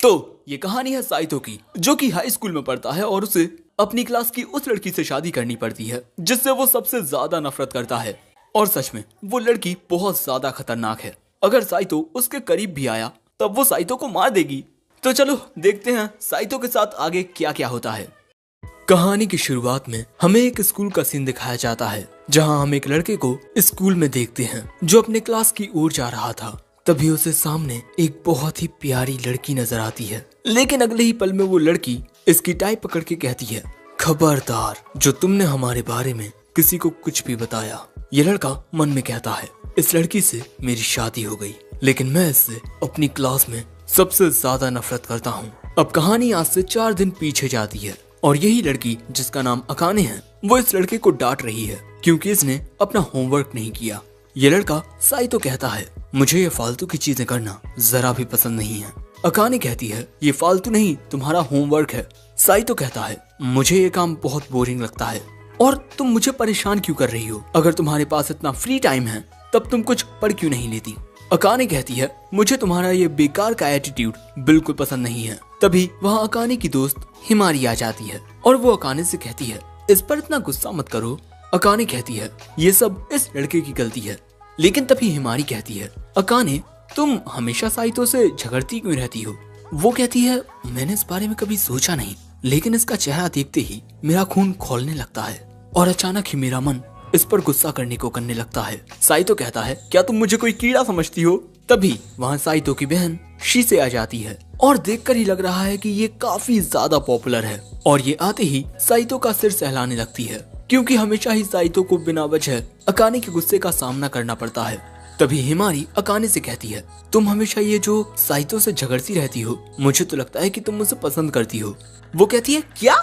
तो ये कहानी है साइतो की, जो कि हाई स्कूल में पढ़ता है और उसे अपनी क्लास की उस लड़की से शादी करनी पड़ती है जिससे वो सबसे ज्यादा नफरत करता है। और सच में वो लड़की बहुत ज्यादा खतरनाक है। अगर साइतो उसके करीब भी आया तब वो साइतो को मार देगी। तो चलो देखते हैं साइतो के साथ आगे क्या क्या होता है। कहानी की शुरुआत में हमें एक स्कूल का सीन दिखाया जाता है, जहां हम एक लड़के को स्कूल में देखते हैं जो अपने क्लास की ओर जा रहा था। तभी उसे सामने एक बहुत ही प्यारी लड़की नजर आती है, लेकिन अगले ही पल में वो लड़की इसकी टाई पकड़ के कहती है, खबरदार जो तुमने हमारे बारे में किसी को कुछ भी बताया। ये लड़का मन में कहता है, इस लड़की से मेरी शादी हो गई, लेकिन मैं इससे अपनी क्लास में सबसे ज्यादा नफरत करता हूँ। अब कहानी आज से 4 दिन पीछे जाती है और यही लड़की जिसका नाम अकाने है वो इस लड़के को डांट रही है क्योंकि इसने अपना होमवर्क नहीं किया। ये लड़का साइतो कहता है, मुझे ये फालतू की चीजें करना जरा भी पसंद नहीं है। अकाने कहती है, ये फालतू नहीं तुम्हारा होमवर्क है। साइतो कहता है, मुझे ये काम बहुत बोरिंग लगता है और तुम मुझे परेशान क्यों कर रही हो? अगर तुम्हारे पास इतना फ्री टाइम है तब तुम कुछ पढ़ क्यों नहीं लेती? अकाने कहती है, मुझे तुम्हारा ये बेकार का एटीट्यूड बिल्कुल पसंद नहीं है। तभी वहाँ अकाने की दोस्त हिमारी आ जाती है और वो अकाने से कहती है, इस पर इतना गुस्सा मत करो। अकाने कहती है, ये सब इस लड़के की गलती है। लेकिन तभी हिमारी कहती है, अकाने तुम हमेशा साइतो से झगड़ती क्यों रहती हो? वो कहती है, मैंने इस बारे में कभी सोचा नहीं, लेकिन इसका चेहरा देखते ही मेरा खून खौलने लगता है और अचानक ही मेरा मन इस पर गुस्सा करने लगता है। साइतो कहता है, क्या तुम मुझे कोई कीड़ा समझती हो? तभी वहाँ साइतो की बहन शीसे आ जाती है और देखकर ही लग रहा है कि ये काफी ज्यादा पॉपुलर है और ये आते ही साइतो का सिर सहलाने लगती है क्योंकि हमेशा ही साइतो को बिना वजह अकाने के गुस्से का सामना करना पड़ता है। तभी हिमारी अकाने से कहती है, तुम हमेशा ये जो साइतो से झगड़ती रहती हो, मुझे तो लगता है कि तुम मुझे पसंद करती हो। वो कहती है, क्या?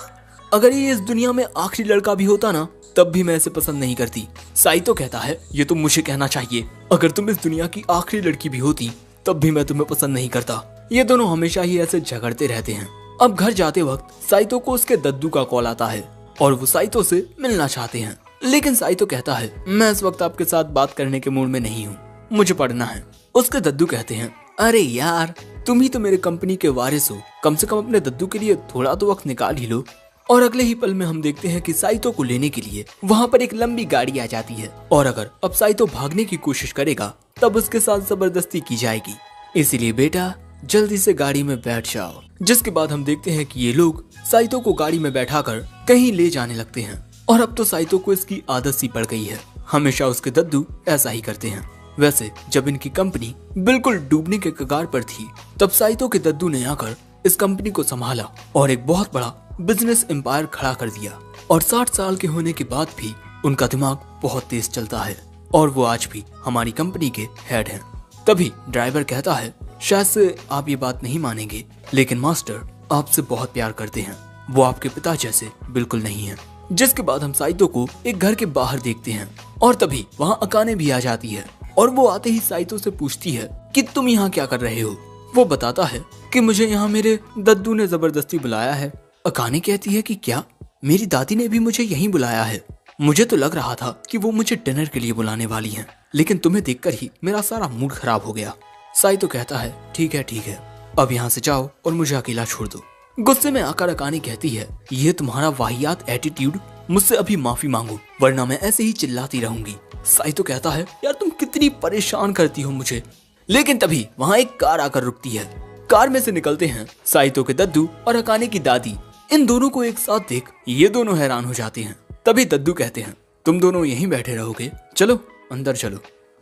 अगर ये इस दुनिया में आखिरी लड़का भी होता ना तब भी मैं इसे पसंद नहीं करती। साइतो कहता है, ये तो मुझे कहना चाहिए, अगर तुम इस दुनिया की आखिरी लड़की भी होती तब भी मैं तुम्हें पसंद नहीं करता। ये दोनों हमेशा ही ऐसे झगड़ते रहते हैं। अब घर जाते वक्त साइतो को उसके दद्दू का कॉल आता है और वो साइतो से मिलना चाहते हैं, लेकिन साइतो कहता है, मैं इस वक्त आपके साथ बात करने के मूड में नहीं हूँ, मुझे पढ़ना है। उसके दद्दू कहते हैं, अरे यार तुम ही तो मेरे कंपनी के वारिस हो, कम से कम अपने दद्दू के लिए थोड़ा तो वक्त निकाल ही लो। और अगले ही पल में हम देखते हैं कि साइतो को लेने के लिए वहाँ पर एक लंबी गाड़ी आ जाती है और अगर अब साइतो भागने की कोशिश करेगा तब उसके साथ जबरदस्ती की जाएगी, इसीलिए बेटा जल्दी से गाड़ी में बैठ जाओ। जिसके बाद हम देखते हैं कि ये लोग साइतो को गाड़ी में बैठाकर कहीं ले जाने लगते हैं और अब तो साइतो को इसकी आदत सी पड़ गई है, हमेशा उसके दद्दू ऐसा ही करते हैं। वैसे जब इनकी कंपनी बिल्कुल डूबने के कगार पर थी तब साइतो के दद्दू ने आकर इस कंपनी को संभाला और एक बहुत बड़ा बिजनेस एम्पायर खड़ा कर दिया और 60 साल के होने के बाद भी उनका दिमाग बहुत तेज चलता है और वो आज भी हमारी कंपनी के हेड हैं। तभी ड्राइवर कहता है, शायद से आप ये बात नहीं मानेंगे, लेकिन मास्टर आपसे बहुत प्यार करते हैं, वो आपके पिता जैसे बिल्कुल नहीं है। जिसके बाद हम साइतो को एक घर के बाहर देखते हैं और तभी वहाँ अकाने भी आ जाती है और वो आते ही साइतो से पूछती है कि तुम यहाँ क्या कर रहे हो? वो बताता है कि मुझे यहाँ मेरे दद्दू ने जबरदस्ती बुलाया है। अकाने कहती है कि क्या? मेरी दादी ने भी मुझे यहीं बुलाया है, मुझे तो लग रहा था कि वो मुझे डिनर के लिए बुलाने वाली हैं, लेकिन तुम्हें देखकर ही मेरा सारा मूड खराब हो गया। साइतो कहता है, ठीक है, अब यहाँ से जाओ और मुझे अकेला छोड़ दो। गुस्से में आकर अकाने कहती है, ये तुम्हारा वाहियात एटीट्यूड, मुझसे अभी माफी मांगो वरना मैं ऐसे ही चिल्लाती रहूंगी। साइतो कहता है, यार तुम कितनी परेशान करती हो मुझे। लेकिन तभी वहाँ एक कार आकर रुकती है। कार में से निकलते हैं साइतो के दद्दू और अकाने की दादी। इन दोनों को एक साथ देख ये दोनों हैरान हो जाते हैं। तभी दद्दू कहते हैं, तुम दोनों यहीं बैठे रहोगे, चलो अंदर चलो।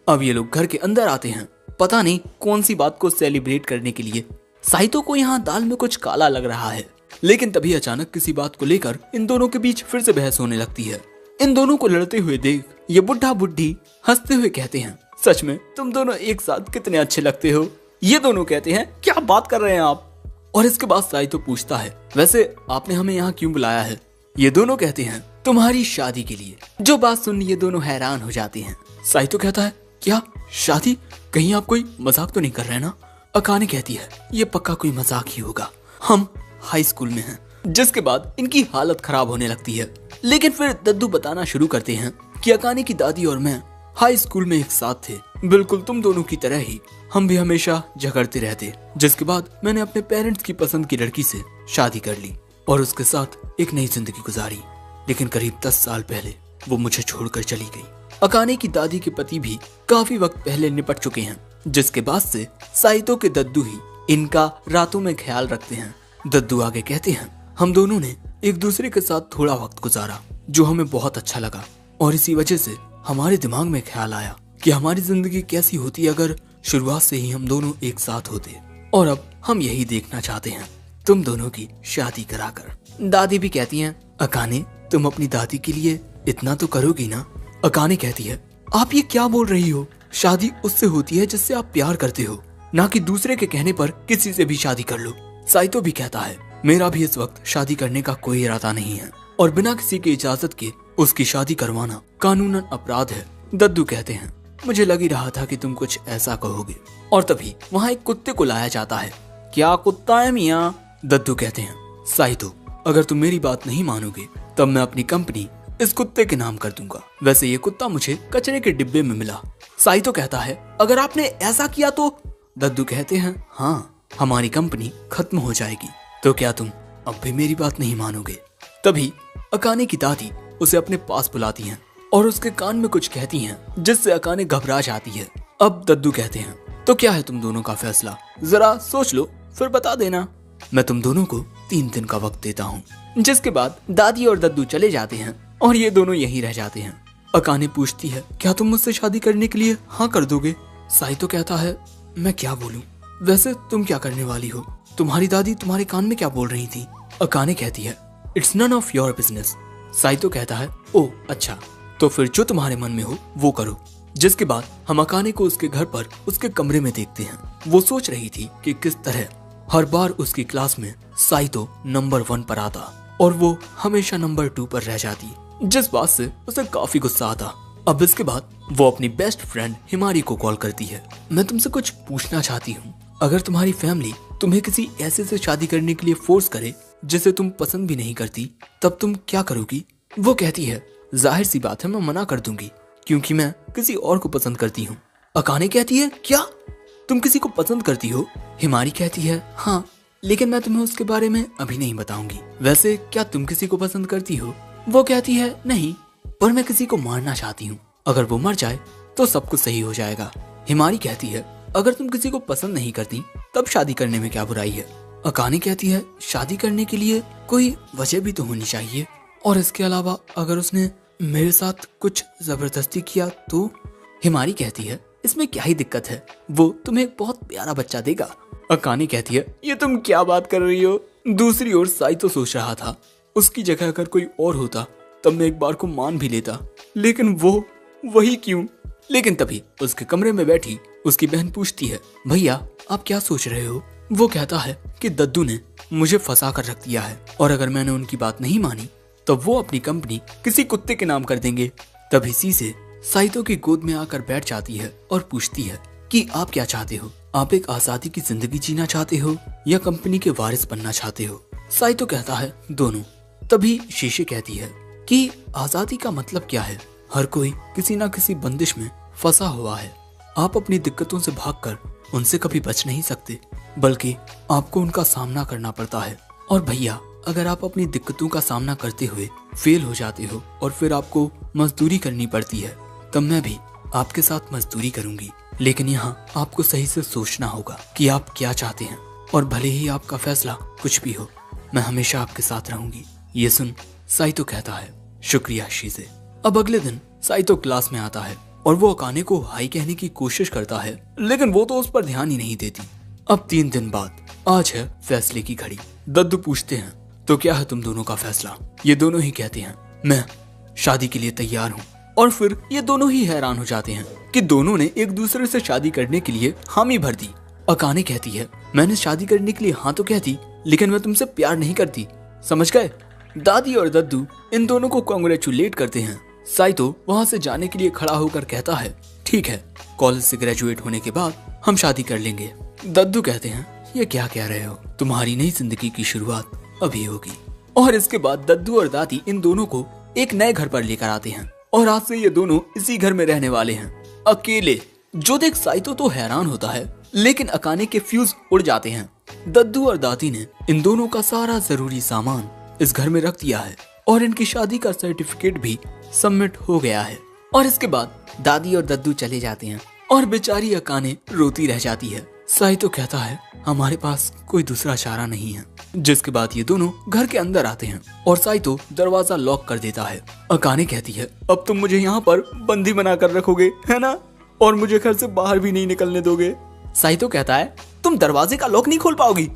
अब ये लोग घर के अंदर आते हैं, पता नहीं कौन सी बात को सेलिब्रेट करने के लिए। साइतो को यहाँ दाल में कुछ काला लग रहा है, लेकिन तभी अचानक किसी बात को लेकर इन दोनों के बीच फिर से बहस होने लगती है। इन दोनों को लड़ते हुए देख ये बुढ़ा बुढ़ी हंसते हुए कहते हैं, सच में तुम दोनों एक साथ कितने अच्छे लगते हो। ये दोनों कहते हैं, क्या बात कर रहे हैं आप? और इसके बाद साइतो पूछता है, वैसे आपने हमें यहाँ क्यों बुलाया है? ये दोनों कहते हैं, तुम्हारी शादी के लिए। जो बात सुन ये दोनों हैरान हो जाते हैं। साइतो कहता है, क्या शादी? कहीं आप कोई मजाक तो नहीं कर रहे ना? अकाने कहती है, ये पक्का कोई मजाक ही होगा, हम हाई स्कूल में हैं। जिसके बाद इनकी हालत खराब होने लगती है। लेकिन फिर दद्दू बताना शुरू करते हैं कि अकाने की दादी और मैं हाई स्कूल में एक साथ थे, बिल्कुल तुम दोनों की तरह ही हम भी हमेशा झगड़ते रहते, जिसके बाद मैंने अपने पेरेंट्स की पसंद की लड़की से शादी कर ली और उसके साथ एक नई जिंदगी गुजारी। लेकिन करीब 10 साल पहले वो मुझे छोड़कर चली गई। अकाने की दादी के पति भी काफी वक्त पहले निपट चुके हैं, जिसके बाद से साइतो के दद्दू ही इनका रातों में ख्याल रखते हैं। दद्दू आगे कहते हैं, हम दोनों ने एक दूसरे के साथ थोड़ा वक्त गुजारा जो हमें बहुत अच्छा लगा, और इसी वजह से हमारे दिमाग में ख्याल आया कि हमारी जिंदगी कैसी होती अगर शुरुआत से ही हम दोनों एक साथ होते, और अब हम यही देखना चाहते हैं, तुम दोनों की शादी कराकर। दादी भी कहती हैं, अकाने तुम अपनी दादी के लिए इतना तो करोगी ना। अकाने कहती है, आप ये क्या बोल रही हो, शादी उससे होती है जिससे आप प्यार करते हो, ना कि दूसरे के कहने पर किसी से भी शादी कर लो। साइतो भी कहता है, मेरा भी इस वक्त शादी करने का कोई इरादा नहीं है और बिना किसी की इजाजत के उसकी शादी करवाना कानूनन अपराध है। दद्दू कहते हैं, मुझे लग ही रहा था कि तुम कुछ ऐसा कहोगे। और तभी वहाँ एक कुत्ते को लाया जाता है। क्या कुत्ता है मियाँ? दद्दू कहते हैं, साइतो अगर तुम मेरी बात नहीं मानोगे तब मैं अपनी कंपनी इस कुत्ते के नाम कर दूंगा। वैसे ये कुत्ता मुझे कचरे के डिब्बे में मिला। साइतो कहता है, अगर आपने ऐसा किया तो? दद्दू कहते हैं, हाँ, हमारी कंपनी खत्म हो जाएगी। तो क्या तुम अब भी मेरी बात नहीं मानोगे? तभी अकाने की दादी उसे अपने पास बुलाती हैं और उसके कान में कुछ कहती हैं, जिससे अकाने घबरा जाती है। अब दद्दू कहते हैं, तो क्या है तुम दोनों का फैसला? जरा सोच लो फिर बता देना। मैं तुम दोनों को 3 दिन का वक्त देता हूँ। जिसके बाद दादी और दद्दू चले जाते हैं और ये दोनों यहीं रह जाते हैं। अकाने पूछती है, क्या तुम मुझसे शादी करने के लिए हाँ कर दोगे? साइतो कहता है, मैं क्या बोलूं? वैसे तुम क्या करने वाली हो? तुम्हारी दादी तुम्हारे कान में क्या बोल रही थी? अकाने कहती है, it's none of your business. Saito कहता है, ओ अच्छा, तो फिर जो तुम्हारे मन में हो वो करो। जिसके बाद हम अकाने को उसके घर पर उसके कमरे में देखते हैं। वो सोच रही थी कि किस तरह हर बार उसकी क्लास में साइतो नंबर 1 पर आता और वो हमेशा नंबर 2 पर रह जाती, जिस बात से उसे काफी गुस्सा आता। अब इसके बाद वो अपनी बेस्ट फ्रेंड हिमारी को कॉल करती है। मैं तुमसे कुछ पूछना चाहती हूँ, अगर तुम्हारी फैमिली तुम्हें किसी ऐसे से शादी करने के लिए फोर्स करे जिसे तुम पसंद भी नहीं करती, तब तुम क्या करोगी? वो कहती है, जाहिर सी बात है मैं मना कर दूंगी, क्योंकि मैं किसी और को पसंद करती हूँ। अकाने कहती है, क्या तुम किसी को पसंद करती हो? हिमारी कहती है, हाँ, लेकिन मैं तुम्हें उसके बारे में अभी नहीं बताऊंगी। वैसे क्या तुम किसी को पसंद करती हो? वो कहती है, नहीं, पर मैं किसी को मारना चाहती हूँ। अगर वो मर जाए तो सब कुछ सही हो जाएगा। हिमारी कहती है, अगर तुम किसी को पसंद नहीं करती तब शादी करने में क्या बुराई है? अकाने कहती है, शादी करने के लिए कोई वजह भी तो होनी चाहिए, और इसके अलावा अगर उसने मेरे साथ कुछ जबरदस्ती किया तो? हिमारी कहती है, इसमें क्या ही दिक्कत है, वो तुम्हें एक बहुत प्यारा बच्चा देगा। अकाने कहती है, ये तुम क्या बात कर रही हो? दूसरी ओर साइतो सोच रहा था, उसकी जगह अगर कोई और होता तब मैं एक बार को मान भी लेता, लेकिन वो वही क्यों? लेकिन तभी उसके कमरे में बैठी उसकी बहन पूछती है, भैया आप क्या सोच रहे हो? वो कहता है कि दद्दू ने मुझे फंसा कर रख दिया है और अगर मैंने उनकी बात नहीं मानी तो वो अपनी कंपनी किसी कुत्ते के नाम कर देंगे। तभी सी से साइतो की गोद में आकर बैठ जाती है और पूछती है कि आप क्या चाहते हो? आप एक आजादी की जिंदगी जीना चाहते हो या कंपनी के वारिस बनना चाहते हो? साइतो कहता है, दोनों। तभी शीशे कहती है कि आजादी का मतलब क्या है? हर कोई किसी ना किसी बंदिश में फंसा हुआ है। आप अपनी दिक्कतों से भागकर उनसे कभी बच नहीं सकते, बल्कि आपको उनका सामना करना पड़ता है। और भैया अगर आप अपनी दिक्कतों का सामना करते हुए फेल हो जाते हो और फिर आपको मजदूरी करनी पड़ती है, तब मैं भी आपके साथ मजदूरी करूंगी। लेकिन यहाँ आपको सही से सोचना होगा कि आप क्या चाहते हैं, और भले ही आपका फैसला कुछ भी हो, मैं हमेशा आपके साथ रहूंगी। ये सुन साइतो कहता है, शुक्रिया शीज़े। अब अगले दिन साइतो क्लास में आता है और वो अकाने को हाई कहने की कोशिश करता है, लेकिन वो तो उस पर ध्यान ही नहीं देती। अब 3 दिन बाद आज है फैसले की घड़ी। दद्दू पूछते हैं, तो क्या है तुम दोनों का फैसला? ये दोनों ही कहते हैं, मैं शादी के लिए तैयार हूँ। और फिर ये दोनों ही हैरान हो जाते हैं कि दोनों ने एक दूसरे से शादी करने के लिए हामी भर दी। अकाने कहती है, मैंने शादी करने के लिए हाँ तो कहती, लेकिन मैं तुमसे प्यार नहीं करती, समझ गए? दादी और दद्दू इन दोनों को कांग्रेचुलेट करते हैं। साइतो वहाँ से जाने के लिए खड़ा होकर कहता है, ठीक है, कॉलेज से ग्रेजुएट होने के बाद हम शादी कर लेंगे। दद्दू कहते हैं, ये क्या कह रहे हो? तुम्हारी नई जिंदगी की शुरुआत अभी होगी। और इसके बाद दद्दू और दादी इन दोनों को एक नए घर पर लेकर आते हैं और आज से ये दोनों इसी घर में रहने वाले हैं, अकेले। जो देख साइतो तो हैरान होता है लेकिन अकाने के फ्यूज उड़ जाते हैं। दद्दू और दादी ने इन दोनों का सारा जरूरी सामान इस घर में रख दिया है और इनकी शादी का सर्टिफिकेट भी सबमिट हो गया है। और इसके बाद दादी और दद्दू चले जाते हैं और बेचारी अकाने रोती रह जाती है। साइतो कहता है हमारे पास कोई दूसरा चारा नहीं है। जिसके बाद ये दोनों घर के अंदर आते हैं और साइतो दरवाजा लॉक कर देता है। अकाने कहती है अब तुम मुझे यहाँ पर बंदी बना कर रखोगे है ना, और मुझे घर से बाहर भी नहीं निकलने दोगे। साइतो कहता है तुम दरवाजे का लॉक नहीं खोल पाओगी।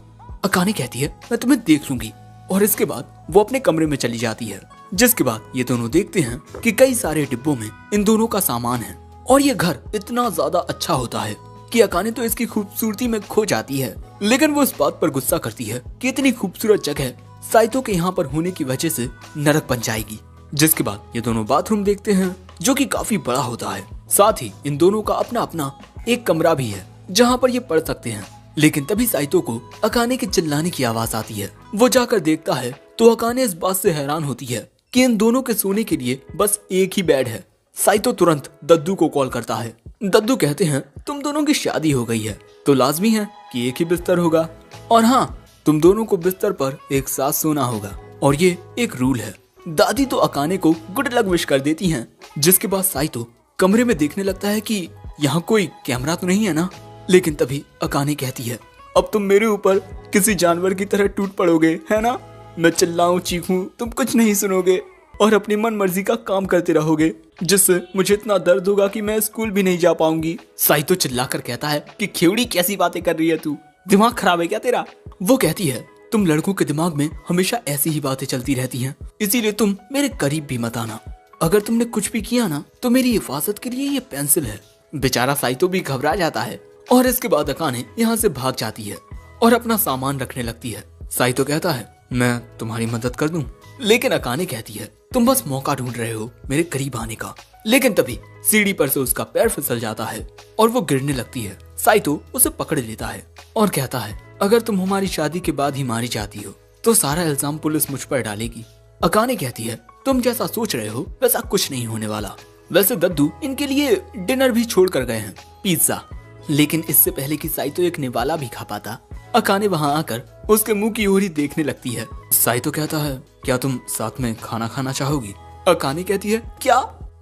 अकाने कहती है मैं तुम्हें देख लूंगी, और इसके बाद वो अपने कमरे में चली जाती है। जिसके बाद ये दोनों देखते हैं कि कई सारे डिब्बों में इन दोनों का सामान है और ये घर इतना ज्यादा अच्छा होता है कि अकाने तो इसकी खूबसूरती में खो जाती है। लेकिन वो इस बात पर गुस्सा करती है कि इतनी खूबसूरत जगह साइतो के यहाँ पर होने की वजह से नरक बन जाएगी। जिसके बाद ये दोनों बाथरूम देखते हैं जो कि काफी बड़ा होता है। साथ ही इन दोनों का अपना अपना एक कमरा भी है जहाँ पर ये पढ़ सकते हैं। लेकिन तभी साइतो को अकाने के चिल्लाने की आवाज आती है। वो जाकर देखता है तो अकाने इस बात से हैरान होती है कि इन दोनों के सोने के लिए बस एक ही बेड है। साइतो तुरंत दद्दू को कॉल करता है। दद्दू कहते हैं तुम दोनों की शादी हो गई है तो लाजमी है कि एक ही बिस्तर होगा, और हाँ तुम दोनों को बिस्तर पर एक साथ सोना होगा और ये एक रूल है। दादी तो अकाने को गुड लक विश कर देती हैं। जिसके बाद साइतो कमरे में देखने लगता है कि यहाँ कोई कैमरा तो नहीं है ना। लेकिन तभी अकाने कहती है अब तुम मेरे ऊपर किसी जानवर की तरह टूट पड़ोगे है ना। मैं चिल्लाऊं चीखूं तुम कुछ नहीं सुनोगे और अपनी मन मर्जी का काम करते रहोगे, जिससे मुझे इतना दर्द होगा कि मैं स्कूल भी नहीं जा पाऊंगी। साइतो चिल्लाकर कहता है कि खेवड़ी कैसी बातें कर रही है तू, दिमाग खराब है क्या तेरा। वो कहती है तुम लड़कों के दिमाग में हमेशा ऐसी ही बातें चलती रहती हैं, इसीलिए तुम मेरे करीब भी मत आना। अगर तुमने कुछ भी किया ना तो मेरी हिफाजत के लिए ये पेंसिल है। बेचारा साइतो भी घबरा जाता है और इसके बाद अकाने यहाँ से भाग जाती है और अपना सामान रखने लगती है। साइतो कहता है मैं तुम्हारी मदद कर दूं, लेकिन अकाने कहती है तुम बस मौका ढूंढ रहे हो मेरे करीब आने का। लेकिन तभी सीढ़ी पर से उसका पैर फिसल जाता है और वो गिरने लगती है। साइतो उसे पकड़ लेता है और कहता है अगर तुम हमारी शादी के बाद ही मारी जाती हो तो सारा इल्जाम पुलिस मुझ पर डालेगी। अकाने कहती है तुम जैसा सोच रहे हो वैसा कुछ नहीं होने वाला। वैसे दद्दू इनके लिए डिनर भी छोड़ कर गए हैं, पिज्जा। लेकिन इससे पहले कि साइतो एक निवाला भी खा पाता, अकाने वहाँ आकर उसके मुंह की ओर ही देखने लगती है। साइतो कहता है क्या तुम साथ में खाना खाना चाहोगी। अकाने कहती है क्या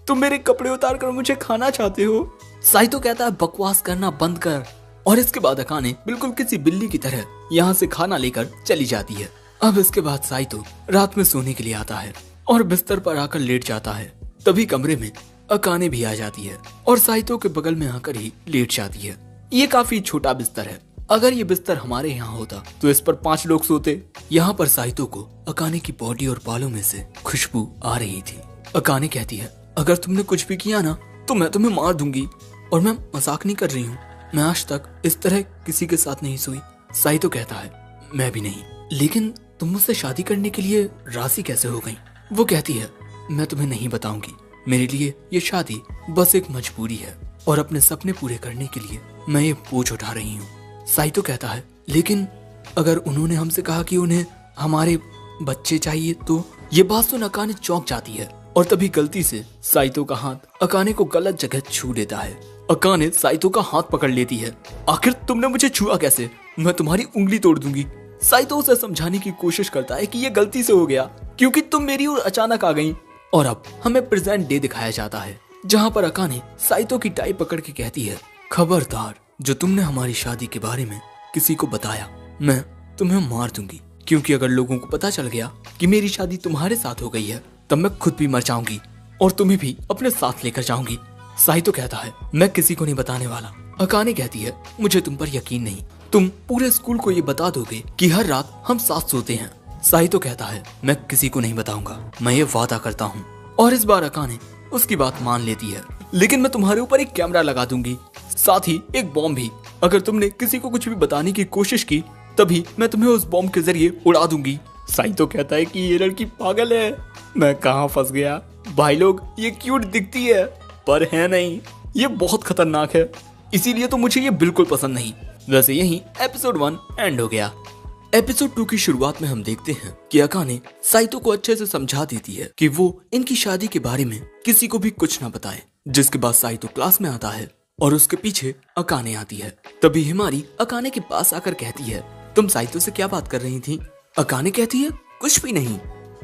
तुम मेरे कपड़े उतार कर मुझे खाना चाहते हो। साइतो कहता है बकवास करना बंद कर, और इसके बाद अकाने बिल्कुल किसी बिल्ली की तरह यहाँ से खाना लेकर चली जाती है। अब इसके बाद साइतो रात में सोने के लिए आता है और बिस्तर पर आकर लेट जाता है। तभी कमरे में अकाने भी आ जाती है और साइतो के बगल में आकर ही लेट जाती है। ये काफी छोटा बिस्तर है, अगर ये बिस्तर हमारे यहाँ होता तो इस पर 5 लोग सोते। यहाँ पर साइतो को अकाने की बॉडी और बालों में से खुशबू आ रही थी। अकाने कहती है अगर तुमने कुछ भी किया ना तो मैं तुम्हें मार दूंगी, और मैं मजाक नहीं कर रही हूँ, मैं आज तक इस तरह किसी के साथ नहीं सोई। साइतो कहता है मैं भी नहीं, लेकिन तुम मुझसे शादी करने के लिए राजी कैसे हो गई। वो कहती है मैं तुम्हें नहीं बताऊंगी, मेरे लिए ये शादी बस एक मजबूरी है और अपने सपने पूरे करने के लिए मैं ये बोझ उठा रही हूँ। साइतो कहता है लेकिन अगर उन्होंने हमसे कहा कि उन्हें हमारे बच्चे चाहिए तो। ये बात सुन अकाने चौंक जाती है और तभी गलती से साइतो का हाथ अकाने को गलत जगह छू देता है। अकाने साइतो का हाथ पकड़ लेती है। आखिर तुमने मुझे छुआ कैसे, मैं तुम्हारी उंगली तोड़ दूंगी। साइतो उसे समझाने की कोशिश करता है कि ये गलती से हो गया क्योंकि तुम मेरी ओर अचानक आ गई। और अब हमें प्रेजेंट डे दिखाया जाता है जहाँ पर अकाने साइतो की टाई पकड़ के कहती है खबरदार जो तुमने हमारी शादी के बारे में किसी को बताया मैं तुम्हें मार दूंगी, क्योंकि अगर लोगों को पता चल गया कि मेरी शादी तुम्हारे साथ हो गई है तब मैं खुद भी मर जाऊंगी और तुम्हें भी अपने साथ लेकर जाऊंगी। साइतो कहता है मैं किसी को नहीं बताने वाला। अकाने कहती है मुझे तुम पर यकीन नहीं, तुम पूरे स्कूल को ये बता दोगे कि हर रात हम साथ सोते हैं। साइतो कहता है मैं किसी को नहीं बताऊंगा, मैं ये वादा करता हूँ। और इस बार अकाने उसकी बात मान लेती है, लेकिन मैं तुम्हारे ऊपर एक कैमरा लगा दूंगी, साथ ही एक बॉम्ब भी। अगर तुमने किसी को कुछ भी बताने की कोशिश की तभी मैं तुम्हें उस बॉम्ब के जरिए उड़ा दूंगी। साइतो कहता है कि ये लड़की पागल है, मैं कहाँ फंस गया। भाई लोग ये क्यूट दिखती है पर है नहीं, ये बहुत खतरनाक है, इसीलिए तो मुझे ये बिल्कुल पसंद नहीं। वैसे यही एपिसोड 1 एंड हो गया। एपिसोड 2 की शुरुआत में हम देखते हैं कि अकाने साइतो को अच्छे से समझा देती है कि वो इनकी शादी के बारे में किसी को भी कुछ ना बताए। जिसके बाद साइतो क्लास में आता है और उसके पीछे अकाने आती है। तभी हिमारी अकाने के पास आकर कहती है, तुम साइतो से क्या बात कर रही थी? अकाने कहती है, कुछ भी नहीं,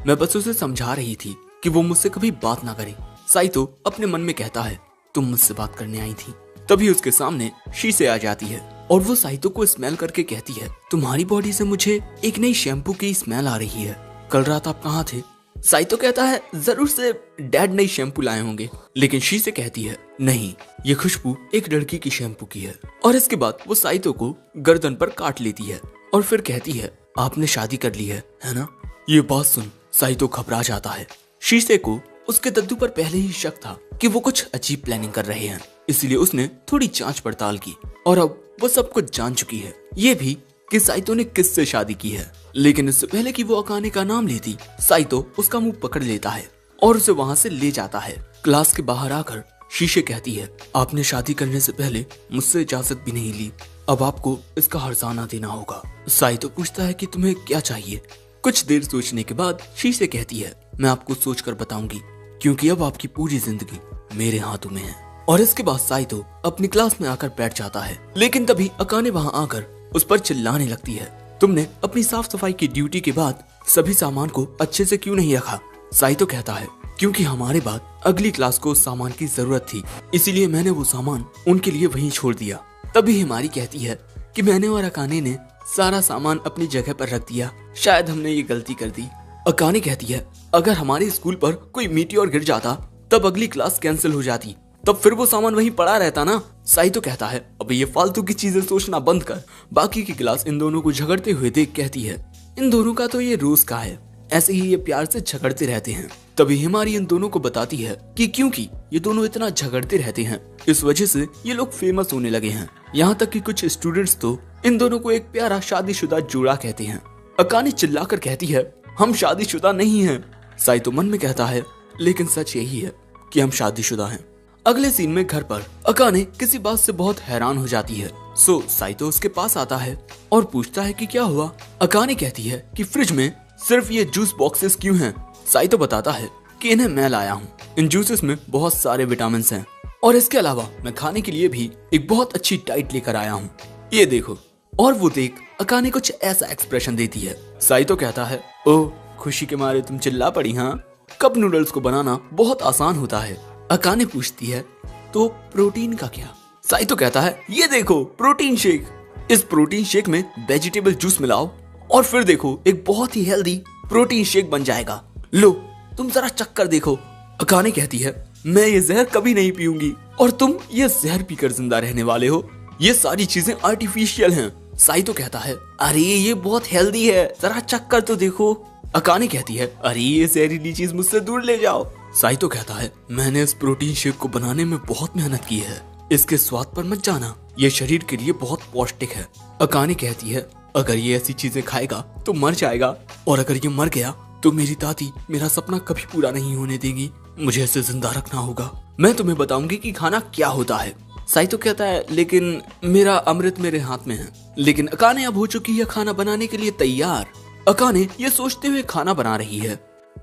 मैं बस उसे समझा रही थी कि वो मुझसे कभी बात ना करे। साइतो अपने मन में कहता है, तुम मुझसे बात करने आई थी। तभी उसके सामने शीशे आ जाती है और वो साइतो को स्मेल करके कहती है, तुम्हारी बॉडी से मुझे एक नई शैम्पू की स्मेल आ रही है। कल रात आप कहाँ थे? साइतो कहता है, जरूर से डैड नई शैम्पू लाए होंगे। लेकिन शीशे कहती है, नहीं, ये खुशबू एक लड़की की शैम्पू की है। और इसके बाद वो साइतो को गर्दन पर काट लेती है और फिर कहती है, आपने शादी कर ली है ना? ये बात सुन साइतो घबरा जाता है। शीशे को उसके दद्दू पर पहले ही शक था कि वो कुछ अजीब प्लानिंग कर रहे हैं, इसलिए उसने थोड़ी जांच पड़ताल की और अब वो सब कुछ जान चुकी है, ये भी कि साइतो ने किससे शादी की है। लेकिन इससे पहले कि वो अकाने का नाम लेती, साइतो उसका मुंह पकड़ लेता है और उसे वहां से ले जाता है। क्लास के बाहर आकर शीशे कहती है, आपने शादी करने से पहले मुझसे इजाजत भी नहीं ली, अब आपको इसका हर्जाना देना होगा। साइतो पूछता है कि तुम्हें क्या चाहिए? कुछ देर सोचने के बाद शीशे कहती है, मैं आपको सोचकर बताऊंगी, क्योंकि अब आपकी पूरी जिंदगी मेरे हाथों में है। और इसके बाद साइतो अपनी क्लास में आकर बैठ जाता है। लेकिन तभी अकाने वहां आकर उस पर चिल्लाने लगती है, तुमने अपनी साफ सफाई की ड्यूटी के बाद सभी सामान को अच्छे से क्यों नहीं रखा? साइतो कहता है, क्योंकि हमारे बाद अगली क्लास को उस सामान की जरूरत थी, इसीलिए मैंने वो सामान उनके लिए वहीं छोड़ दिया। तभी हिमारी कहती है कि मैंने और अकाने ने सारा सामान अपनी जगह पर रख दिया, शायद हमने ये गलती कर दी। अकाने कहती है, अगर हमारे स्कूल पर कोई मीटियोर गिर जाता तब अगली क्लास कैंसिल हो जाती, तब फिर वो सामान वहीं पड़ा रहता ना। साइतो कहता है, अब ये फालतू की चीजें सोचना बंद कर। बाकी की क्लास इन दोनों को झगड़ते हुए देख कहती है, इन दोनों का तो ये रोज का है, ऐसे ही ये प्यार से झगड़ते रहते हैं। तभी हिमारी इन दोनों को बताती है कि क्योंकि ये दोनों इतना झगड़ते रहते हैं, इस वजह से ये लोग फेमस होने लगे हैं। यहाँ तक कि कुछ स्टूडेंट्स तो इन दोनों को एक प्यारा शादीशुदा जोड़ा कहते हैं। अकाने चिल्लाकर कहती है, हम शादीशुदा नहीं हैं। साइतो मन में कहता है, लेकिन सच यही है कि हम शादीशुदा हैं। अगले सीन में घर पर अकाने किसी बात से बहुत हैरान हो जाती है। साइतो उसके पास आता है और पूछता है कि क्या हुआ। अकाने कहती है कि फ्रिज में सिर्फ ये जूस बॉक्सेस क्यों हैं? साइतो बताता है कि इन्हें मैं लाया हूँ, इन जूसेस में बहुत सारे विटामिन हैं और इसके अलावा मैं खाने के लिए भी एक बहुत अच्छी डाइट लेकर आया हूँ, ये देखो। और वो देख अकाने कुछ ऐसा एक्सप्रेशन देती है। साइतो कहता है, ओह, खुशी के मारे तुम चिल्ला पड़ी हाँ? कप नूडल्स को बनाना बहुत आसान होता है। अकाने पूछती है, तो प्रोटीन का क्या? साइतो कहता है, ये देखो प्रोटीन शेक, इस प्रोटीन शेक में वेजिटेबल जूस मिलाओ और फिर देखो एक बहुत ही हेल्दी प्रोटीन शेक बन जाएगा। लो तुम जरा चक्कर देखो। अकाने कहती है, मैं ये जहर कभी नहीं पीऊंगी और तुम ये जहर पीकर जिंदा रहने वाले हो, ये सारी चीजें आर्टिफिशियल हैं। साइतो कहता है, अरे ये बहुत हेल्दी है, जरा चक्कर तो देखो। अकाने कहती है, अरे ये जहरीली चीज मुझसे दूर ले जाओ। साइतो कहता है, मैंने इस प्रोटीन शेक को बनाने में बहुत मेहनत की है, इसके स्वाद पर मत जाना, ये शरीर के लिए बहुत पौष्टिक है। अकाने कहती है, अगर ये ऐसी चीजें खाएगा तो मर जाएगा और अगर ये मर गया तो मेरी दादी मेरा सपना कभी पूरा नहीं होने देगी, मुझे इसे जिंदा रखना होगा। मैं तुम्हें बताऊंगी कि खाना क्या होता है। साइतो कहता है, लेकिन मेरा अमृत मेरे हाथ में है। लेकिन अकाने अब हो चुकी है खाना बनाने के लिए तैयार। अकाने ये सोचते हुए खाना बना रही है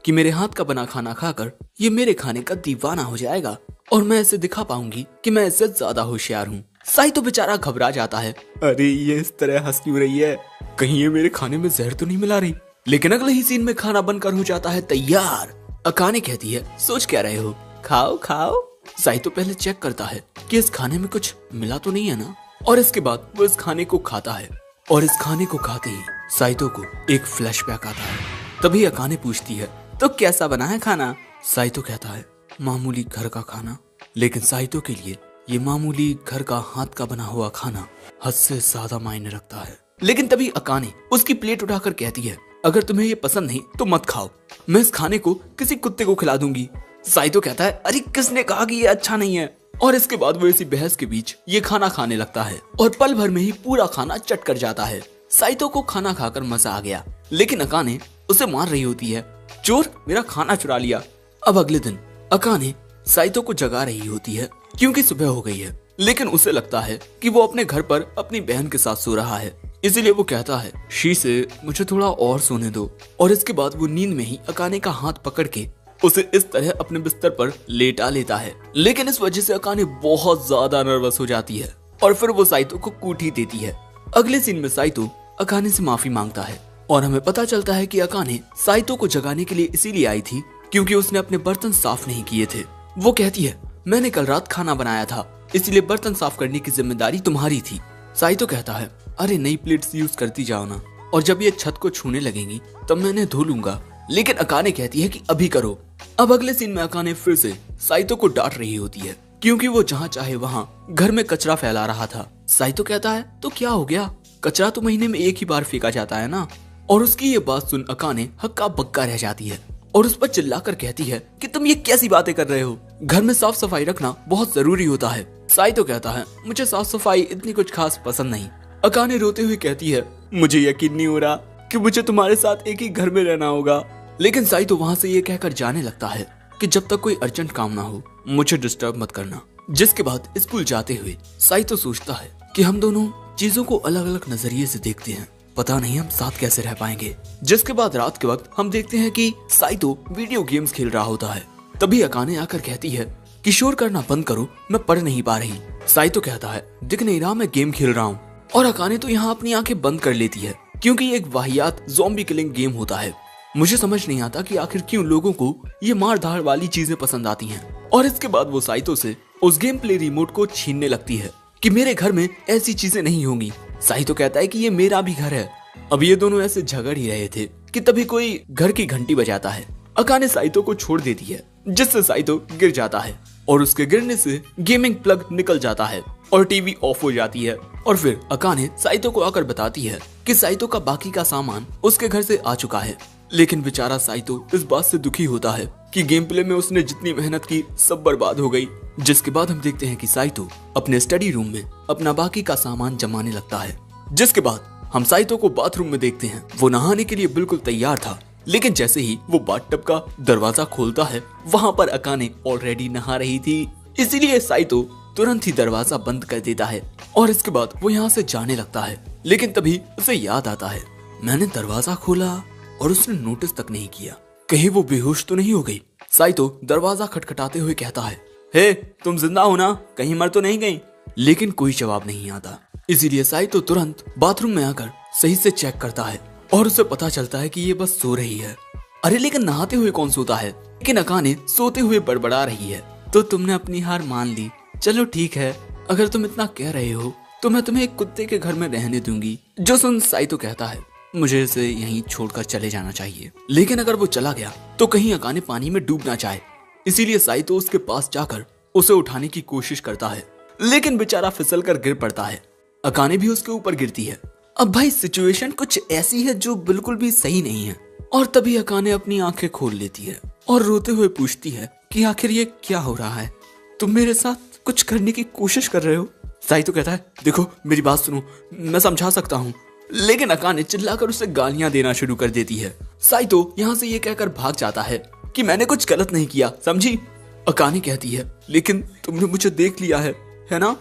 कि मेरे हाथ का बना खाना खाकर ये मेरे खाने का दीवाना हो जाएगा और मैं इसे दिखा पाऊंगी कि मैं इससे ज्यादा होशियार हूँ। साइतो बेचारा घबरा जाता है, अरे ये इस तरह हंस क्यों रही है, कहीं ये मेरे खाने में जहर तो नहीं मिला रही। लेकिन अगले ही सीन में खाना बनकर हो जाता है तैयार। अकाने कहती है, सोच क्या रहे हो, खाओ खाओ। साइतो पहले चेक करता है कि इस खाने में कुछ मिला तो नहीं है ना, और इसके बाद वो इस खाने को खाता है और इस खाने को खाते ही साइतो को एक फ्लैशबैक आता है। तभी अकाने पूछती है, तो कैसा बना है खाना? साइतो कहता है, मामूली घर का खाना। लेकिन साइतो के लिए ये मामूली घर का हाथ का बना हुआ खाना हद से ज्यादा मायने रखता है। लेकिन तभी अकाने उसकी प्लेट उठाकर कहती है, अगर तुम्हें ये पसंद नहीं तो मत खाओ, मैं इस खाने को किसी कुत्ते को खिला दूंगी। साइतो कहता है, अरे किसने कहा कि ये अच्छा नहीं है? और इसके बाद वो इसी बहस के बीच ये खाना खाने लगता है और पल भर में ही पूरा खाना चट कर जाता है। साइतो को खाना खाकर मजा आ गया, लेकिन अकाने उसे मार रही होती है, चोर मेरा खाना चुरा लिया। अब अगले दिन अकाने साइतो को जगा रही होती है क्योंकि सुबह हो गई है, लेकिन उसे लगता है कि वो अपने घर पर अपनी बहन के साथ सो रहा है, इसीलिए वो कहता है, शीशे मुझे थोड़ा और सोने दो। और इसके बाद वो नींद में ही अकाने का हाथ पकड़ के उसे इस तरह अपने बिस्तर पर लेटा लेता है। लेकिन इस वजह से अकाने बहुत ज्यादा नर्वस हो जाती है और फिर वो साइतो को कूटी देती है। अगले सीन में साइतो अकाने से माफी मांगता है और हमें पता चलता है कि अकाने साइतो को जगाने के लिए इसीलिए आई थी क्योंकि उसने अपने बर्तन साफ नहीं किए थे। वो कहती है, मैंने कल रात खाना बनाया था, इसलिए बर्तन साफ करने की जिम्मेदारी तुम्हारी थी। साइतो कहता है, अरे नई प्लेट्स यूज करती जाओ ना, और जब ये छत को छूने लगेंगी तब मैं इन्हें धो लूंगा। लेकिन अकाने कहती है कि अभी करो। अब अगले सीन में अकाने फिर से साइतो को डांट रही होती है क्योंकि वो जहाँ चाहे वहाँ घर में कचरा फैला रहा था। साइतो कहता है, तो क्या हो गया, कचरा तो महीने में एक ही बार फेंका जाता है ना। और उसकी ये बात सुन अकाने हक्का बक्का रह जाती है और उस पर चिल्लाकर कहती है कि तुम ये कैसी बातें कर रहे हो, घर में साफ सफाई रखना बहुत जरूरी होता है। साइतो कहता है, मुझे साफ सफाई इतनी कुछ खास पसंद नहीं। अकाने रोते हुए कहती है, मुझे यकीन नहीं हो रहा कि मुझे तुम्हारे साथ एक ही घर में रहना होगा। लेकिन साइतो वहाँ से ये कहकर जाने लगता है कि जब तक कोई अर्जेंट काम ना हो मुझे डिस्टर्ब मत करना। जिसके बाद स्कूल जाते हुए साइतो सोचता है कि हम दोनों चीजों को अलग अलग नजरिए से देखते हैं, पता नहीं हम साथ कैसे रह पाएंगे। जिसके बाद रात के वक्त हम देखते हैं कि साइतो वीडियो गेम्स खेल रहा होता है। तभी अकाने आकर कहती है कि शोर करना बंद करो, मैं पढ़ नहीं पा रही। साइतो कहता है, दिख नहीं रहा मैं गेम खेल रहा हूँ। और अकाने तो यहाँ अपनी आंखें बंद कर लेती है क्योंकि ये एक वाहियात ज़ॉम्बी किलिंग गेम होता है। मुझे समझ नहीं आता कि आखिर क्यों लोगों को ये मार धाड़ वाली चीजें पसंद आती हैं। और इसके बाद वो साइतो से उस गेम प्ले रिमोट को छीनने लगती है कि मेरे घर में ऐसी चीजें नहीं होंगी। साइतो कहता है कि ये मेरा भी घर है। अब ये दोनों ऐसे झगड़ ही रहे थे कि तभी कोई घर की घंटी बजाता है। अकाने साइतो को छोड़ देती है जिससे साइतो गिर जाता है और उसके गिरने से गेमिंग प्लग निकल जाता है और टीवी ऑफ हो जाती है। और फिर अकाने साइतो को आकर बताती है कि साइतो का बाकी का सामान उसके घर से आ चुका है। लेकिन बेचारा साइतो इस बात से दुखी होता है कि गेम प्ले में उसने जितनी मेहनत की सब बर्बाद हो गई। जिसके बाद हम देखते हैं कि साइतो अपने स्टडी रूम में अपना बाकी का सामान जमाने लगता है। जिसके बाद हम साइतो को बाथरूम में देखते हैं। वो नहाने के लिए बिल्कुल तैयार था, लेकिन जैसे ही वो बाथटब का दरवाजा खोलता है वहाँ पर अकाने ऑलरेडी नहा रही थी। इसीलिए साइतो तुरंत ही दरवाजा बंद कर देता है और इसके बाद वो यहाँ से जाने लगता है। लेकिन तभी उसे याद आता है, मैंने दरवाजा खोला और उसने नोटिस तक नहीं किया, कहीं वो बेहोश तो नहीं हो गई। साइतो दरवाजा खटखटाते हुए कहता है, हे तुम जिंदा हो ना, कहीं मर तो नहीं गई। लेकिन कोई जवाब नहीं आता। इसीलिए साइतो तुरंत बाथरूम में आकर सही से चेक करता है और उसे पता चलता है कि ये बस सो रही है। अरे लेकिन नहाते हुए कौन सोता है। लेकिन अकाने सोते हुए बड़बड़ा रही है, तो तुमने अपनी हार मान ली, चलो ठीक है, अगर तुम इतना कह रहे हो तो मैं तुम्हें एक कुत्ते के घर में रहने दूंगी। जो सुन साइतो कहता है, मुझे इसे यहीं छोड़कर चले जाना चाहिए। लेकिन अगर वो चला गया तो कहीं अकाने पानी में डूब ना जाए। इसीलिए साइतो उसके पास जाकर उसे उठाने की कोशिश करता है, लेकिन बेचारा फिसल कर गिर पड़ता है। अकाने भी उसके ऊपर गिरती है। अब भाई सिचुएशन कुछ ऐसी है जो बिल्कुल भी सही नहीं है। और तभी अकाने अपनी आंखें खोल लेती है और रोते हुए पूछती है कि आखिर ये क्या हो रहा है, तुम मेरे साथ कुछ करने की कोशिश कर रहे हो। साइतो कहता है, देखो मेरी बात सुनो, मैं समझा सकता हूँ। लेकिन अकाने चिल्लाकर उसे गालियां देना शुरू कर देती है। साइतो यहाँ से ये कहकर भाग जाता है कि मैंने कुछ गलत नहीं किया, समझी। अकाने कहती है, लेकिन तुमने मुझे देख लिया है ना,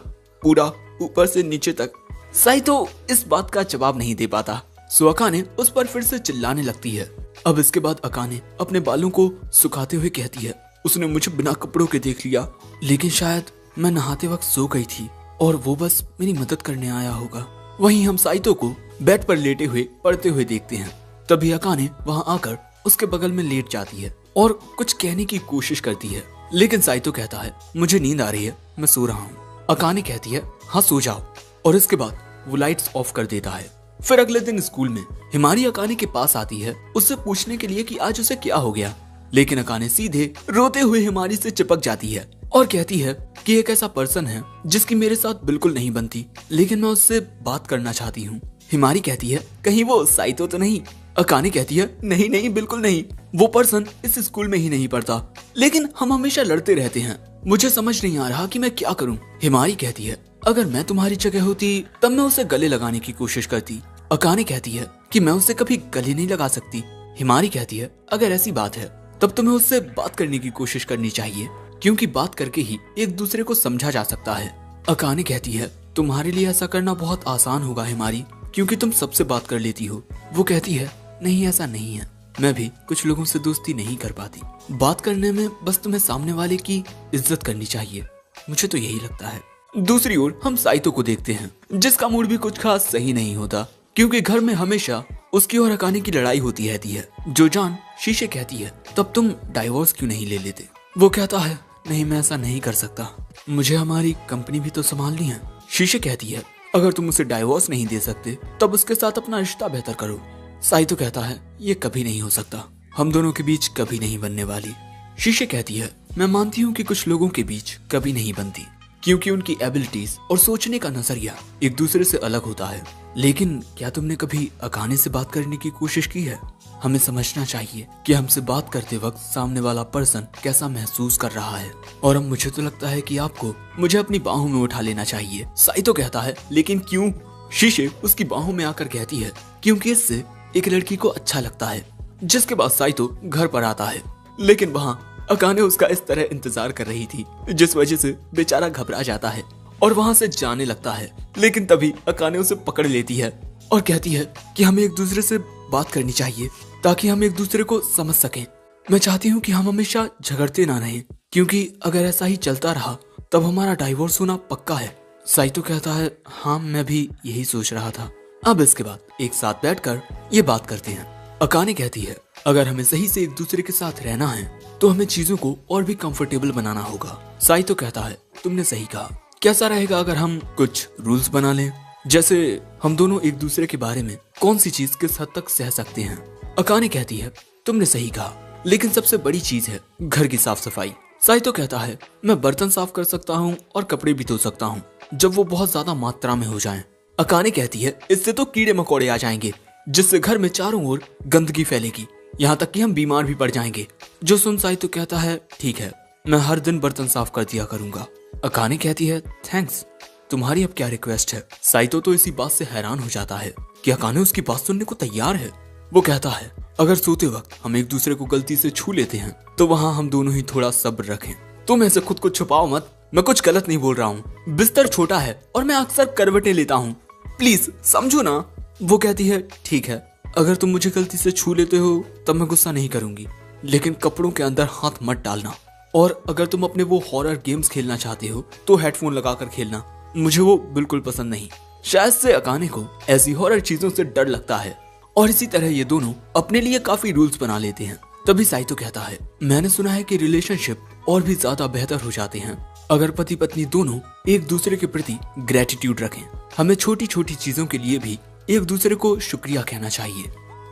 पूरा ऊपर से नीचे तक। साइतो इस बात का जवाब नहीं दे पाता, सो अकाने उस पर फिर से चिल्लाने लगती है। अब इसके बाद अकाने अपने बालों को सुखाते हुए कहती है, उसने मुझे बिना कपड़ों के देख लिया, लेकिन शायद मैं नहाते वक्त सो गई थी और वो बस मेरी मदद करने आया होगा। वहीं हम साइतो को बेड पर लेटे हुए पढ़ते हुए देखते हैं। तभी अकाने वहां आकर उसके बगल में लेट जाती है और कुछ कहने की कोशिश करती है, लेकिन साइतो कहता है, मुझे नींद आ रही है, मैं सो रहा हूँ। अकाने कहती है, हाँ सो जाओ, और इसके बाद वो लाइट्स ऑफ कर देता है। फिर अगले दिन स्कूल में हिमारी अकाने के पास आती है उससे पूछने के लिए कि आज उसे क्या हो गया। लेकिन अकाने सीधे रोते हुए हिमारी से चिपक जाती है और कहती है कि एक ऐसा पर्सन है जिसकी मेरे साथ बिल्कुल नहीं बनती, लेकिन मैं उससे बात करना चाहती हूँ। हिमारी कहती है, कहीं वो साइतो तो नहीं। अकाने कहती है, नहीं नहीं बिल्कुल नहीं, वो पर्सन इस स्कूल में ही नहीं पढ़ता, लेकिन हम हमेशा लड़ते रहते हैं, मुझे समझ नहीं आ रहा कि मैं क्या करूँ। हिमारी कहती है, अगर मैं तुम्हारी जगह होती तब मैं उसे गले लगाने की कोशिश करती। अकाने कहती है कि मैं उसे कभी गले नहीं लगा सकती। हिमारी कहती है, अगर ऐसी बात है तब तुम्हें उससे बात करने की कोशिश करनी चाहिए, क्योंकि बात करके ही एक दूसरे को समझा जा सकता है। अकाने कहती है, तुम्हारे लिए ऐसा करना बहुत आसान होगा हिमारी, क्योंकि तुम सबसे बात कर लेती हो। वो कहती है, नहीं ऐसा नहीं है, मैं भी कुछ लोगों से दोस्ती नहीं कर पाती। बात करने में बस तुम्हें सामने वाले की इज्जत करनी चाहिए, मुझे तो यही लगता है। दूसरी ओर हम साइतो को देखते हैं, जिसका मूड भी कुछ खास सही नहीं होता, क्योंकि घर में हमेशा उसकी और अकाने की लड़ाई होती रहती है। जो जान शीशे कहती है, तब तुम डाइवोर्स क्यों नहीं ले लेते? वो कहता है, नहीं मैं ऐसा नहीं कर सकता, मुझे हमारी कंपनी भी तो संभालनी है। शीशे कहती है, अगर तुम उसे डाइवोर्स नहीं दे सकते तब उसके साथ अपना रिश्ता बेहतर करो। साइतो कहता है, ये कभी नहीं हो सकता, हम दोनों के बीच कभी नहीं बनने वाली। शीशे कहती है, मैं मानती हूँ कि कुछ लोगों के बीच कभी नहीं बनती, क्योंकि उनकी एबिलिटीज और सोचने का नजरिया एक दूसरे से अलग होता है। लेकिन क्या तुमने कभी अकाने से बात करने की कोशिश की है? हमें समझना चाहिए कि हमसे बात करते वक्त सामने वाला पर्सन कैसा महसूस कर रहा है, और अब मुझे तो लगता है कि आपको मुझे अपनी बाहों में उठा लेना चाहिए। साइतो कहता है, लेकिन क्यों? शीशे उसकी बाहों में आकर कहती है, क्योंकि इससे एक लड़की को अच्छा लगता है। जिसके बाद साइतो घर पर आता है, लेकिन वहाँ अकाने उसका इस तरह इंतजार कर रही थी, जिस वजह से बेचारा घबरा जाता है और वहाँ से जाने लगता है। लेकिन तभी अकाने उसे पकड़ लेती है और कहती है कि हमें एक दूसरे से बात करनी चाहिए ताकि हम एक दूसरे को समझ सकें। मैं चाहती हूँ कि हम हमेशा झगड़ते ना रहें, क्योंकि अगर ऐसा ही चलता रहा तब हमारा डाइवोर्स होना पक्का है। साइतो कहता है, हाँ मैं भी यही सोच रहा था। अब इसके बाद एक साथ बैठकर ये बात करते हैं। अकाने कहती है, अगर हमें सही से एक दूसरे के साथ रहना है तो हमें चीजों को और भी कंफर्टेबल बनाना होगा। साइतो कहता है, तुमने सही कहा, कैसा रहेगा अगर हम कुछ रूल्स बना लें, जैसे हम दोनों एक दूसरे के बारे में कौन सी चीज किस हद तक सह सकते हैं। अकाने कहती है, तुमने सही कहा, लेकिन सबसे बड़ी चीज है घर की साफ सफाई। साइतो कहता है, मैं बर्तन साफ कर सकता हूँ और कपड़े भी धो सकता हूँ, जब वो बहुत ज्यादा मात्रा में हो जाएं। अकाने कहती है, इससे तो कीड़े मकोड़े आ जाएंगे, जिससे घर में चारों ओर गंदगी फैलेगी, यहाँ तक कि हम बीमार भी पड़ जाएंगे। जो सुन साइतो कहता है, ठीक है, मैं हर दिन बर्तन साफ कर दिया करूंगा। अकाने कहती है, थैंक्स, तुम्हारी अब क्या रिक्वेस्ट है? साइतो तो इसी बात से हैरान हो जाता है कि अकाने उसकी बात सुनने को तैयार है। वो कहता है, अगर सोते वक्त हम एक दूसरे को गलती से छू लेते हैं तो वहाँ हम दोनों ही थोड़ा सब्र रखें। तुम ऐसे खुद को छुपाओ मत, मैं कुछ गलत नहीं बोल रहा हूँ। बिस्तर छोटा है और मैं अक्सर करवटें लेता हूँ, प्लीज समझो ना। वो कहती है, ठीक है, अगर तुम मुझे गलती से छू लेते हो तब मैं गुस्सा नहीं करूंगी, लेकिन कपड़ों के अंदर हाथ मत डालना, और अगर तुम अपने वो हॉरर गेम्स खेलना चाहते हो तो हेडफोन लगाकर खेलना, मुझे वो बिल्कुल पसंद नहीं। शायद से अकाने को ऐसी हॉरर चीजों से डर लगता है, और इसी तरह ये दोनों अपने लिए काफी रूल्स बना लेते हैं। तभी साइतो कहता है, मैंने सुना है कि रिलेशनशिप और भी ज्यादा बेहतर हो जाते हैं अगर पति पत्नी दोनों एक दूसरे के प्रति ग्रेटिट्यूड रखें। हमें छोटी छोटी चीजों के लिए भी एक दूसरे को शुक्रिया कहना चाहिए।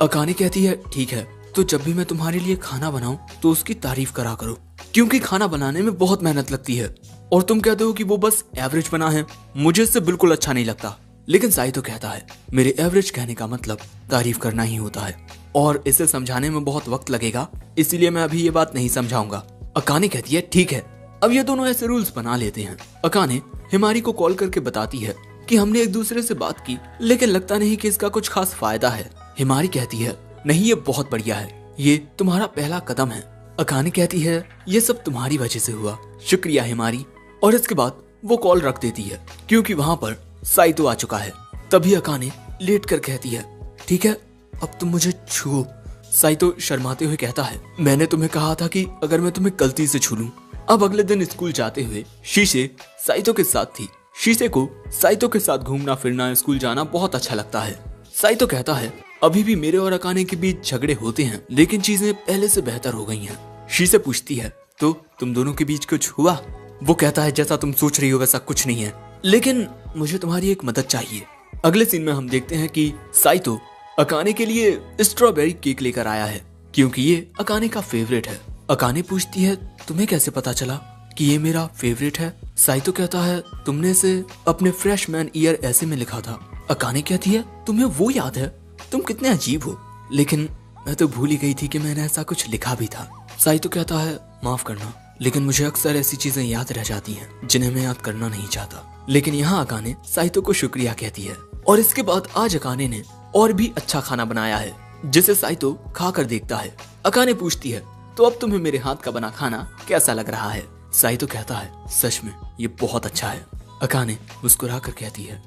अकाने कहती है, ठीक है, तो जब भी मैं तुम्हारे लिए खाना बनाऊं तो उसकी तारीफ करा करो, क्योंकि खाना बनाने में बहुत मेहनत लगती है और तुम कहते हो कि वो बस एवरेज बना है, मुझे इससे बिल्कुल अच्छा नहीं लगता। लेकिन साइतो कहता है, मेरे एवरेज कहने का मतलब तारीफ करना ही होता है, और इसे समझाने में बहुत वक्त लगेगा, इसीलिए मैं अभी ये बात नहीं समझाऊंगा। अकाने कहती है, ठीक है। अब ये दोनों ऐसे रूल्स बना लेते हैं। अकाने हिमारी को कॉल करके बताती है कि हमने एक दूसरे से बात की, लेकिन लगता नहीं कि इसका कुछ खास फायदा है। हिमारी कहती है, नहीं ये बहुत बढ़िया है, ये तुम्हारा पहला कदम है। अकाने कहती है, ये सब तुम्हारी वजह से हुआ, शुक्रिया हिमारी। और इसके बाद वो कॉल रख देती है, क्योंकि वहाँ पर साइतो आ चुका है। तभी अकाने लेट कर कहती है, ठीक है, अब तुम मुझे छुओ। साइतो शर्माते हुए कहता है, मैंने तुम्हें कहा था कि अगर मैं तुम्हें गलती से छू लूं। अब अगले दिन स्कूल जाते हुए शीशे साइतो के साथ थी। शीशे को साइतो के साथ घूमना फिरना, स्कूल जाना बहुत अच्छा लगता है। साइतो कहता है, अभी भी मेरे और अकाने के बीच झगड़े होते हैं, लेकिन चीजें पहले से बेहतर हो गई हैं। शीशे पूछती है, तो तुम दोनों के बीच कुछ हुआ? वो कहता है, जैसा तुम सोच रही हो वैसा कुछ नहीं है, लेकिन मुझे तुम्हारी एक मदद चाहिए। अगले सीन में हम देखते हैं कि साइतो अकाने के लिए स्ट्रॉबेरी केक लेकर आया है, क्योंकि ये अकाने का फेवरेट है। अकाने पूछती है, तुम्हें कैसे पता चला कि ये मेरा फेवरेट है? साइतो कहता है, तुमने इसे अपने फ्रेशमैन ईयर ऐसे में लिखा था। अकाने कहती है, तुम्हें वो याद है? तुम कितने अजीब हो, लेकिन मैं तो भूल ही गई थी कि मैंने ऐसा कुछ लिखा भी था। साइतो कहता है, माफ करना, लेकिन मुझे अक्सर ऐसी चीजें याद रह जाती हैं जिन्हें मैं याद करना नहीं चाहता। लेकिन यहाँ अकाने साइतो को शुक्रिया कहती है, और इसके बाद आज अकाने ने और भी अच्छा खाना बनाया है, जिसे साइतो खाकर देखता है। अकाने पूछती है, तो अब तुम्हें मेरे हाथ का बना खाना कैसा लग रहा है? साइतो कहता है, सच में ये बहुत अच्छा है। अकाने मुस्कुराकर कहती है,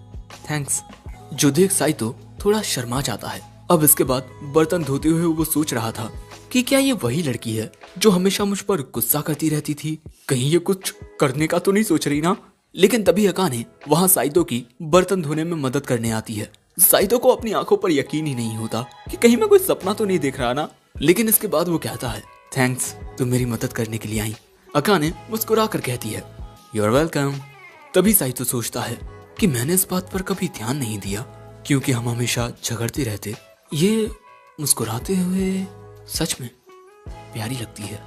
थैंक्स। जो देख साइतो थोड़ा शर्मा जाता है, अब इसके बाद बर्तन धोते हुए वो सोच रहा था कि क्या ये वही लड़की है जो हमेशा मुझ पर गुस्सा करती रहती थी। कहीं ये कुछ करने का तो नहीं सोच रही ना। लेकिन तभी अकाने वहाँ साइतो की बर्तन धोने में मदद करने आती है। साइतो को अपनी आंखों पर यकीन ही नहीं होता कि कहीं मैं कोई सपना तो नहीं देख रहा ना। लेकिन इसके बाद वो कहता है, थैंक्स, तुम मेरी मदद करने के लिए आई। अकाने मुस्कुरा कर कहती है, यू आर वेलकम। तभी साइतो सोचता है कि मैंने इस बात पर कभी ध्यान नहीं दिया क्योंकि हम हमेशा झगड़ते रहते। ये मुस्कुराते हुए सच में प्यारी लगती है।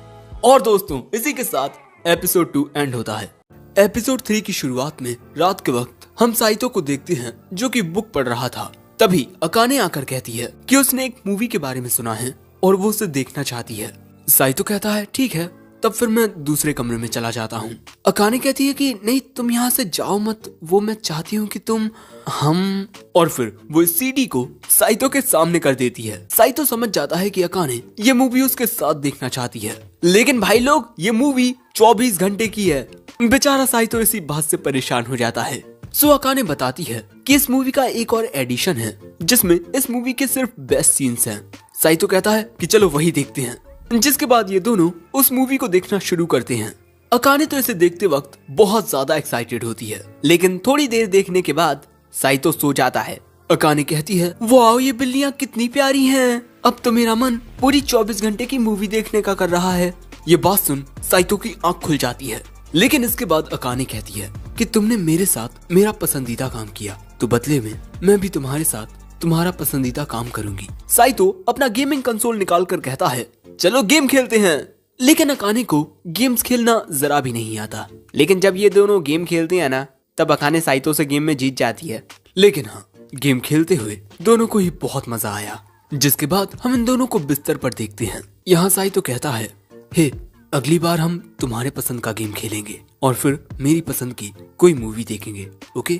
और दोस्तों, इसी के साथ एपिसोड 2 एंड होता है। एपिसोड 3 की शुरुआत में रात के वक्त हम साइतो को देखते हैं जो कि बुक पढ़ रहा था। तभी अकाने आकर कहती है कि उसने एक मूवी के बारे में सुना है और वो उसे देखना चाहती है। साइतो कहता है, ठीक है, तब फिर मैं दूसरे कमरे में चला जाता हूँ। अकाने कहती है कि नहीं, तुम यहाँ से जाओ मत, वो मैं चाहती हूँ कि तुम हम। और फिर वो इस सीडी को साइतो के सामने कर देती है। साइतो समझ जाता है कि अकाने ये मूवी उसके साथ देखना चाहती है। लेकिन भाई लोग, ये मूवी 24 घंटे की है। बेचारा साइतो इसी बात से परेशान हो जाता है। सो अकाने बताती है कि इस मूवी का एक और एडिशन है जिसमें इस मूवी के सिर्फ बेस्ट सीन्स हैं। साइतो कहता है कि चलो वही देखते हैं, जिसके बाद ये दोनों उस मूवी को देखना शुरू करते हैं। अकाने तो इसे देखते वक्त बहुत ज्यादा एक्साइटेड होती है, लेकिन थोड़ी देर देखने के बाद साइतो सो जाता है। अकाने कहती है, वाओ, ये बिल्लियां कितनी प्यारी हैं। अब तो मेरा मन पूरी 24 घंटे की मूवी देखने का कर रहा है। ये बात सुन साइतो की आंख खुल जाती है। लेकिन इसके बाद अकाने कहती है कि तुमने मेरे साथ मेरा पसंदीदा काम किया, तो बदले में मैं भी तुम्हारे साथ तुम्हारा पसंदीदा काम करूंगी। साइतो अपना गेमिंग कंसोल निकाल कर कहता है, चलो गेम खेलते हैं। लेकिन अकाने को गेम्स खेलना जरा भी नहीं आता। लेकिन जब ये दोनों गेम खेलते हैं ना, तब अकाने साइतो से गेम में जीत जाती है। लेकिन हाँ, गेम खेलते हुए दोनों को ही बहुत मजा आया। जिसके बाद हम इन दोनों को बिस्तर पर देखते हैं। यहाँ साइतो कहता है, हे, अगली बार हम तुम्हारे पसंद का गेम खेलेंगे और फिर मेरी पसंद की कोई मूवी देखेंगे, ओके?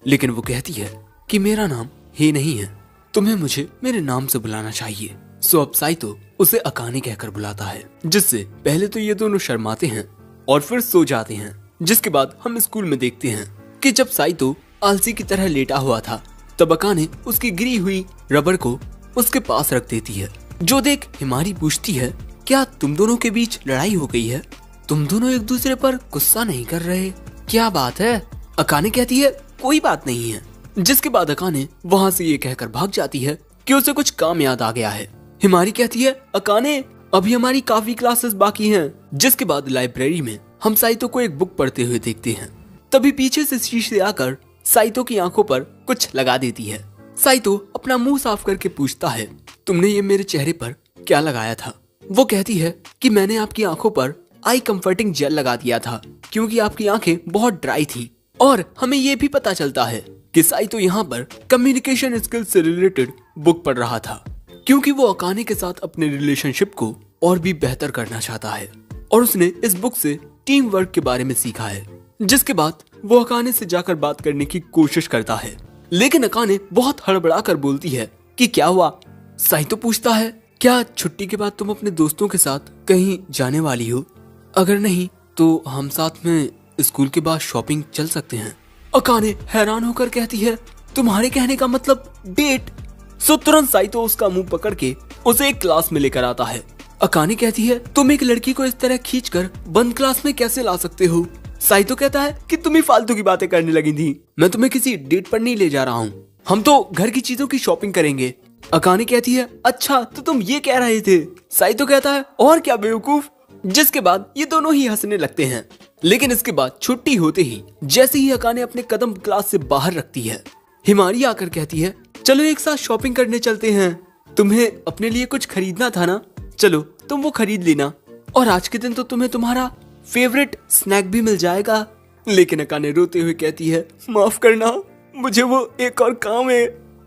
लेकिन वो कहती है कि मेरा नाम हे नहीं है, तुम्हें मुझे मेरे नाम से बुलाना चाहिए। सो अब साइतो उसे अकाने कहकर बुलाता है, जिससे पहले तो ये दोनों शर्माते हैं और फिर सो जाते हैं। जिसके बाद हम स्कूल में देखते हैं कि जब साइतो आलसी की तरह लेटा हुआ था, तब अकाने उसकी गिरी हुई रबर को उसके पास रख देती है। जो देख हिमारी पूछती है, क्या तुम दोनों के बीच लड़ाई हो गई है? तुम दोनों एक दूसरे पर गुस्सा नहीं कर रहे, क्या बात है? अकाने कहती है, कोई बात नहीं है। जिसके बाद अकाने वहाँ से ये कहकर भाग जाती है कि उसे कुछ काम याद आ गया है। हिमारी कहती है, अकाने, अभी हमारी काफी क्लासेस बाकी हैं। जिसके बाद लाइब्रेरी में हम साइतो को एक बुक पढ़ते हुए देखते हैं। तभी पीछे से शीशे आकर साइतो की आंखों पर कुछ लगा देती है। साइतो अपना मुंह साफ करके पूछता है, तुमने ये मेरे चेहरे पर क्या लगाया था? वो कहती है कि मैंने आपकी आंखों पर आई कंफर्टिंग जेल लगा दिया था क्योंकि आपकी आंखें बहुत ड्राई थी। और हमें ये भी पता चलता है कि साइतो यहाँ पर कम्युनिकेशन स्किल्स से रिलेटेड बुक पढ़ रहा था क्योंकि वो अकाने के साथ अपने रिलेशनशिप को और भी बेहतर करना चाहता है और उसने इस बुक से टीम वर्क के बारे में सीखा है। जिसके बाद वो अकाने से जाकर बात करने की कोशिश करता है, लेकिन अकाने बहुत हड़बड़ा कर बोलती है कि क्या हुआ? साइतो पूछता है, क्या छुट्टी के बाद तुम अपने दोस्तों के साथ कहीं जाने वाली हो? अगर नहीं तो हम साथ में स्कूल के बाद शॉपिंग चल सकते हैं। अकाने हैरान होकर कहती है, तुम्हारे कहने का मतलब डेट? सो तुरंत साइतो उसका मुंह पकड़ के उसे एक क्लास में लेकर आता है। अकाने कहती है, तुम एक लड़की को इस तरह खींचकर बंद क्लास में कैसे ला सकते हो? साइतो कहता है कि तुम ही फालतू की बातें करने लगी थी, मैं तुम्हें किसी डेट पर नहीं ले जा रहा हूँ, हम तो घर की चीजों की शॉपिंग करेंगे। अकाने कहती है, अच्छा तो तुम ये कह रहे थे? साइतो कहता है, और क्या बेवकूफ। जिसके बाद ये दोनों ही हंसने लगते हैं। लेकिन इसके बाद छुट्टी होते ही जैसे ही अकाने अपने कदम क्लास से बाहर रखती है, हिमारी आकर कहती है, चलो एक साथ शॉपिंग करने चलते हैं, तुम्हें अपने लिए कुछ खरीदना था ना, चलो तुम वो खरीद लेना और आज के दिन तो तुम्हें तुम्हारा फेवरेट स्नैक भी मिल जाएगा। लेकिन अकाने रोते हुए कहती है, माफ करना, मुझे वो एक और काम है।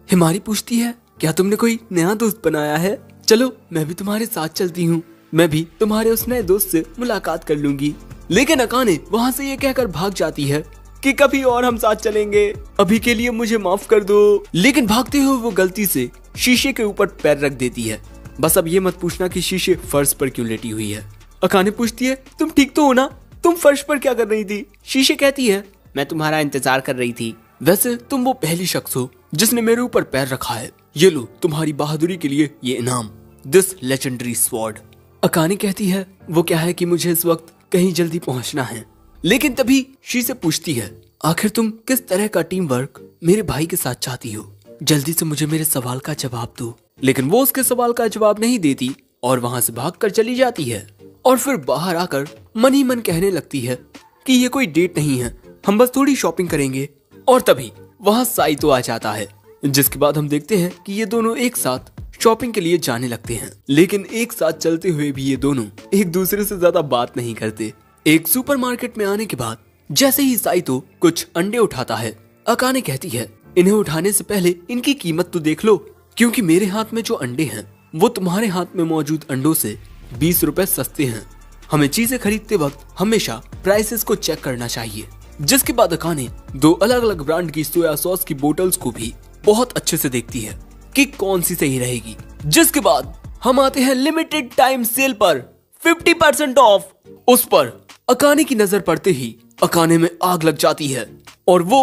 हिमारी पूछती है, क्या तुमने कोई नया दोस्त बनाया है? चलो मैं भी तुम्हारे साथ चलती हूँ, मैं भी तुम्हारे उस नए दोस्त से मुलाकात कर लूंगी। लेकिन अकाने वहाँ से ये कहकर भाग जाती है कि कभी और हम साथ चलेंगे, अभी के लिए मुझे माफ कर दो। लेकिन भागते हुए वो गलती से शीशे के ऊपर पैर रख देती है। बस अब ये मत पूछना कि शीशे फर्श पर क्यों लेटी हुई है। अकाने पूछती है, तुम ठीक तो हो ना? तुम फर्श पर क्या कर रही थी? शीशे कहती है, मैं तुम्हारा इंतजार कर रही थी। वैसे तुम वो पहली शख्स हो जिसने मेरे ऊपर पैर रखा है। ये लो तुम्हारी बहादुरी के लिए ये इनाम, दिस लेजेंडरी स्वॉर्ड। अकाने कहती है वो क्या है कि मुझे इस वक्त कहीं जल्दी पहुंचना है। लेकिन तभी शी से पूछती है आखिर तुम किस तरह का टीम वर्क मेरे भाई के साथ चाहती हो, जल्दी से मुझे मेरे सवाल का जवाब दो। लेकिन वो उसके सवाल का जवाब नहीं देती और वहां से भागकर चली जाती है। और फिर बाहर आकर मन ही मन कहने लगती है कि ये कोई डेट नहीं है, हम बस थोड़ी शॉपिंग करेंगे। और तभी वहां साइतो आ जाता है, जिसके बाद हम देखते हैं कि ये दोनों एक साथ शॉपिंग के लिए जाने लगते हैं। लेकिन एक साथ चलते हुए भी ये दोनों एक दूसरे से ज्यादा बात नहीं करते। एक सुपरमार्केट में आने के बाद जैसे ही साइतो कुछ अंडे उठाता है, अकाने कहती है इन्हें उठाने से पहले इनकी कीमत तो देख लो, क्योंकि मेरे हाथ में जो अंडे हैं वो तुम्हारे हाथ में मौजूद अंडों से 20 रुपए सस्ते हैं। हमें चीजें खरीदते वक्त हमेशा प्राइसेस को चेक करना चाहिए। जिसके बाद अकाने 2 अलग अलग ब्रांड की सोया सॉस की बोतल्स को भी बहुत अच्छे से देखती है कि कौन सी सही रहेगी। जिसके बाद हम आते हैं लिमिटेड टाइम सेल पर 50% ऑफ। उस पर अकाने की नजर पड़ते ही अकाने में आग लग जाती है और वो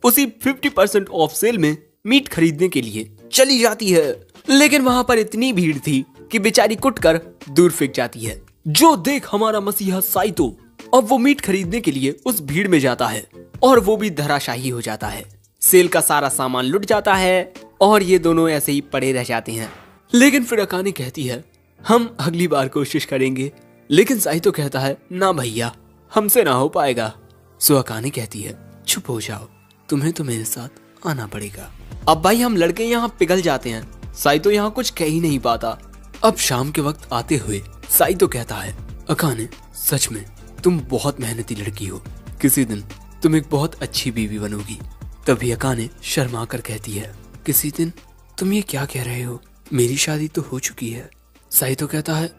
उसी 50% ऑफ सेल में मीट खरीदने के लिए चली जाती है। लेकिन वहां पर इतनी भीड़ थी कि बेचारी कुटकर दूर फेंक जाती है। जो देख हमारा मसीहा साइतो अब वो मीट खरीदने के लिए उस भीड़ में जाता है और वो भी धराशायी हो जाता है। सेल का सारा सामान लुट जाता है और ये दोनों ऐसे ही पड़े रह जाते हैं। लेकिन फिर अकाने कहती है हम अगली बार कोशिश करेंगे। लेकिन साइतो कहता है ना भैया, हमसे ना हो पाएगा। सो अकाने कहती है चुप हो जाओ, तुम्हें तो मेरे साथ आना पड़ेगा। अब भाई हम लड़के यहाँ पिघल जाते हैं। साइतो यहाँ कुछ कह ही नहीं पाता। अब शाम के वक्त आते हुए साइतो कहता है अकाने सच में तुम बहुत मेहनती लड़की हो, किसी दिन तुम एक बहुत अच्छी बीवी बनोगी। तभी अकाने शर्मा कर कहती है किसी दिन? तुम ये क्या कह रहे हो, मेरी शादी तो हो चुकी है। साइतो कहता है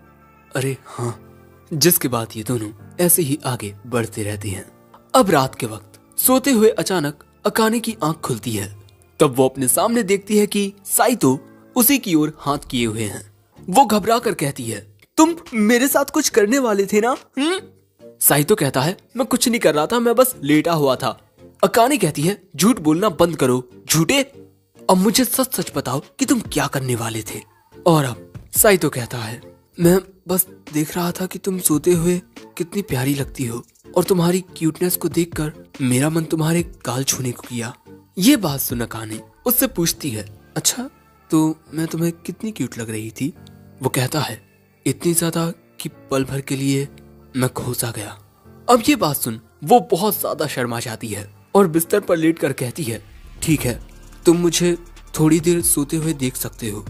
अरे हाँ। जिसके बाद ये दोनों ऐसे ही आगे बढ़ते रहते हैं। अब रात के वक्त सोते हुए अचानक अकाने की आंख खुलती है। तब वो अपने सामने देखती है कि साइतो उसी की ओर हाथ किए हुए हैं। वो घबरा कर कहती है तुम मेरे साथ कुछ करने वाले थे ना? साइतो कहता है मैं कुछ नहीं कर रहा था, मैं बस लेटा हुआ था। अकाने कहती है झूठ बोलना बंद करो झूठे, अब मुझे सच सच बताओ कि तुम क्या करने वाले थे। और अब साइतो कहता है मैं बस देख रहा था कि तुम सोते हुए कितनी प्यारी लगती हो और तुम्हारी क्यूटनेस को देखकर मेरा मन तुम्हारे गाल छूने को किया। ये बात सुन अकाने उससे पूछती है अच्छा तो मैं तुम्हें कितनी क्यूट लग रही थी? वो कहता है इतनी ज्यादा कि पल भर के लिए मैं खो सा गया। अब ये बात सुन वो बहुत ज्यादा शर्मा जाती है और बिस्तर पर लेट कर कहती है ठीक है तुम मुझे थोड़ी देर सोते हुए देख सकते हो,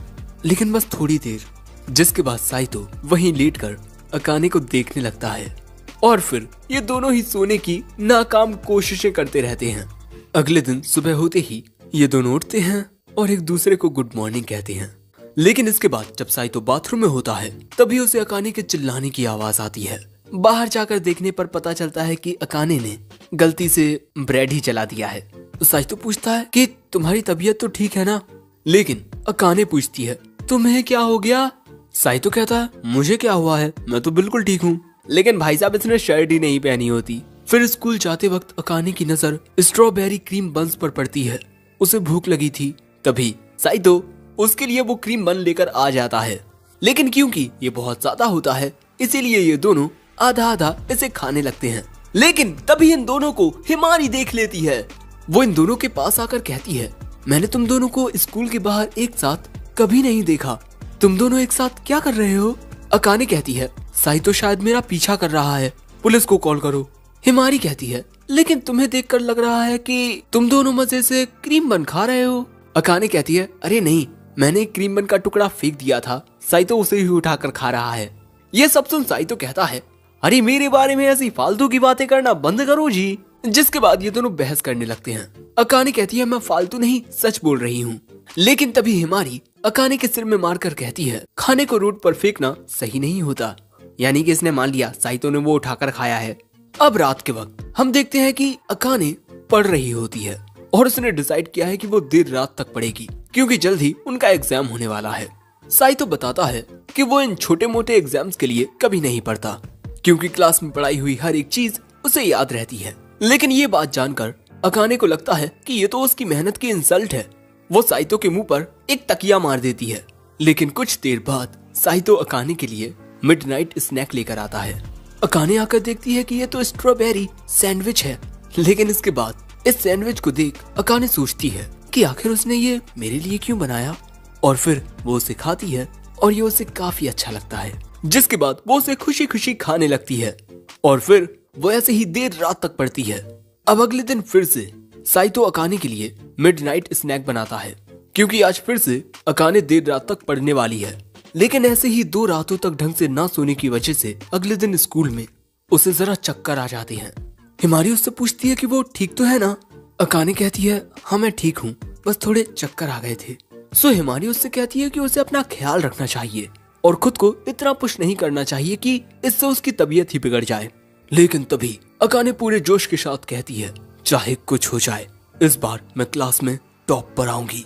लेकिन बस थोड़ी देर। जिसके बाद साइतो वहीं लेटकर अकाने को देखने लगता है और फिर ये दोनों ही सोने की नाकाम कोशिशें करते रहते हैं। अगले दिन सुबह होते ही ये दोनों उठते हैं और एक दूसरे को गुड मॉर्निंग कहते हैं। लेकिन इसके बाद जब साइतो बाथरूम में होता है तभी उसे अकाने के चिल्लाने की आवाज आती है। बाहर जाकर देखने पर पता चलता है कि अकाने ने गलती से ब्रेड ही जला दिया है। तो साइतो पूछता है कि तुम्हारी तबीयत तो ठीक है ना? लेकिन अकाने पूछती है तुम्हें क्या हो गया? साइतो कहता है मुझे क्या हुआ है, मैं तो बिल्कुल ठीक हूँ। लेकिन भाई साहब इसने शर्ट ही नहीं पहनी होती। फिर स्कूल जाते वक्त अकाने की नजर स्ट्रॉबेरी क्रीम बन्स पर पड़ती है। उसे भूख लगी थी। तभी साइतो उसके लिए वो क्रीम बन लेकर आ जाता है। लेकिन क्योंकि ये बहुत ज्यादा होता है इसीलिए ये दोनों आधा आधा इसे खाने लगते हैं। लेकिन तभी इन दोनों को हिमारी देख लेती है। वो इन दोनों के पास आकर कहती है मैंने तुम दोनों को स्कूल के बाहर एक साथ कभी नहीं देखा, तुम दोनों एक साथ क्या कर रहे हो? अकाने कहती है साइतो शायद मेरा पीछा कर रहा है, पुलिस को कॉल करो। हिमारी कहती है लेकिन तुम्हें देखकर लग रहा है कि तुम दोनों मजे से क्रीम बन खा रहे हो। अकाने कहती है अरे नहीं, मैंने एक क्रीम बन का टुकड़ा फेंक दिया था, साइतो उसे ही उठाकर खा रहा है। ये सब सुन साइतो कहता है अरे मेरे बारे में ऐसी फालतू की बातें करना बंद करो जी। जिसके बाद ये दोनों बहस करने लगते हैं। अकाने कहती है मैं फालतू नहीं सच बोल रही हूँ। लेकिन तभी हिमारी अकाने के सिर में मारकर कहती है खाने को रोड पर फेंकना सही नहीं होता। यानी कि इसने मान लिया साइतो ने वो उठाकर खाया है। अब रात के वक्त हम देखते हैं कि अकाने पढ़ रही होती है और उसने डिसाइड किया है कि वो देर रात तक पढ़ेगी क्योंकि जल्द ही उनका एग्जाम होने वाला है। साइतो बताता है कि वो इन छोटे मोटे एग्जाम्स के लिए कभी नहीं पढ़ता क्योंकि क्लास में पढ़ाई हुई हर एक चीज उसे याद रहती है। लेकिन ये बात जानकर अकाने को लगता है कि ये तो उसकी मेहनत की इंसल्ट है। वो साइतो के मुंह पर एक तकिया मार देती है। लेकिन कुछ देर बाद साइतो अकाने के लिए मिडनाइट स्नैक लेकर आता है। अकाने आकर देखती है कि ये तो स्ट्रॉबेरी सैंडविच है। लेकिन इसके बाद इस सैंडविच को देख अकाने सोचती है कि आखिर उसने ये मेरे लिए क्यों बनाया, और फिर वो उसे खाती है और ये उसे काफी अच्छा लगता है। जिसके बाद वो उसे खुशी खुशी खाने लगती है और फिर वो ऐसे ही देर रात तक पढ़ती है। अब अगले दिन फिर से साइतो अकाने के लिए मिडनाइट स्नैक बनाता है, क्योंकि आज फिर से अकाने देर रात तक पढ़ने वाली है। लेकिन ऐसे ही 2 रातों तक ढंग से ना सोने की वजह से अगले दिन स्कूल में उसे जरा चक्कर आ जाते हैं। हिमारी उससे पूछती है कि वो ठीक तो है ना। अकाने कहती है हाँ मैं ठीक हूँ, बस थोड़े चक्कर आ गए थे। सो हिमारी उससे कहती है कि उसे अपना ख्याल रखना चाहिए और खुद को इतना पुश नहीं करना चाहिए कि इससे उसकी तबीयत ही बिगड़ जाए। लेकिन तभी अकाने पूरे जोश के साथ कहती है चाहे कुछ हो जाए, इस बार मैं क्लास में टॉप पर आऊंगी।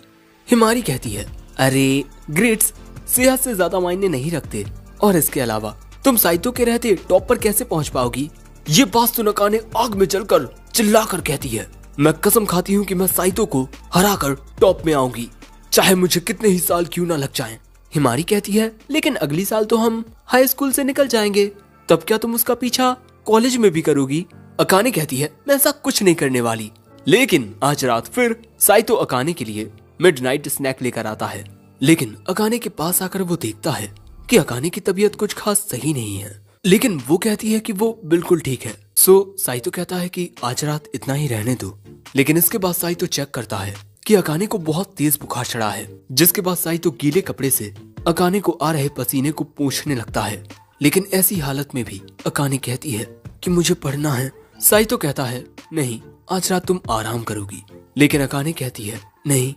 हिमारी कहती है अरे ग्रेड्स सेहत से ज्यादा मायने नहीं रखते, और इसके अलावा तुम साइतो के रहते टॉप पर कैसे पहुंच पाओगी। ये बात सुन अकाने आग में जलकर चिल्लाकर कहती है मैं कसम खाती हूँ कि मैं साइतो को हराकर टॉप में आऊंगी, चाहे मुझे कितने ही साल क्यों ना लग जाएं। हिमारी कहती है लेकिन अगली साल तो हम हाई स्कूल से निकल जाएंगे, तब क्या तुम उसका पीछा कॉलेज में भी करोगी। अकाने कहती है मैं ऐसा कुछ नहीं करने वाली। लेकिन आज रात फिर साइतो अकाने के लिए मिडनाइट स्नैक लेकर आता है। लेकिन अकाने के पास आकर वो देखता है कि अकाने की तबीयत कुछ खास सही नहीं है, लेकिन वो कहती है कि वो बिल्कुल ठीक है। सो साइतो कहता है कि आज रात इतना ही रहने दो। लेकिन इसके बाद साइतो चेक करता है कि अकाने को बहुत तेज बुखार चढ़ा है, जिसके बाद साइतो गीले कपड़े से अकाने को आ रहे पसीने को पोंछने लगता है। लेकिन ऐसी हालत में भी अकाने कहती है कि मुझे पढ़ना है। साइतो कहता है नहीं, आज रात तुम आराम करोगी। लेकिन अकाने कहती है नहीं,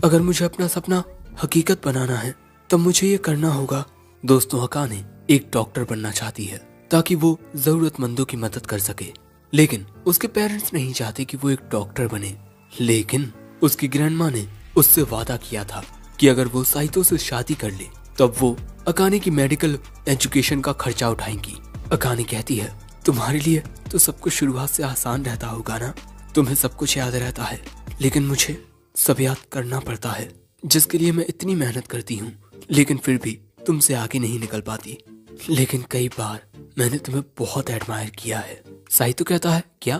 अगर मुझे अपना सपना हकीकत बनाना है तब मुझे ये करना होगा। दोस्तों अकाने एक डॉक्टर बनना चाहती है ताकि वो जरूरतमंदों की मदद कर सके। लेकिन उसके पेरेंट्स नहीं चाहते कि वो एक डॉक्टर बने। लेकिन उसकी ग्रैंडमा ने उससे वादा किया था कि अगर वो साइतो से शादी कर ले तब वो अकाने की मेडिकल एजुकेशन का खर्चा उठाएंगी। अकाने कहती है तुम्हारे लिए तो सब कुछ शुरुआत से आसान रहता होगा ना, तुम्हें सब कुछ याद रहता है, लेकिन मुझे सब याद करना पड़ता है, जिसके लिए मैं इतनी मेहनत करती हूँ, लेकिन फिर भी तुमसे आगे नहीं निकल पाती। लेकिन कई बार मैंने तुम्हें बहुत एडमायर किया है। साइतो कहता है क्या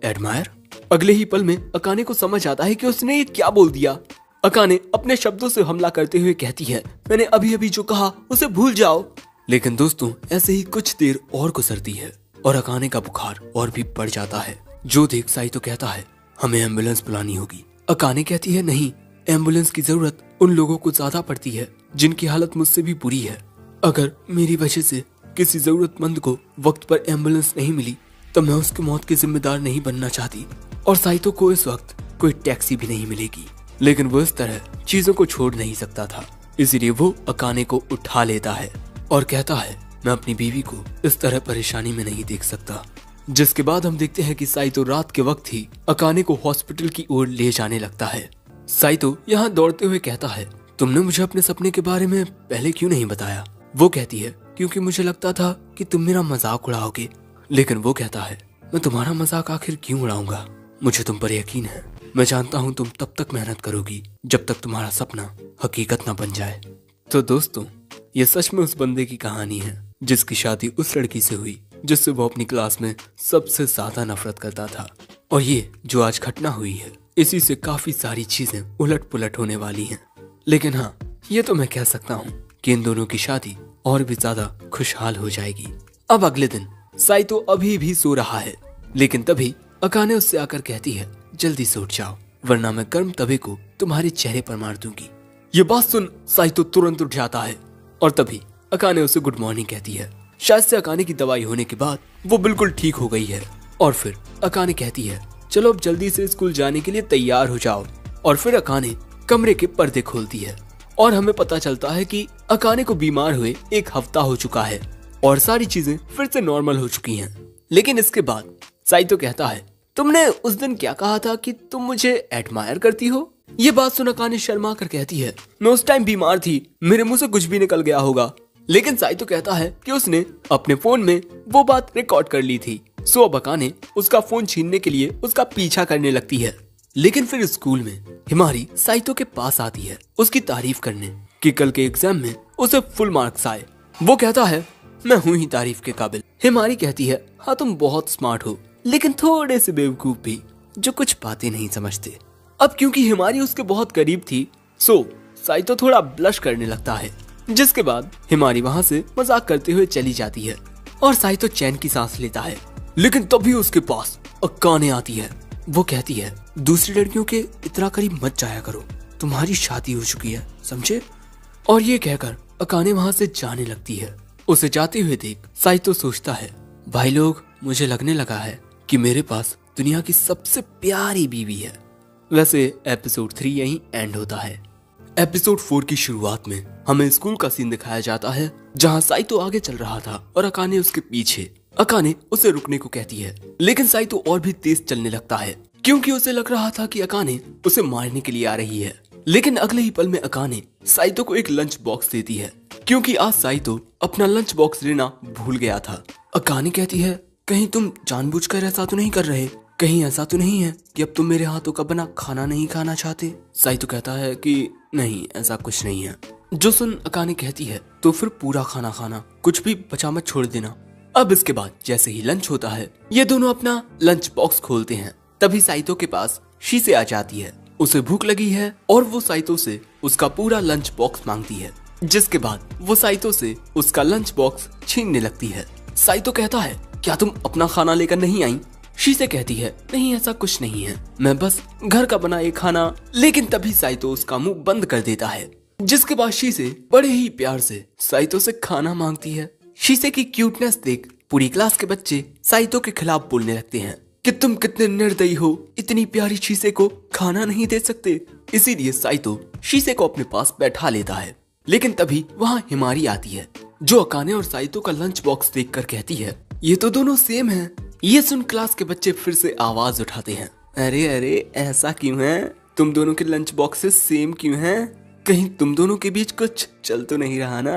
एडमायर। अगले ही पल में अकाने को समझ आता है कि उसने ये क्या बोल दिया। अकाने अपने शब्दों से हमला करते हुए कहती है मैंने अभी अभी जो कहा उसे भूल जाओ। लेकिन दोस्तों ऐसे ही कुछ देर और गुजरती है और अकाने का बुखार और भी बढ़ जाता है। जो देख साइतो कहता है हमें एम्बुलेंस बुलानी होगी। अकाने कहती है नहीं, एम्बुलेंस की जरूरत उन लोगों को ज्यादा पड़ती है जिनकी हालत मुझसे भी बुरी है। अगर मेरी वजह से किसी जरूरतमंद को वक्त पर एम्बुलेंस नहीं मिली तो मैं उसकी मौत की जिम्मेदार नहीं बनना चाहती, और साइतो को इस वक्त कोई टैक्सी भी नहीं मिलेगी। लेकिन वो इस तरह चीजों को छोड़ नहीं सकता था, इसलिए वो अकाने को उठा लेता है और कहता है मैं अपनी बीवी को इस तरह परेशानी में नहीं देख सकता। जिसके बाद हम देखते हैं कि साइतो रात के वक्त ही अकाने को हॉस्पिटल की ओर ले जाने लगता है। साइतो यहाँ दौड़ते हुए कहता है तुमने मुझे अपने सपने के बारे में पहले क्यों नहीं बताया। वो कहती है क्योंकि मुझे लगता था कि तुम मेरा मजाक उड़ाओगे। लेकिन वो कहता है मैं तुम्हारा मजाक आखिर क्यों उड़ाऊंगा, मुझे तुम पर यकीन है। मैं जानता हूँ तुम तब तक मेहनत करोगी जब तक तुम्हारा सपना हकीकत न बन जाए। तो दोस्तों ये सच में उस बंदे की कहानी है जिसकी शादी उस लड़की से हुई जिससे वो अपनी क्लास में सबसे ज्यादा नफरत करता था। और ये जो आज घटना हुई है इसी से काफी सारी चीजें उलट पुलट होने वाली हैं। लेकिन हाँ ये तो मैं कह सकता हूँ कि इन दोनों की शादी और भी ज्यादा खुशहाल हो जाएगी। अब अगले दिन साइतो अभी भी सो रहा है, लेकिन तभी अकाने उससे आकर कहती है जल्दी से उठ जाओ वरना मैं गर्म तवे को तुम्हारे चेहरे पर मार दूंगी। ये बात सुन साइतो तुरंत उठ जाता है और तभी अकाने उसे गुड मॉर्निंग कहती है। शायद से अकाने की दवाई होने के बाद वो बिल्कुल ठीक हो गई है। और फिर अकाने कहती है चलो अब जल्दी से स्कूल जाने के लिए तैयार हो जाओ। और फिर अकाने कमरे के पर्दे खोलती है और हमें पता चलता है कि अकाने को बीमार हुए 1 हफ्ता हो चुका है और सारी चीजें फिर से नॉर्मल हो चुकी हैं। लेकिन इसके बाद साइतो कहता है तुमने उस दिन क्या कहा था कि तुम मुझे एडमायर करती हो। ये बात सुन अकाने शर्मा कर कहती है मैं उस टाइम बीमार थी, मेरे मुंह से कुछ भी निकल गया होगा। लेकिन साइतो कहता है कि उसने अपने फोन में वो बात रिकॉर्ड कर ली थी। सो अब अकाने उसका फोन छीनने के लिए उसका पीछा करने लगती है। लेकिन फिर स्कूल में हिमारी साइतो के पास आती है उसकी तारीफ करने कि कल के एग्जाम में उसे फुल मार्क्स आए। वो कहता है मैं हूँ ही तारीफ के काबिल। हिमारी कहती है हाँ तुम बहुत स्मार्ट हो, लेकिन थोड़े से बेवकूफ भी जो कुछ बातें नहीं समझते। अब क्योंकि हिमारी उसके बहुत करीब थी, सो साइतो थोड़ा ब्लश करने लगता है, जिसके बाद हिमारी वहाँ से मजाक करते हुए चली जाती है और साइतो चैन की सांस लेता है। लेकिन तभी उसके पास अकाने आती है। वो कहती है दूसरी लड़कियों के इतना करीब मत जाया करो, तुम्हारी शादी हो चुकी है, समझे? और ये कहकर अकाने वहाँ से जाने लगती है। उसे जाते हुए देख साइतो सोचता है भाई लोग, मुझे लगने लगा है कि मेरे पास दुनिया की सबसे प्यारी बीवी है। वैसे एपिसोड 3 यहीं एंड होता है। एपिसोड 4 की शुरुआत में हमें स्कूल का सीन दिखाया जाता है जहाँ साइतो आगे चल रहा था और अकाने उसके पीछे। अकाने उसे रुकने को कहती है, लेकिन साइतो और भी तेज चलने लगता है क्योंकि उसे लग रहा था कि अकाने उसे मारने के लिए आ रही है। लेकिन अगले ही पल में अकाने साइतो को एक लंच बॉक्स देती है क्योंकि आज साइतो अपना लंच बॉक्स लेना भूल गया था। अकाने कहती है कहीं तुम जानबूझकर ऐसा तो नहीं कर रहे, कहीं ऐसा तो नहीं है कि अब तुम मेरे हाथों का बना खाना नहीं खाना चाहते? साइतो कहता है कि नहीं, ऐसा कुछ नहीं है। जो सुन अकाने कहती है तो फिर पूरा खाना खाना, कुछ भी बचा मत छोड़ देना। अब इसके बाद जैसे ही लंच होता है ये दोनों अपना लंच बॉक्स खोलते हैं, तभी साइतो के पास शीसे आ जाती है। उसे भूख लगी है और वो साइतो से उसका पूरा लंच बॉक्स मांगती है, जिसके बाद वो साइतो से उसका लंच बॉक्स छीनने लगती है। साइतो कहता है क्या तुम अपना खाना लेकर नहीं आई? शीसे कहती है नहीं, ऐसा कुछ नहीं है, मैं बस घर का बना एक खाना। लेकिन तभी साइतो उसका मुंह बंद कर देता है, जिसके बाद शीसे बड़े ही प्यार से साइतो से खाना मांगती है। शीसे की क्यूटनेस देख पूरी क्लास के बच्चे साइतो के खिलाफ बोलने लगते हैं कि तुम कितने निर्दयी हो, इतनी प्यारी शीसे को खाना नहीं दे सकते। इसीलिए साइतो शीसे को अपने पास बैठा लेता है। लेकिन तभी वहाँ हिमारी आती है जो अकाने और साइतो का लंच बॉक्स देखकर कहती है ये तो दोनों सेम हैं। ये सुन क्लास के बच्चे फिर से आवाज उठाते हैं अरे अरे ऐसा क्यों है, तुम दोनों के लंच बॉक्सेस सेम क्यों हैं? कहीं तुम दोनों के बीच कुछ चल तो नहीं रहा ना?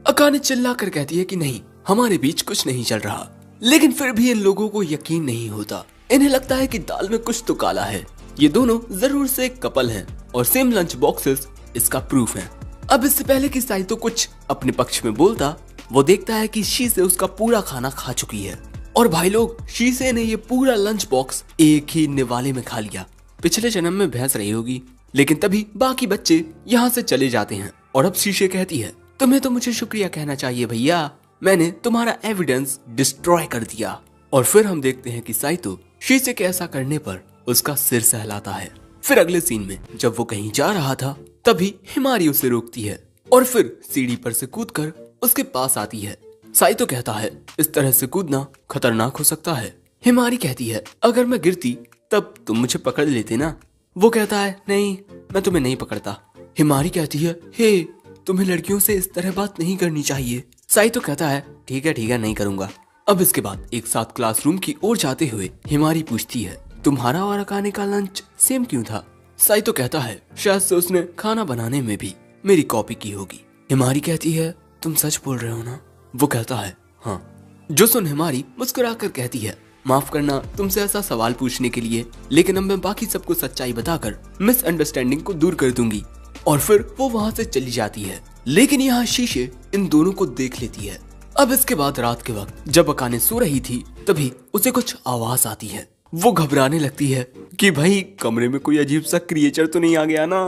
अकाने चिल्लाकर कहती है कि नहीं, हमारे बीच कुछ नहीं चल रहा। लेकिन फिर भी इन लोगों को यकीन नहीं होता। इन्हें लगता है कि दाल में कुछ तो काला है। ये दोनों जरूर से एक कपल हैं और सेम लंच बॉक्सेस इसका प्रूफ हैं। अब इससे पहले कि साइतो कुछ अपने पक्ष में बोलता, वो देखता है कि शीसे उसका पूरा खाना खा चुकी है। और भाई लोग, शीसे ने ये पूरा लंच बॉक्स एक ही निवाले में खा लिया। पिछले जन्म में भैंस रही होगी। लेकिन तभी बाकी बच्चे यहाँ से चले जाते हैं और अब शीशे कहती है तुम्हें तो मुझे शुक्रिया कहना चाहिए भैया, मैंने तुम्हारा एविडेंस डिस्ट्रॉय कर दिया। और फिर हम देखते हैं कि साइतो शीशे के ऐसा करने पर उसका सिर सहलाता है। फिर अगले सीन में जब वो कहीं जा रहा था तभी हिमारी उसे रोकती है और फिर सीढ़ी पर से कूदकर उसके पास आती है। साइतो कहता है इस तरह से कूदना खतरनाक हो सकता है। हिमारी कहती है अगर मैं गिरती तब तुम मुझे पकड़ लेते ना? वो कहता है नहीं, मैं तुम्हें नहीं पकड़ता। हिमारी कहती है हे, तुम्हें लड़कियों से इस तरह बात नहीं करनी चाहिए। साइतो कहता है ठीक है नहीं करूंगा। अब इसके बाद एक साथ क्लासरूम की ओर जाते हुए हिमारी पूछती है तुम्हारा और अकाने का लंच सेम क्यों था? साइतो कहता है शायद से उसने खाना बनाने में भी मेरी कॉपी की होगी। हिमारी कहती है तुम सच बोल रहे हो ना? वो कहता है हाँ। जो सुन हिमारी मुस्कुराकर कहती है माफ करना तुमसे ऐसा सवाल पूछने के लिए, लेकिन अब मैं बाकी सबको सच्चाई बताकर मिसअंडरस्टैंडिंग को दूर कर दूंगी। और फिर वो वहाँ से चली जाती है। लेकिन यहाँ शीशे इन दोनों को देख लेती है। अब इसके बाद रात के वक्त जब अकाने सो रही थी तभी उसे कुछ आवाज आती है। वो घबराने लगती है कि भाई कमरे में कोई अजीब सा क्रिएचर तो नहीं आ गया ना?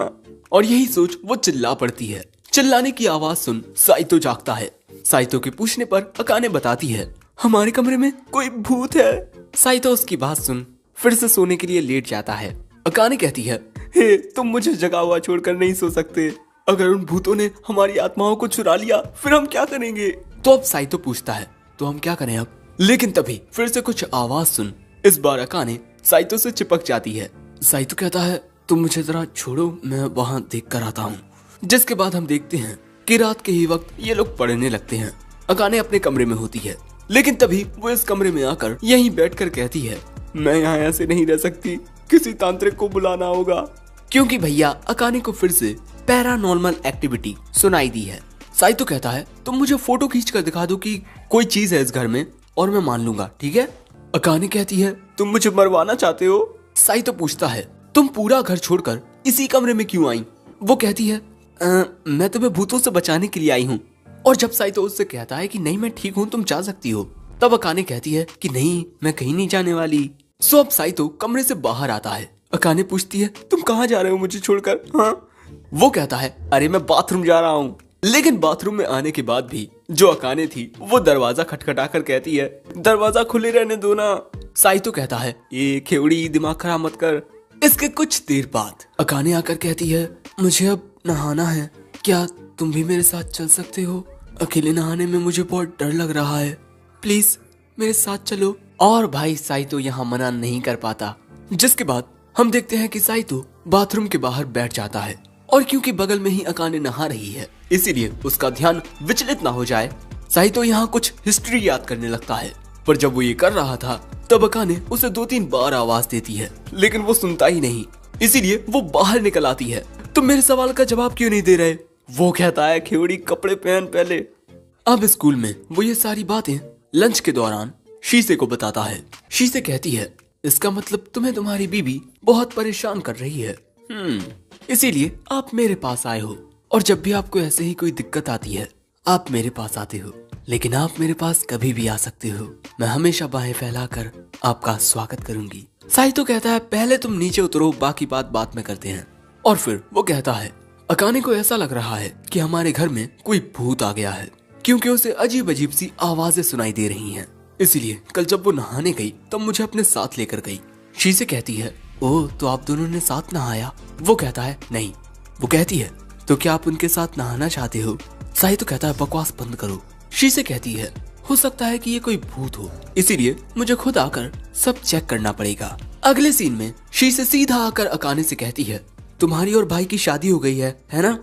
और यही सोच वो चिल्ला पड़ती है। चिल्लाने की आवाज सुन साइतो जागता है। साइतो के पूछने पर अकाने बताती है हमारे कमरे में कोई भूत है। साइतो उसकी बात सुन फिर से सोने के लिए लेट जाता है। अकाने कहती है हे, तुम मुझे जगा हुआ छोड़कर नहीं सो सकते। अगर उन भूतों ने हमारी आत्माओं को चुरा लिया फिर हम क्या करेंगे? तो अब साइतो पूछता है तो हम क्या करें अब? लेकिन तभी फिर से कुछ आवाज सुन इस बार अकाने साइतो से चिपक जाती है। साइतो कहता है तुम मुझे जरा छोड़ो, मैं वहाँ देख कर आता हूँ। जिसके बाद हम देखते हैं कि रात के ही वक्त ये लोग पढ़ने लगते हैं। अकाने अपने कमरे में होती है, लेकिन तभी वो इस कमरे में आकर यहीं बैठकर कहती है मैं यहाँ ऐसे नहीं रह सकती, किसी तांत्रिक को बुलाना होगा। क्योंकि भैया अकाने को फिर से पैरानॉर्मल एक्टिविटी सुनाई दी है। साइतो कहता है तुम मुझे फोटो खींच कर दिखा दो कि कोई चीज है इस घर में और मैं मान लूंगा, ठीक है? अकाने कहती है तुम मुझे मरवाना चाहते हो? साइतो पूछता है तुम पूरा घर छोड़कर इसी कमरे में क्यों आई? वो कहती है मैं तुम्हें भूतों से बचाने के लिए आई हूँ। और जब साइतो उससे कहता है कि नहीं मैं ठीक हूँ, तुम जा सकती हो, तब अकाने कहती है कि नहीं मैं कहीं नहीं जाने वाली। सो अब साइतो कमरे से बाहर आता है। अकाने पूछती है तुम कहाँ जा रहे हो मुझे छोड़कर? हाँ। वो कहता है अरे मैं बाथरूम जा रहा हूँ। लेकिन बाथरूम में आने के बाद भी जो अकाने थी वो दरवाजा खटखटा कर कहती है दरवाजा खुले रहने दो ना। साइतो कहता है ये खेवड़ी दिमाग खराब मत कर। इसके कुछ देर बाद अकाने आकर कहती है मुझे अब नहाना है, क्या तुम भी मेरे साथ चल सकते हो? अकेले नहाने में मुझे बहुत डर लग रहा है, प्लीज मेरे साथ चलो। और भाई साइतो यहाँ मना नहीं कर पाता, जिसके बाद हम देखते हैं कि साइतो बाथरूम के बाहर बैठ जाता है। और क्योंकि बगल में ही अकाने नहा रही है इसीलिए उसका ध्यान विचलित ना हो जाए, साइतो यहाँ कुछ हिस्ट्री याद करने लगता है। पर जब वो ये कर रहा था तब अकाने उसे 2-3 बार आवाज देती है, लेकिन वो सुनता ही नहीं। इसीलिए वो बाहर निकल आती है। तुम मेरे सवाल का जवाब क्यों नहीं दे रहे? वो कहता है खेवड़ी कपड़े पहन पहले। अब स्कूल में वो ये सारी बातें लंच के दौरान शीशे को बताता है। शीशे कहती है इसका मतलब तुम्हें तुम्हारी बीबी बहुत परेशान कर रही है, इसीलिए आप मेरे पास आए हो। और जब भी आपको ऐसे ही कोई दिक्कत आती है आप मेरे पास आते हो, लेकिन आप मेरे पास कभी भी आ सकते हो, मैं हमेशा बाहें फैलाकर आपका स्वागत करूंगी। साइतो कहता है पहले तुम नीचे उतरो, बाकी बात बाद में करते हैं। और फिर वो कहता है अकाने को ऐसा लग रहा है कि हमारे घर में कोई भूत आ गया है, क्योंकि उसे अजीब अजीब सी आवाजें सुनाई दे रही हैं। इसीलिए कल जब वो नहाने गई तब मुझे अपने साथ लेकर गई। शीशे कहती है ओह तो आप दोनों ने साथ नहाया? वो कहता है नहीं। वो कहती है तो क्या आप उनके साथ नहाना चाहते हो? साइतो कहता है बकवास बंद करो। शीशे कहती है हो सकता है कि ये कोई भूत हो, इसीलिए मुझे खुद आकर सब चेक करना पड़ेगा। अगले सीन में शीशे सीधा आकर अकाने से कहती है तुम्हारी और भाई की शादी हो गई है ना?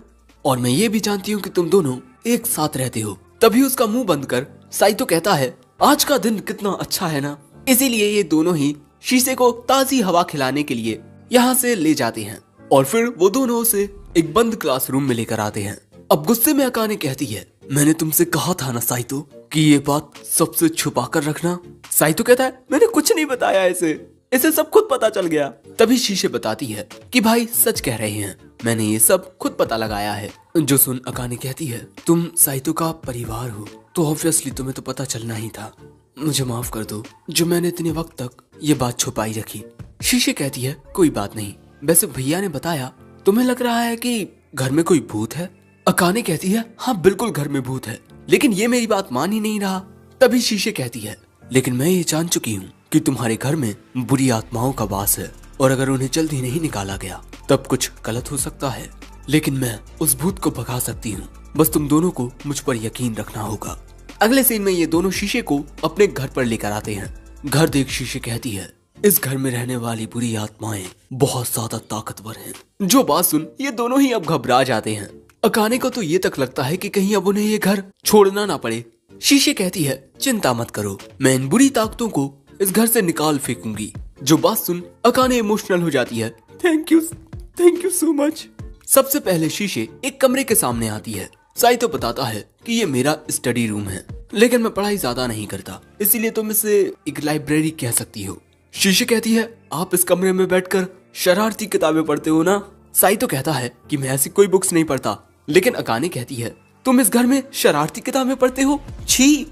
और मैं ये भी जानती हूँ कि तुम दोनों एक साथ रहते हो। तभी उसका मुंह बंद कर साइतो कहता है आज का दिन कितना अच्छा है ना? इसीलिए ये दोनों ही शीशे को ताजी हवा खिलाने के लिए यहाँ से ले जाते हैं और फिर वो दोनों उसे एक बंद क्लासरूम में लेकर आते हैं। अब गुस्से में अकाने कहती है मैंने तुमसे कहा था ना साइतो कि ये बात सबसे छुपा कर रखना। साइतो कहता है मैंने कुछ नहीं बताया इसे सब खुद पता चल गया। तभी शीशे बताती है कि भाई सच कह रहे हैं, मैंने ये सब खुद पता लगाया है। जो सुन अकाने कहती है तुम साइतो का परिवार हो तो ऑब्वियसली तुम्हें तो पता चलना ही था, मुझे माफ कर दो जो मैंने इतने वक्त तक ये बात छुपाई रखी। शीशे कहती है कोई बात नहीं, वैसे भैया ने बताया तुम्हें लग रहा है कि घर में कोई भूत है? अकाने कहती है हाँ बिल्कुल घर में भूत है, लेकिन ये मेरी बात मान ही नहीं रहा। तभी शीशे कहती है लेकिन मैं ये जान चुकी हूँ कि तुम्हारे घर में बुरी आत्माओं का वास है और अगर उन्हें जल्दी नहीं निकाला गया तब कुछ गलत हो सकता है, लेकिन मैं उस भूत को भगा सकती हूँ, बस तुम दोनों को मुझ पर यकीन रखना होगा। अगले सीन में ये दोनों शीशे को अपने घर पर लेकर आते हैं। घर देख शीशे कहती है इस घर में रहने वाली बुरी आत्माएं बहुत ज्यादा ताकतवर हैं। जो बात सुन ये दोनों ही अब घबरा जाते हैं। अकाने को तो ये तक लगता है कि कहीं अब उन्हें ये घर छोड़ना ना पड़े। शीशे कहती है चिंता मत करो, मैं इन बुरी ताकतों को इस घर से निकाल फेंकूंगी। जो बात सुन अकाने इमोशनल हो जाती है। Thank you so much. सबसे पहले शीशे एक कमरे के सामने आती है। साइतो बताता है कि ये मेरा स्टडी रूम है, लेकिन मैं पढ़ाई ज्यादा नहीं करता, इसीलिए तुम इसे एक लाइब्रेरी कह सकती हो। शीशे कहती है आप इस कमरे में बैठकर शरारती किताबें पढ़ते हो ना? साइतो कहता है कि मैं ऐसी कोई बुक्स नहीं पढ़ता, लेकिन अकाने कहती है तुम इस घर में शरारती किताबें पढ़ते हो, छी।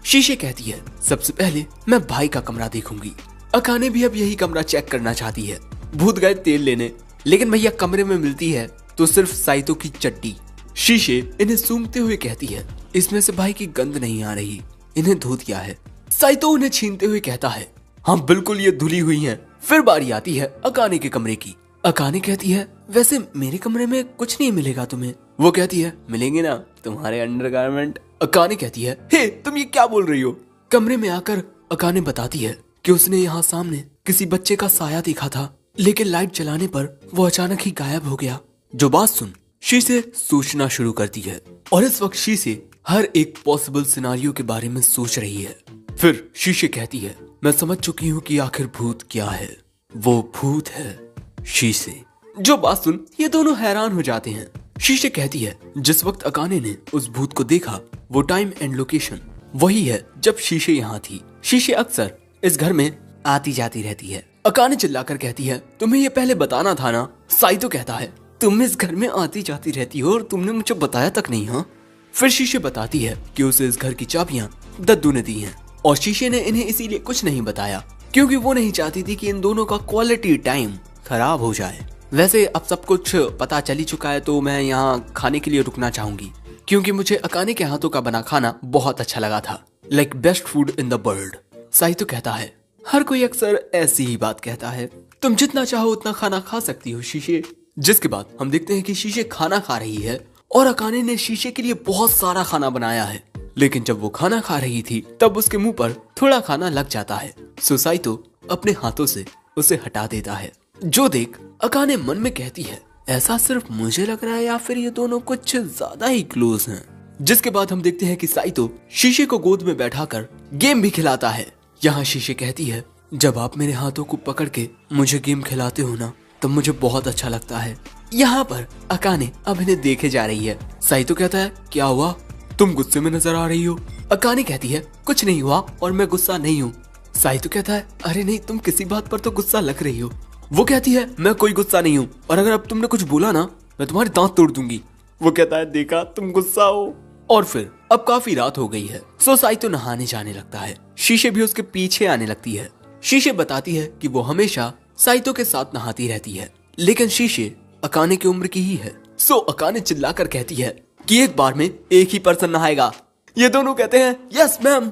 शीशे कहती है सबसे पहले मैं भाई का कमरा देखूंगी। अकाने भी अब यही कमरा चेक करना चाहती है। भूत गए तेल लेने, लेकिन भैया कमरे में मिलती है तो सिर्फ साइतो की चड्डी। शीशे इन्हें सूंघते हुए कहती है इसमें से भाई की गंध नहीं आ रही, इन्हें धो दिया है। साइतो उन्हें छीनते हुए कहता है हाँ बिल्कुल ये धुली हुई हैं। फिर बारी आती है अकाने के कमरे की। अकाने कहती है वैसे मेरे कमरे में कुछ नहीं मिलेगा तुम्हें? वो कहती है मिलेंगे ना तुम्हारे अंडरगारमेंट। अकाने कहती है हे तुम ये क्या बोल रही हो? कमरे में आकर अकाने बताती है कि उसने यहाँ सामने किसी बच्चे का साया देखा था, लेकिन लाइट जलाने पर वो अचानक ही गायब हो गया। जो बात सुन शीशे सोचना शुरू करती है और इस वक्त शीशे हर एक पॉसिबल सिनारियो के बारे में सोच रही है। फिर शीशे कहती है मैं समझ चुकी हूँ कि आखिर भूत क्या है, वो भूत है शीशे। जो बात सुन ये दोनों हैरान हो जाते हैं। शीशे कहती है जिस वक्त अकाने ने उस भूत को देखा वो टाइम एंड लोकेशन वही है जब शीशे यहाँ थी। शीशे अक्सर इस घर में आती जाती रहती है। अकाने चिल्लाकर कहती है, तुम्हें ये पहले बताना था ना। साइतो कहता है, तुम इस घर में आती जाती रहती हो और तुमने मुझे बताया तक नहीं। हाँ। फिर शीशे बताती है कि उसे इस घर की चाबियां दद्दू ने दी हैं और शीशे ने इन्हें इसीलिए कुछ नहीं बताया क्योंकि वो नहीं चाहती थी कि इन दोनों का क्वालिटी टाइम खराब हो जाए। वैसे अब सब कुछ पता चल ही चुका है तो मैं यहाँ खाने के लिए रुकना चाहूंगी क्योंकि मुझे अकाने के हाथों का बना खाना बहुत अच्छा लगा था। Like best food in the world. Saito कहता है, हर कोई अक्सर ऐसी ही बात कहता है, तुम जितना चाहो उतना खाना खा सकती हो शीशे। जिसके बाद हम देखते हैं कि शीशे खाना खा रही है और अकाने ने शीशे के लिए बहुत सारा खाना बनाया है। लेकिन जब वो खाना खा रही थी तब उसके मुंह पर थोड़ा खाना लग जाता है। सो साइतो अपने हाथों से उसे हटा देता है, जो देख अकाने मन में कहती है, ऐसा सिर्फ मुझे लग रहा है या फिर ये दोनों कुछ ज्यादा ही क्लोज हैं। जिसके बाद हम देखते हैं कि साइतो शीशे को गोद में बैठाकर गेम भी खिलाता है। यहाँ शीशे कहती है, जब आप मेरे हाथों को पकड़ के मुझे गेम खिलाते हो ना तब मुझे बहुत अच्छा लगता है। यहाँ पर अकाने अब इन्हें देखे जा रही है। साइतो कहता है, क्या हुआ, तुम गुस्से में नजर आ रही हो। अकाने कहती है, कुछ नहीं हुआ और मैं गुस्सा नहीं हूँ। साइतो कहता है, अरे नहीं, तुम किसी बात पर तो गुस्सा लग रही हो। वो कहती है, मैं कोई गुस्सा नहीं हूँ और अगर अब तुमने कुछ बोला ना मैं तुम्हारे दांत तोड़ दूंगी। वो कहता है, देखा तुम गुस्सा हो। और फिर अब काफी रात हो गई है। सो साइतो नहाने जाने लगता है। शीशे भी उसके पीछे आने लगती है। शीशे बताती है कि वो हमेशा साइतो के साथ नहाती रहती है लेकिन शीशे अकाने की उम्र की ही है। सो अकाने चिल्लाकर कहती है कि एक बार में एक ही पर्सन नहाएगा। ये दोनों कहते हैं, यस मैम।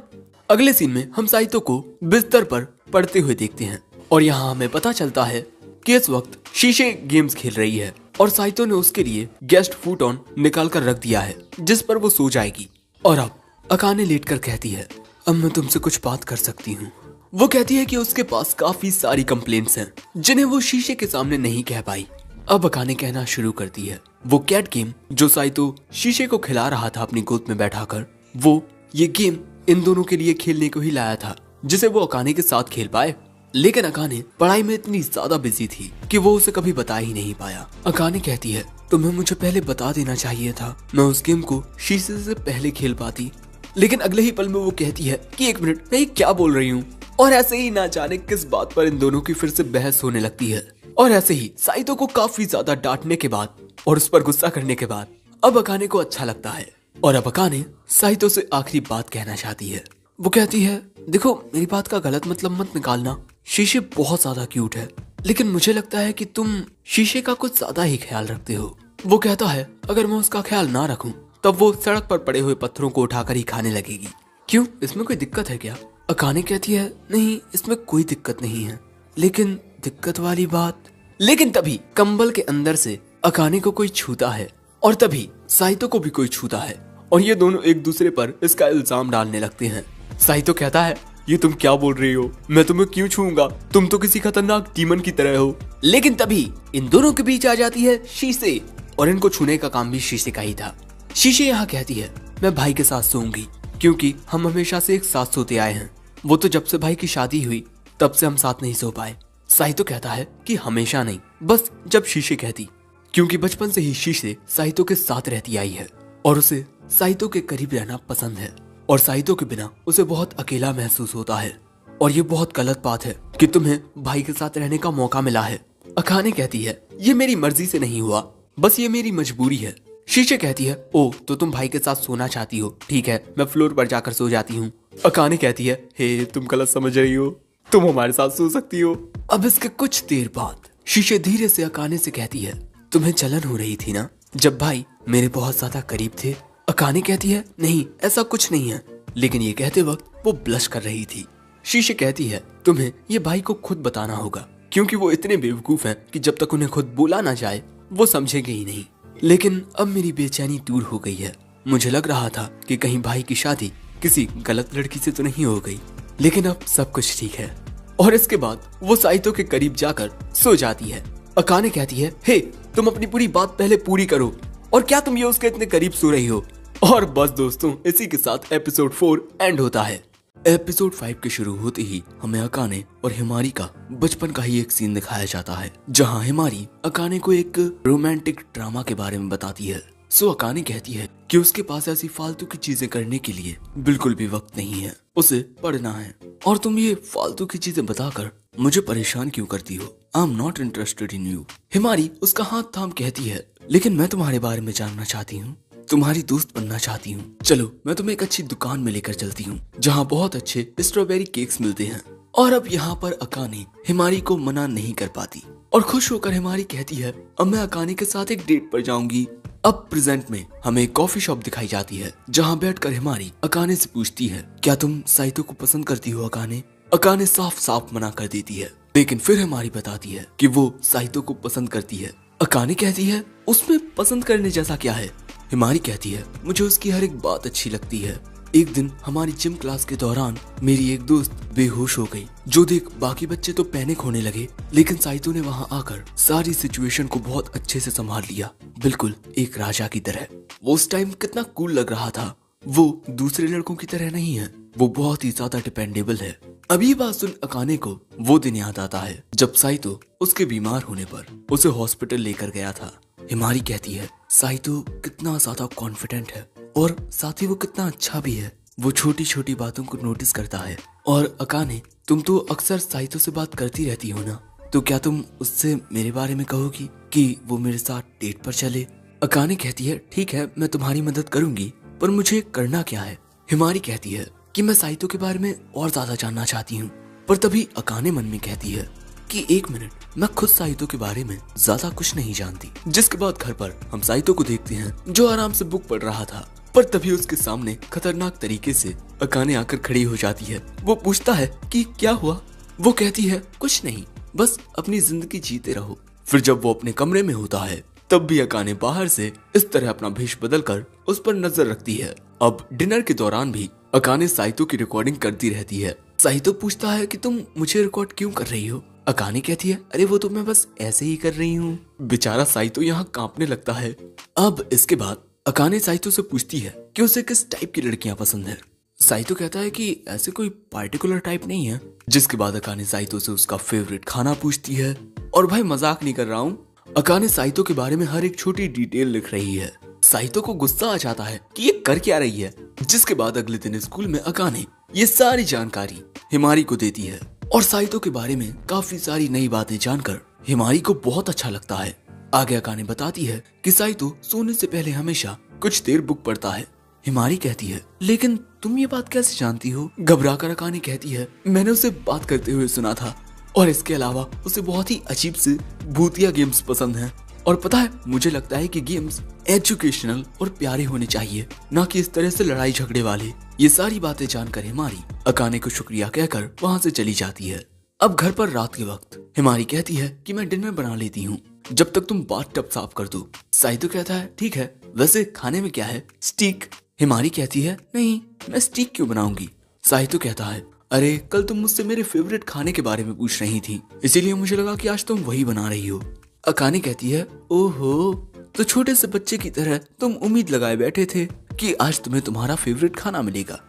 अगले सीन में हम साइतो को बिस्तर पर पड़ते हुए देखते हैं और यहाँ हमें पता चलता है कि इस वक्त शीशे गेम्स खेल रही है और साइतो ने उसके लिए गेस्ट फूटॉन निकाल कर रख दिया है जिस पर वो सो जाएगी। और अब अकाने लेटकर कहती है, अब मैं तुमसे कुछ बात कर सकती हूँ। वो कहती है कि उसके पास काफी सारी कंप्लेंट्स हैं जिन्हें वो शीशे के सामने नहीं कह पाई। अब अकाने कहना शुरू करती है, वो कैट गेम जो साइतो शीशे को खिला रहा था अपनी गोद में बैठाकर, वो ये गेम इन दोनों के लिए खेलने को ही लाया था जिसे वो अकाने के साथ खेल पाए। लेकिन अकाने पढ़ाई में इतनी ज्यादा बिजी थी कि वो उसे कभी बता ही नहीं पाया। अकाने कहती है, तुम्हें मुझे पहले बता देना चाहिए था, मैं उस गेम को शीशे से पहले खेल पाती। लेकिन अगले ही पल में वो कहती है कि एक मिनट, मैं क्या बोल रही हूँ। और ऐसे ही ना जाने किस बात पर इन दोनों की फिर से बहस होने लगती है। और ऐसे ही साइतो को काफी ज्यादा डांटने के बाद और उस पर गुस्सा करने के बाद अब अकाने को अच्छा लगता है और अब अकाने साइतो से आखिरी बात कहना चाहती है। वो कहती है, देखो मेरी बात का गलत मतलब मत निकालना, शीशे बहुत ज्यादा क्यूट है लेकिन मुझे लगता है कि तुम शीशे का कुछ ज्यादा ही ख्याल रखते हो। वो कहता है, अगर मैं उसका ख्याल ना रखूं तब वो सड़क पर पड़े हुए पत्थरों को उठाकर ही खाने लगेगी। क्यों, इसमें कोई दिक्कत है क्या? अकाने कहती है, नहीं इसमें कोई दिक्कत नहीं है, लेकिन दिक्कत वाली बात। लेकिन तभी कंबल के अंदर से अकाने को कोई छूता है और तभी साइतो को भी कोई छूता है और ये दोनों एक दूसरे पर इसका इल्जाम डालने लगते हैं। साइतो कहता है, ये तुम क्या बोल रही हो, मैं तुम्हें क्यों छूऊंगा, तुम तो किसी खतरनाक डीमन की तरह हो। लेकिन तभी इन दोनों के बीच आ जाती है शीशे और इनको छूने का काम भी शीशे का ही था। शीशे यहाँ कहती है, मैं भाई के साथ सोऊंगी क्योंकि हम हमेशा से एक साथ सोते आए हैं। वो तो जब से भाई की शादी हुई तब से हम साथ नहीं सो पाए। साइतो कहता है कि हमेशा नहीं, बस जब शीशे कहती, क्योंकि बचपन से ही शीशे साइतो के साथ रहती आई है और उसे साइतो के करीब रहना पसंद है और साइतो के बिना उसे बहुत अकेला महसूस होता है और ये बहुत गलत बात है कि तुम्हें भाई के साथ रहने का मौका मिला है। अकाने कहती है, ये मेरी मर्जी से नहीं हुआ, बस ये मेरी मजबूरी है। शीशे कहती है, ओ तो तुम भाई के साथ सोना चाहती हो, ठीक है मैं फ्लोर पर जाकर सो जाती हूँ। अकाने कहती है, हे तुम गलत समझ रही हो, तुम हमारे साथ सो सकती हो। अब इसके कुछ देर बाद शीशे धीरे से अकाने से कहती है, तुम्हें जलन हो रही थी ना जब भाई मेरे बहुत ज्यादा करीब थे। अकाने कहती है, नहीं ऐसा कुछ नहीं है, लेकिन ये कहते वक्त वो ब्लश कर रही थी। शीशे कहती है, तुम्हें ये भाई को खुद बताना होगा क्योंकि वो इतने बेवकूफ हैं कि जब तक उन्हें खुद बोला ना जाए वो समझेंगे ही नहीं। लेकिन अब मेरी बेचैनी दूर हो गई है, मुझे लग रहा था कि कहीं भाई की शादी किसी गलत लड़की से तो नहीं हो गई, लेकिन अब सब कुछ ठीक है। और इसके बाद वो साइतो के करीब जाकर सो जाती है। अकाने कहती है, हे तुम अपनी पूरी बात पहले पूरी करो, और क्या तुम ये उसके इतने करीब सो रही हो। और बस दोस्तों, इसी के साथ एपिसोड 4 एंड होता है। एपिसोड 5 के शुरू होते ही हमें अकाने और हिमारी का बचपन का ही एक सीन दिखाया जाता है जहां हिमारी अकाने को एक रोमांटिक ड्रामा के बारे में बताती है। सो अकाने कहती है कि उसके पास ऐसी फालतू की चीजें करने के लिए बिल्कुल भी वक्त नहीं है, उसे पढ़ना है और तुम ये फालतू की चीजें बताकर मुझे परेशान क्यों करती हो? I am not interested in you. Himari उसका हाथ थाम कहती है, लेकिन मैं तुम्हारे बारे में जानना चाहती हूँ, तुम्हारी दोस्त बनना चाहती हूँ। चलो मैं तुम्हें एक अच्छी दुकान में लेकर चलती हूँ जहाँ बहुत अच्छे स्ट्रॉबेरी केक्स मिलते हैं। और अब यहाँ पर अकाने हिमारी को मना नहीं कर पाती और खुश होकर हिमारी कहती है, अब मैं अकाने के साथ एक डेट पर जाऊंगी। अब प्रेजेंट में हमें एक कॉफी शॉप दिखाई जाती है जहाँ बैठकर हिमारी अकाने से पूछती है, क्या तुम साइतो को पसंद करती हो अकाने? अकाने साफ साफ मना कर देती है, लेकिन फिर हिमारी बताती है कि वो साइतो को पसंद करती है। अकाने कहती है, उसमें पसंद करने जैसा क्या है? हिमारी कहती है, मुझे उसकी हर एक बात अच्छी लगती है। एक दिन हमारी जिम क्लास के दौरान मेरी एक दोस्त बेहोश हो गई, जो देख बाकी बच्चे तो पैनिक होने लगे, लेकिन साइतो ने वहां आकर सारी सिचुएशन को बहुत अच्छे से संभाल लिया, बिल्कुल एक राजा की तरह। वो उस टाइम कितना कूल लग रहा था। वो दूसरे लड़कों की तरह नहीं है, वो बहुत ही ज्यादा डिपेंडेबल है। अभी बात सुन अकाने को वो दिन याद आता है जब साइतो उसके बीमार होने पर उसे हॉस्पिटल लेकर गया था। हिमारी कहती है, साइतो कितना ज्यादा कॉन्फिडेंट है और साथ ही वो कितना अच्छा भी है। वो छोटी छोटी बातों को नोटिस करता है। और अकाने, तुम तो अक्सर साइतो से बात करती रहती हो ना, तो क्या तुम उससे मेरे बारे में कहोगी कि वो मेरे साथ डेट पर चले? अकाने कहती है, ठीक है मैं तुम्हारी मदद करूंगी, पर मुझे करना क्या है? हिमारी कहती है कि मैं साइतो के बारे में और ज्यादा जानना चाहती हूँ। पर तभी अकाने मन में कहती है कि एक मिनट, मैं खुद साइतो के बारे में ज्यादा कुछ नहीं जानती। जिसके बाद घर पर हम साइतो को देखते हैं जो आराम से बुक पढ़ रहा था, पर तभी उसके सामने खतरनाक तरीके से अकाने आकर खड़ी हो जाती है। वो पूछता है कि क्या हुआ? वो कहती है, कुछ नहीं, बस अपनी जिंदगी जीते रहो। फिर जब वो अपने कमरे में होता है तब भी अकाने बाहर से इस तरह अपना भेष बदलकर उस पर नजर रखती है। अब डिनर के दौरान भी अकाने साइतो की रिकॉर्डिंग करती रहती है। साइतो पूछता है कि तुम मुझे रिकॉर्ड क्यों कर रही हो? अकाने कहती है, अरे वो तो मैं बस ऐसे ही कर रही हूँ। बेचारा साइतो यहाँ कांपने लगता है। अब इसके बाद अकाने साइतो से पूछती है कि उसे किस टाइप की लड़कियां पसंद है। साइतो कहता है कि ऐसे कोई पार्टिकुलर टाइप नहीं है। जिसके बाद अकाने साइतो से उसका फेवरेट खाना पूछती है। और भाई मजाक नहीं कर रहा हूँ, अकाने साइतो के बारे में हर एक छोटी डिटेल लिख रही है। साइतो को गुस्सा आ जाता है कि ये कर क्या रही है। जिसके बाद अगले दिन स्कूल में अकाने ये सारी जानकारी हिमारी को देती है और साइतो के बारे में काफी सारी नई बातें जानकर हिमारी को बहुत अच्छा लगता है। आगे अकाने बताती है कि साइतो सोने से पहले हमेशा कुछ देर बुक पढ़ता है। हिमारी कहती है, लेकिन तुम ये बात कैसे जानती हो? घबराकर अकाने कहती है, मैंने उसे बात करते हुए सुना था और इसके अलावा उसे बहुत ही अजीब से भूतिया गेम्स पसंद हैं। और पता है, मुझे लगता है कि गेम्स एजुकेशनल और प्यारे होने चाहिए, ना कि इस तरह से लड़ाई झगड़े वाले। ये सारी बातें जानकर हिमारी अकाने को शुक्रिया कहकर वहाँ से चली जाती है। अब घर पर रात के वक्त हिमारी कहती है कि मैं डिनर बना लेती हूँ जब तक तुम बाथटब साफ कर दो। साइतो कहता है, ठीक है, वैसे खाने में क्या है? स्टीक। हिमारी कहती है, नहीं, मैं स्टीक क्यों बनाऊंगी? साइतो कहता है, अरे कल तुम मुझसे मेरे फेवरेट खाने के बारे में पूछ रही थी, इसीलिए मुझे लगा कि आज तुम वही बना रही हो। अकाने कहती है, ओहो, तो छोटे से बच्चे की तरह तुम उम्मीद लगाए बैठे थे कि आज तुम्हें तुम्हारा फेवरेट खाना मिलेगा।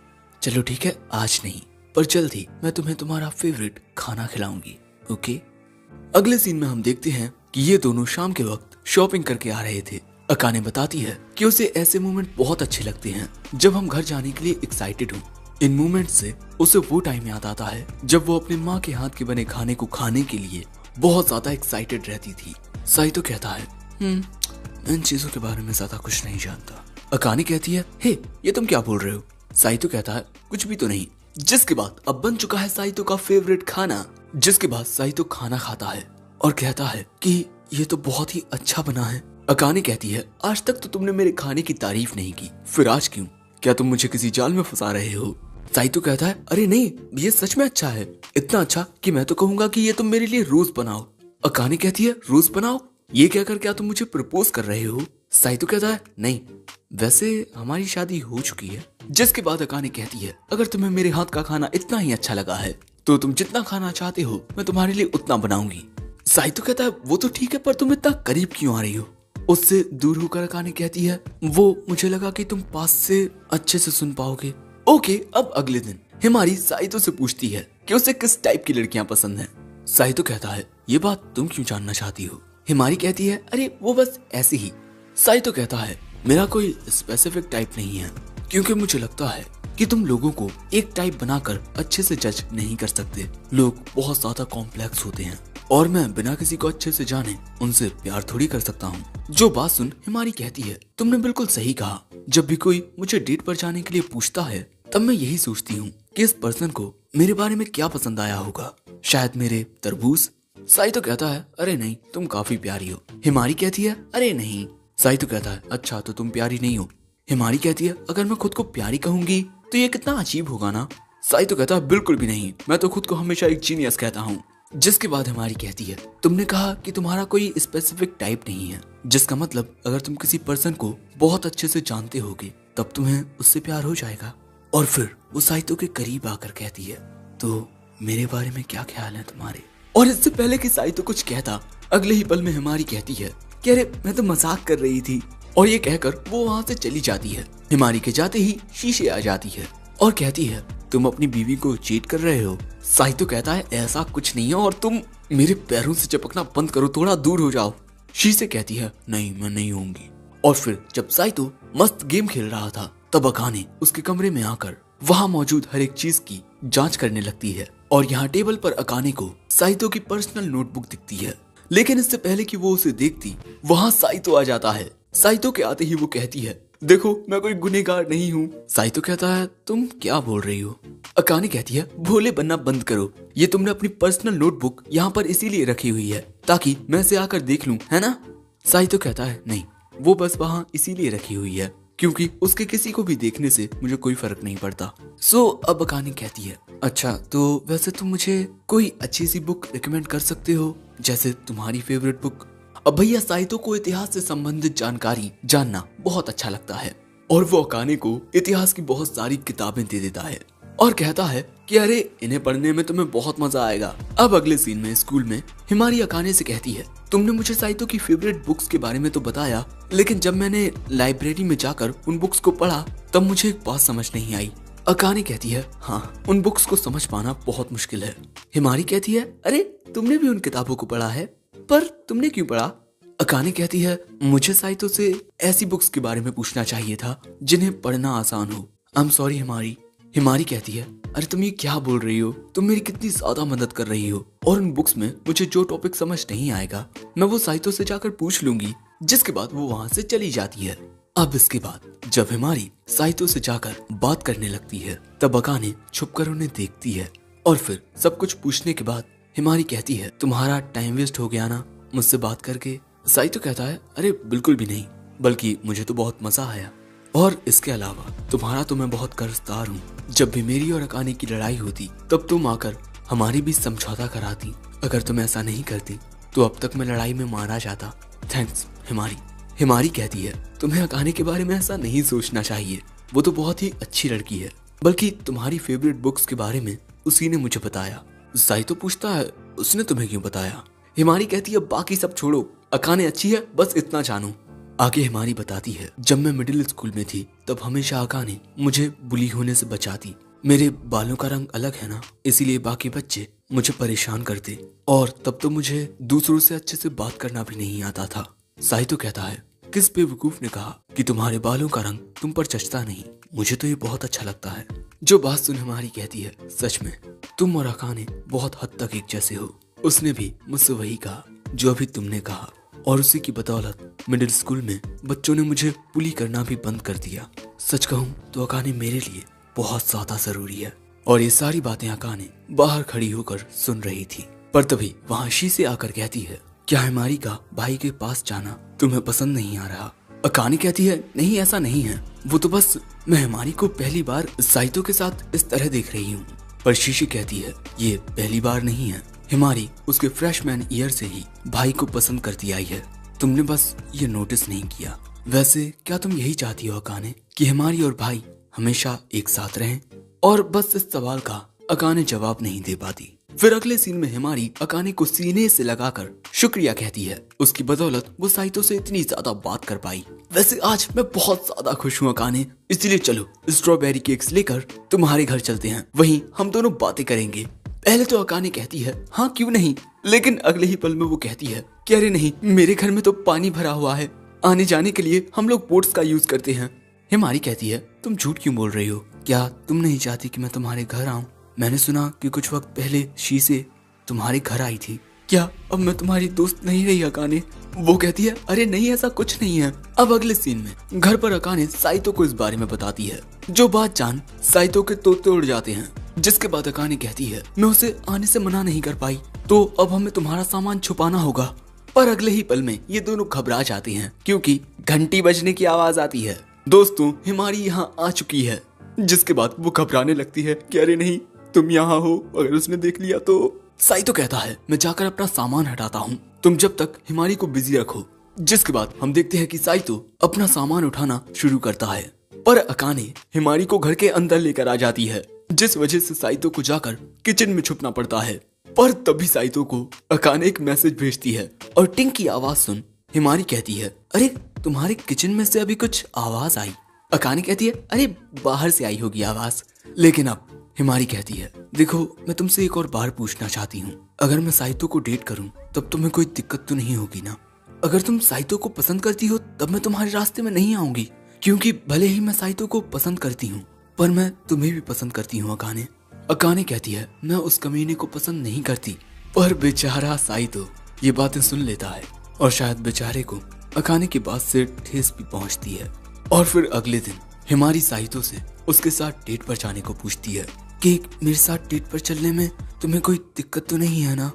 चलो ठीक है, आज नहीं, पर जल्द ही मैं तुम्हें तुम्हारा फेवरेट खाना खिलाऊंगी, ओके? अगले सीन में हम देखते हैं कि ये दोनों शाम के वक्त शॉपिंग करके आ रहे थे। अकाने बताती है कि उसे ऐसे मोमेंट बहुत अच्छे लगते हैं जब हम घर जाने के लिए एक्साइटेड हों। इन मोमेंट से उसे वो टाइम याद आता है जब वो अपने माँ के हाथ के बने खाने को खाने के लिए बहुत ज्यादा एक्साइटेड रहती थी। साइतो कहता है, मैं इन चीजों के बारे में ज्यादा कुछ नहीं जानता। अकाने कहती है, हे, ये तुम क्या बोल रहे हो? साइतो कहता है, कुछ भी तो नहीं। जिसके बाद अब बन चुका है साइतो का फेवरेट खाना। जिसके बाद साइतो खाना खाता है और कहता है कि ये तो बहुत ही अच्छा बना है। अकाने कहती है, आज तक तो तुमने मेरे खाने की तारीफ नहीं की, फिर आज क्यों? क्या तुम मुझे किसी जाल में फंसा रहे हो? साइतो कहता है, अरे नहीं, ये सच में अच्छा है, इतना अच्छा कि मैं तो कहूंगा कि ये तुम मेरे लिए रोज बनाओ। अकाने कहती है, रोज बनाओ? ये कहकर क्या तुम मुझे प्रपोज कर रहे हो? साइतो कहता है, नहीं, वैसे हमारी शादी हो चुकी है। जिसके बाद अकाने कहती है, अगर तुम्हें मेरे हाथ का खाना इतना ही अच्छा लगा है तो तुम जितना खाना चाहते हो मैं तुम्हारे लिए उतना बनाऊंगी। साइतो कहता है, वो तो ठीक है, पर तुम इतना करीब क्यों आ रही हो? उससे दूर होकर अकाने कहती है, वो मुझे लगा कि तुम पास से अच्छे से सुन पाओगे। ओके, अब अगले दिन हिमारी साइतो से पूछती है कि उसे किस टाइप की लड़कियां पसंद हैं। साइतो कहता है, ये बात तुम क्यों जानना चाहती हो? हिमारी कहती है, अरे वो बस ऐसे ही। साइतो कहता है, मेरा कोई स्पेसिफिक टाइप नहीं है, क्योंकि मुझे लगता है कि तुम लोगों को एक टाइप बनाकर अच्छे से जज नहीं कर सकते। लोग बहुत ज्यादा कॉम्प्लेक्स होते हैं और मैं बिना किसी को अच्छे से जाने उनसे प्यार थोड़ी कर सकता हूँ। जो बात सुन हिमारी कहती है, तुमने बिल्कुल सही कहा। जब भी कोई मुझे डेट पर जाने के लिए पूछता है तब मैं यही सोचती हूँ कि इस पर्सन को मेरे बारे में क्या पसंद आया होगा। शायद मेरे तरबूज। साइतो कहता है, अरे नहीं, तुम काफी प्यारी हो। हिमारी कहती है, अरे नहीं। साइतो कहता है, अच्छा तो तुम प्यारी नहीं हो। हिमारी कहती है, अगर मैं खुद को प्यारी कहूंगी तो ये कितना अजीब होगा ना। साइतो कहता है, बिल्कुल भी नहीं, मैं तो खुद को हमेशा एक जीनियस कहता हूँ। जिसके बाद हिमारी कहती है, तुमने कहा कि तुम्हारा कोई स्पेसिफिक टाइप नहीं है, जिसका मतलब अगर तुम किसी पर्सन को बहुत अच्छे से जानते होगे तब तुम्हें उससे प्यार हो जाएगा। और फिर वो साइतो के करीब आकर कहती है, तो मेरे बारे में क्या ख्याल है तुम्हारे। और इससे पहले कि साइतो कुछ कहता, अगले ही पल में हिमारी कहती है कि अरे मैं तो मजाक कर रही थी। और ये कहकर वो वहाँ से चली जाती है। हिमारी के जाते ही शीशे आ जाती है और कहती है, तुम अपनी बीवी को चीट कर रहे हो। साइतो कहता है, ऐसा कुछ नहीं है और तुम मेरे पैरों से चिपकना बंद करो, थोड़ा दूर हो जाओ। शीशे कहती है, नहीं मैं नहीं होंगी। और फिर जब साइतो मस्त गेम खेल रहा था तब अकाने उसके कमरे में आकर वहाँ मौजूद हर एक चीज की जांच करने लगती है। और यहाँ टेबल पर अकाने को साइतो की पर्सनल नोटबुक दिखती है। लेकिन इससे पहले कि वो उसे देखती वहाँ साइतो आ जाता है। साइतो के आते ही वो कहती है, देखो मैं कोई गुनहगार नहीं हूँ। साइतो कहता है, तुम क्या बोल रही हो। अकाने कहती है, भोले बनना बंद करो। ये तुमने अपनी पर्सनल नोटबुक यहाँ पर इसीलिए रखी हुई है ताकि मैं इसे आकर देख लूं, है ना। साइतो कहता है, नहीं, वो बस वहाँ इसीलिए रखी हुई है क्योंकि उसके किसी को भी देखने से मुझे कोई फर्क नहीं पड़ता। अब अकाने कहती है, अच्छा तो वैसे तुम मुझे कोई अच्छी सी बुक रिकमेंड कर सकते हो, जैसे तुम्हारी फेवरेट बुक। अब भैया साइतो को इतिहास से संबंधित जानकारी जानना बहुत अच्छा लगता है और वो अकाने को इतिहास की बहुत सारी किताबें दे देता है और कहता है कि अरे इन्हें पढ़ने में तुम्हें बहुत मजा आएगा। अब अगले सीन में स्कूल में हिमारी अकाने से कहती है, तुमने मुझे साइतो की फेवरेट बुक्स के बारे में तो बताया, लेकिन जब मैंने लाइब्रेरी में जाकर उन बुक्स को पढ़ा तब मुझे एक बात समझ नहीं आई। अकाने कहती है, हाँ उन बुक्स को समझ पाना बहुत मुश्किल है। हिमारी कहती है, अरे तुमने भी उन किताबों को पढ़ा है, पर तुमने क्यों पढ़ा। अकाने कहती है, मुझे साइतो से ऐसी बुक्स के बारे में पूछना चाहिए था जिन्हें पढ़ना आसान हो। I am sorry हिमारी। हिमारी कहती है, अरे तुम ये क्या बोल रही हो, तुम मेरी कितनी ज्यादा मदद कर रही हो और उन बुक्स में मुझे जो टॉपिक समझ नहीं आएगा मैं वो साइतो से जाकर पूछ लूंगी। जिसके बाद वो वहाँ से चली जाती है। अब इसके बाद जब हिमारी साइतो से जाकर बात करने लगती है तब अकाने छुपकर उन्हें देखती है और फिर सब कुछ पूछने के बाद हिमारी कहती है, तुम्हारा टाइम वेस्ट हो गया ना मुझसे बात करके। साइतो कहता है, अरे बिल्कुल भी नहीं, बल्कि मुझे तो बहुत मजा आया और इसके अलावा तुम्हारा तो मैं बहुत कर्जदार हूँ। जब भी मेरी और अकाने की लड़ाई होती तब तुम आकर हमारी भी समझौता कराती। अगर तुम ऐसा नहीं करती तो अब तक मैं लड़ाई में मारा जाता। थैंक्स हिमारी। हिमारी कहती है, तुम्हें अकाने के बारे में ऐसा नहीं सोचना चाहिए, वो तो बहुत ही अच्छी लड़की है, बल्कि तुम्हारी फेवरेट बुक्स के बारे में उसी ने मुझे बताया। साइतो पूछता है, उसने तुम्हें क्यों बताया। हिमारी कहती है, बाकी सब छोड़ो, अकाने अच्छी है बस इतना जानो। आगे हिमारी बताती है, जब मैं मिडिल स्कूल में थी तब हमेशा अकाने मुझे बुली होने से बचाती। मेरे बालों का रंग अलग है ना, इसीलिए बाकी बच्चे मुझे परेशान करते और तब तो मुझे दूसरों से अच्छे से बात करना भी नहीं आता था। साइतो कहता है, किस बेवकूफ ने कहा कि तुम्हारे बालों का रंग तुम पर जचता नहीं, मुझे तो ये बहुत अच्छा लगता है। जो बात सुन हिमारी कहती है, सच में तुम और अकाने बहुत हद तक एक जैसे हो। उसने भी मुझसे वही कहा जो अभी तुमने कहा और उसी की बदौलत मिडिल स्कूल में बच्चों ने मुझे बुली करना भी बंद कर दिया। सच कहूँ तो अकाने मेरे लिए बहुत ज्यादा जरूरी है। और ये सारी बातें अकाने बाहर खड़ी होकर सुन रही थी, पर तभी वहाँ शीशे आकर कहती है, क्या हिमारी का भाई के पास जाना तुम्हें पसंद नहीं आ रहा। अकाने कहती है, नहीं ऐसा नहीं है, वो तो बस मैं हिमारी को पहली बार साइतो के साथ इस तरह देख रही हूँ। पर शीशी कहती है, ये पहली बार नहीं है, हिमारी उसके फ्रेशमैन ईयर से ही भाई को पसंद करती आई है, तुमने बस ये नोटिस नहीं किया। वैसे क्या तुम यही चाहती हो अकाने कि हिमारी और भाई हमेशा एक साथ रहें। और बस इस सवाल का अकाने जवाब नहीं दे पाती। फिर अगले सीन में हिमारी अकाने को सीने से लगाकर शुक्रिया कहती है, उसकी बदौलत वो साइतो से इतनी ज्यादा बात कर पाई। वैसे आज मैं बहुत ज्यादा खुश हूँ अकाने, इसलिए चलो स्ट्रॉबेरी केक्स लेकर तुम्हारे घर चलते हैं, वहीं हम दोनों बातें करेंगे। पहले तो अकाने कहती है, हाँ क्यों नहीं, लेकिन अगले ही पल में वो कहती है कि अरे नहीं, मेरे घर में तो पानी भरा हुआ है, आने जाने के लिए हम लोग बोट्स का यूज करते हैं। हिमारी कहती है, तुम झूठ क्यों बोल रही हो? क्या तुम नहीं चाहती कि मैं तुम्हारे घर आऊं? मैंने सुना कि कुछ वक्त पहले शीसे तुम्हारे घर आई थी। क्या अब मैं तुम्हारी दोस्त नहीं रही अकाने? वो कहती है, अरे नहीं, ऐसा कुछ नहीं है। अब अगले सीन में घर पर अकाने साइतो को इस बारे में बताती है, जो बात जान साइतो के तोते उड़ जाते हैं। जिसके बाद अकाने कहती है, मैं उसे आने से मना नहीं कर पाई, तो अब हमें तुम्हारा सामान छुपाना होगा। पर अगले ही पल में ये दोनों घबरा जाते हैं, क्योंकि घंटी बजने की आवाज आती है। दोस्तों, हिमारी यहाँ आ चुकी है। जिसके बाद वो घबराने लगती है कि अरे नहीं, तुम यहाँ हो, अगर उसने देख लिया तो। साइतो कहता है, मैं जाकर अपना सामान हटाता हूँ, तुम जब तक हिमारी को बिजी रखो। जिसके बाद हम देखते हैं कि साइतो अपना सामान उठाना शुरू करता है, पर अकाने हिमारी को घर के अंदर लेकर आ जाती है, जिस वजह से साइतो को जाकर किचन में छुपना पड़ता है। पर तभी साइतो को अकाने एक मैसेज भेजती है और टिंग की आवाज सुन हिमारी कहती है, अरे तुम्हारे किचन में से अभी कुछ आवाज आई। अकाने कहती है, अरे बाहर से आई होगी आवाज। लेकिन अब हिमारी कहती है, देखो मैं तुमसे एक और बार पूछना चाहती हूँ, अगर मैं साइतो को डेट करूँ तब तुम्हें कोई दिक्कत तो नहीं होगी ना? अगर तुम साइतो को पसंद करती हो तब मैं तुम्हारे रास्ते में नहीं आऊंगी, क्योंकि भले ही मैं साइतो को पसंद करती हूँ पर मैं तुम्हें भी पसंद करती हूँ अकाने। अकाने कहती है, मैं उस कमीने को पसंद नहीं करती। पर बेचारा साइतो ये बातें सुन लेता है और शायद बेचारे को अकाने की बात से ठेस भी पहुंचती है। और फिर अगले दिन हिमारी साइतो से उसके साथ डेट पर जाने को पूछती है कि मेरे साथ डेट पर चलने में तुम्हें कोई दिक्कत तो नहीं है ना?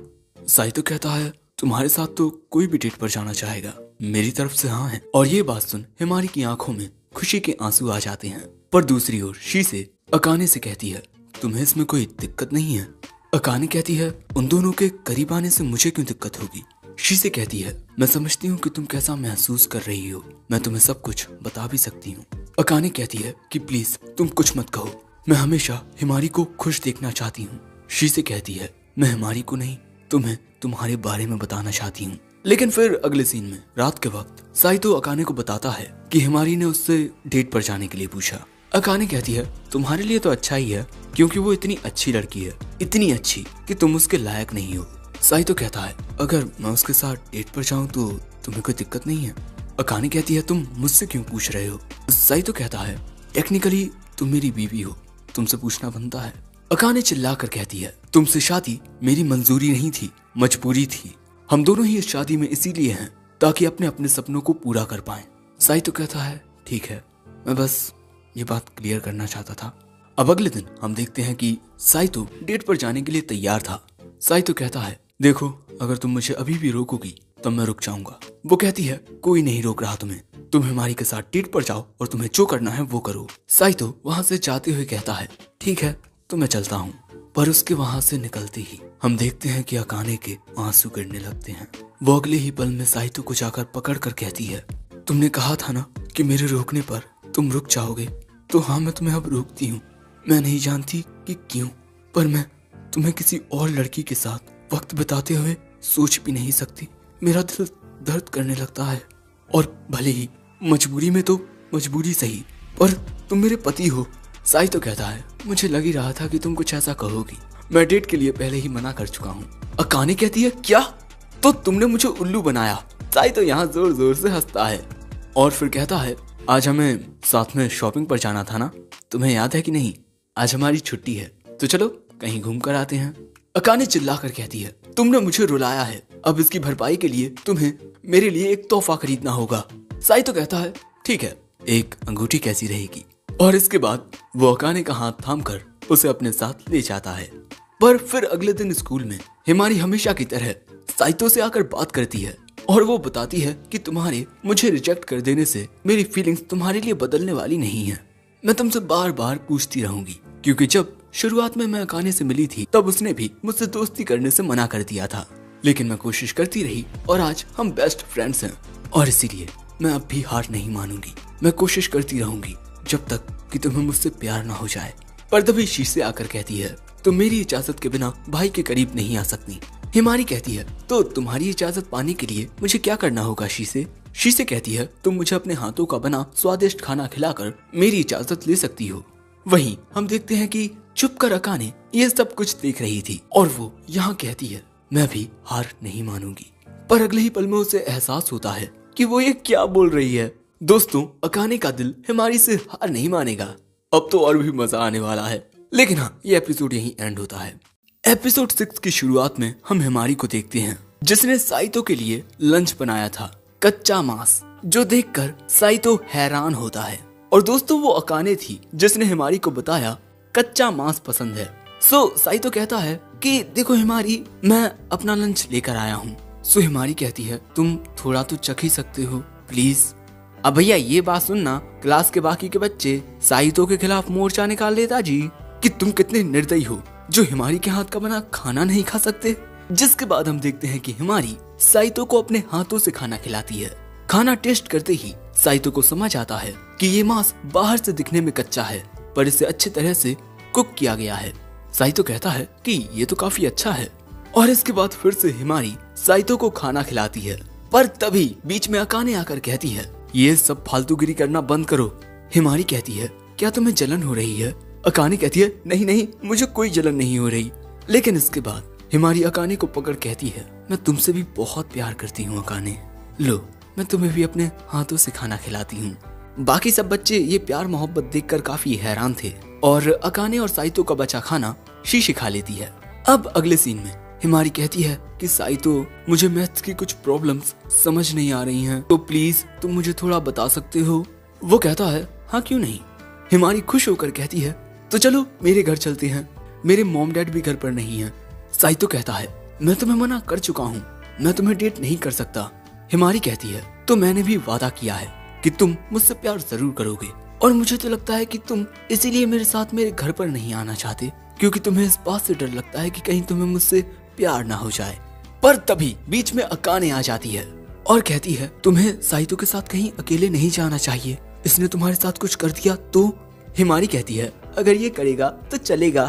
साइतो कहता है, तुम्हारे साथ तो कोई भी डेट पर जाना चाहेगा, मेरी तरफ से हाँ है। और ये बात सुन हिमारी की आंखों में खुशी के आंसू आ जाते हैं। पर दूसरी ओर शीसे अकाने से कहती है, तुम्हें इसमें कोई दिक्कत नहीं है? अकाने कहती है, उन दोनों के करीब आने से मुझे क्यों दिक्कत होगी? शीसे कहती है, मैं समझती हूँ कि तुम कैसा महसूस कर रही हो, मैं तुम्हें सब कुछ बता भी सकती हूँ। अकाने कहती है कि प्लीज तुम कुछ मत कहो, मैं हमेशा हिमारी को खुश देखना चाहती हूँ। शीसे कहती है, मैं हिमारी को नहीं, तुम्हें तुम्हारे बारे में बताना चाहती हूँ। लेकिन फिर अगले सीन में रात के वक्त साइतो अकाने को बताता है कि हिमारी ने उससे डेट पर जाने के लिए पूछा। अकाने कहती है, तुम्हारे लिए तो अच्छा ही है, क्योंकि वो इतनी अच्छी लड़की है, इतनी अच्छी कि तुम उसके लायक नहीं हो। साइतो कहता है, अगर मैं उसके साथ डेट पर जाऊं तो तुम्हें कोई दिक्कत नहीं है? अकाने कहती है, तुम मुझसे क्यों पूछ रहे हो? साइतो कहता है, टेक्निकली तुम मेरी बीवी हो, तुमसे पूछना बनता है। अकाने चिल्लाकर कहती है, तुमसे शादी मेरी मंजूरी नहीं थी, मजबूरी थी। हम दोनों ही इस शादी में इसीलिए हैं ताकि अपने अपने सपनों को पूरा कर पाएं। साइतो कहता है, ठीक है, मैं बस ये बात क्लियर करना चाहता था। अब अगले दिन हम देखते हैं कि साइतो डेट पर जाने के लिए तैयार था। साइतो कहता है, देखो अगर तुम मुझे अभी भी रोकोगी तब मैं रुक जाऊंगा। वो कहती है, कोई नहीं रोक रहा तुम्हें, तुम हिमारी के साथ डेट पर जाओ और तुम्हें जो करना है वो करो। साइतो वहाँ से जाते हुए कहता है, ठीक है तो मैं चलता हूँ। पर उसके वहाँ से निकलते ही हम देखते हैं कि अकाने के आंसू गिरने लगते हैं। वो अगले ही पल में साइतो को जाकर पकड़ कर कहती है, तुमने कहा था ना कि मेरे रोकने पर तुम रुक जाओगे, तो हाँ मैं तुम्हें अब रोकती हूँ। मैं नहीं जानती कि क्यों, पर मैं तुम्हें किसी और लड़की के साथ वक्त बिताते हुए सोच भी नहीं सकती। मेरा दिल दर्द करने लगता है, और भले ही मजबूरी में तो मजबूरी सही, पर तुम मेरे पति हो। साइतो कहता है, मुझे लग ही रहा था कि तुम कुछ ऐसा कहोगी, मैं डेट के लिए पहले ही मना कर चुका हूँ। अकाने कहती है, क्या? तो तुमने मुझे उल्लू बनाया। साइतो यहाँ जोर जोर से हंसता है और फिर कहता है, आज हमें साथ में शॉपिंग पर जाना था ना, तुम्हें याद है कि नहीं? आज हमारी छुट्टी है, तो चलो कहीं घूम कर आते हैं। अकाने चिल्लाकर कहती है, तुमने मुझे रुलाया है, अब इसकी भरपाई के लिए तुम्हें मेरे लिए एक तोहफा खरीदना होगा। साइतो कहता है, ठीक है, एक अंगूठी कैसी रहेगी? और इसके बाद वो अकाने का हाथ थामकर उसे अपने साथ ले जाता है। पर फिर अगले दिन स्कूल में हिमारी हमेशा की तरह साइतो से आकर बात करती है और वो बताती है कि तुम्हारे मुझे रिजेक्ट कर देने से मेरी फीलिंग्स तुम्हारे लिए बदलने वाली नहीं है। मैं तुमसे बार बार पूछती रहूंगी, क्योंकि जब शुरुआत में मैं अकाने से मिली थी तब उसने भी मुझसे दोस्ती करने से मना कर दिया था, लेकिन मैं कोशिश करती रही और आज हम बेस्ट फ्रेंड्स हैं। और इसीलिए मैं अब भी हार नहीं मानूंगी, मैं कोशिश करती रहूंगी जब तक कि तुम्हें मुझसे प्यार ना हो जाए। पर तभी शीशे आकर कहती है, तुम मेरी इजाजत के बिना भाई के करीब नहीं आ सकती। हिमारी कहती है, तो तुम्हारी इजाजत पाने के लिए मुझे क्या करना होगा शीशे? शीशे कहती है, तुम मुझे अपने हाथों का बना स्वादिष्ट खाना खिलाकर मेरी इजाजत ले सकती हो। वहीं हम देखते हैं कि चुप कर अकाने ये सब कुछ देख रही थी और वो यहाँ कहती है, मैं भी हार नहीं मानूंगी। पर अगले ही पल में उसे एहसास होता है कि वो ये क्या बोल रही है। दोस्तों अकाने का दिल हिमारी से हार नहीं मानेगा। अब तो और भी मजा आने वाला है। लेकिन हाँ, ये एपिसोड यहीं एंड होता है। एपिसोड 6 की शुरुआत में हम हिमारी को देखते हैं जिसने साइतो के लिए लंच बनाया था, कच्चा मांस, जो देखकर साइतो हैरान होता है। और दोस्तों वो अकाने थी जिसने हिमारी को बताया कच्चा मांस पसंद है। साइतो कहता है कि देखो हिमारी, मैं अपना लंच लेकर आया हूँ। हिमारी कहती है तुम थोड़ा तो चख ही सकते हो प्लीज। अब भैया ये बात सुनना, क्लास के बाकी के बच्चे साइतो के खिलाफ मोर्चा निकाल देता जी कि तुम कितने निर्दयी हो जो हिमारी के हाथ का बना खाना नहीं खा सकते। जिसके बाद हम देखते हैं कि हिमारी साइतो को अपने हाथों से खाना खिलाती है। खाना टेस्ट करते ही साइतो को समझ आता है कि ये मांस बाहर से दिखने में कच्चा है पर इसे अच्छी तरह से कुक किया गया है। साइतो कहता है कि ये तो काफी अच्छा है। और इसके बाद फिर से हिमारी साइतो को खाना खिलाती है। पर तभी बीच में अकाने आकर कहती है ये सब फालतूगिरी करना बंद करो। हिमारी कहती है क्या तुम्हें जलन हो रही है? अकाने कहती है नहीं नहीं, मुझे कोई जलन नहीं हो रही। लेकिन इसके बाद हिमारी अकाने को पकड़ कहती है मैं तुमसे भी बहुत प्यार करती हूँ अकाने, लो मैं तुम्हें भी अपने हाथों से खाना खिलाती हूँ। बाकी सब बच्चे ये प्यार मोहब्बत देखकर काफी हैरान थे और अकाने और साइतो का बचा खाना शीशी खा लेती है। अब अगले सीन में हिमारी कहती है कि साइतो, मुझे मैथ्स की कुछ प्रॉब्लम्स समझ नहीं आ रही हैं, तो प्लीज तुम मुझे थोड़ा बता सकते हो? वो कहता है हाँ क्यों नहीं। हिमारी खुश होकर कहती है तो चलो मेरे घर चलते हैं, मेरे मॉम डैड भी घर पर नहीं है। साइतो कहता है मैं तुम्हें मना कर चुका हूँ, मैं तुम्हें डेट नहीं कर सकता। हिमारी कहती है तो मैंने भी वादा किया है कि तुम मुझसे प्यार जरूर करोगे और मुझे तो लगता है कि तुम इसीलिए मेरे साथ मेरे घर पर नहीं आना चाहते क्योंकि तुम्हें इस बात से डर लगता है कि कहीं तुम्हें मुझसे प्यार ना हो जाए। पर तभी बीच में अकाने आ जाती है और कहती है तुम्हें साइतो के साथ कहीं अकेले नहीं जाना चाहिए, इसने तुम्हारे साथ कुछ कर दिया तो? हिमारी कहती है अगर ये करेगा तो चलेगा।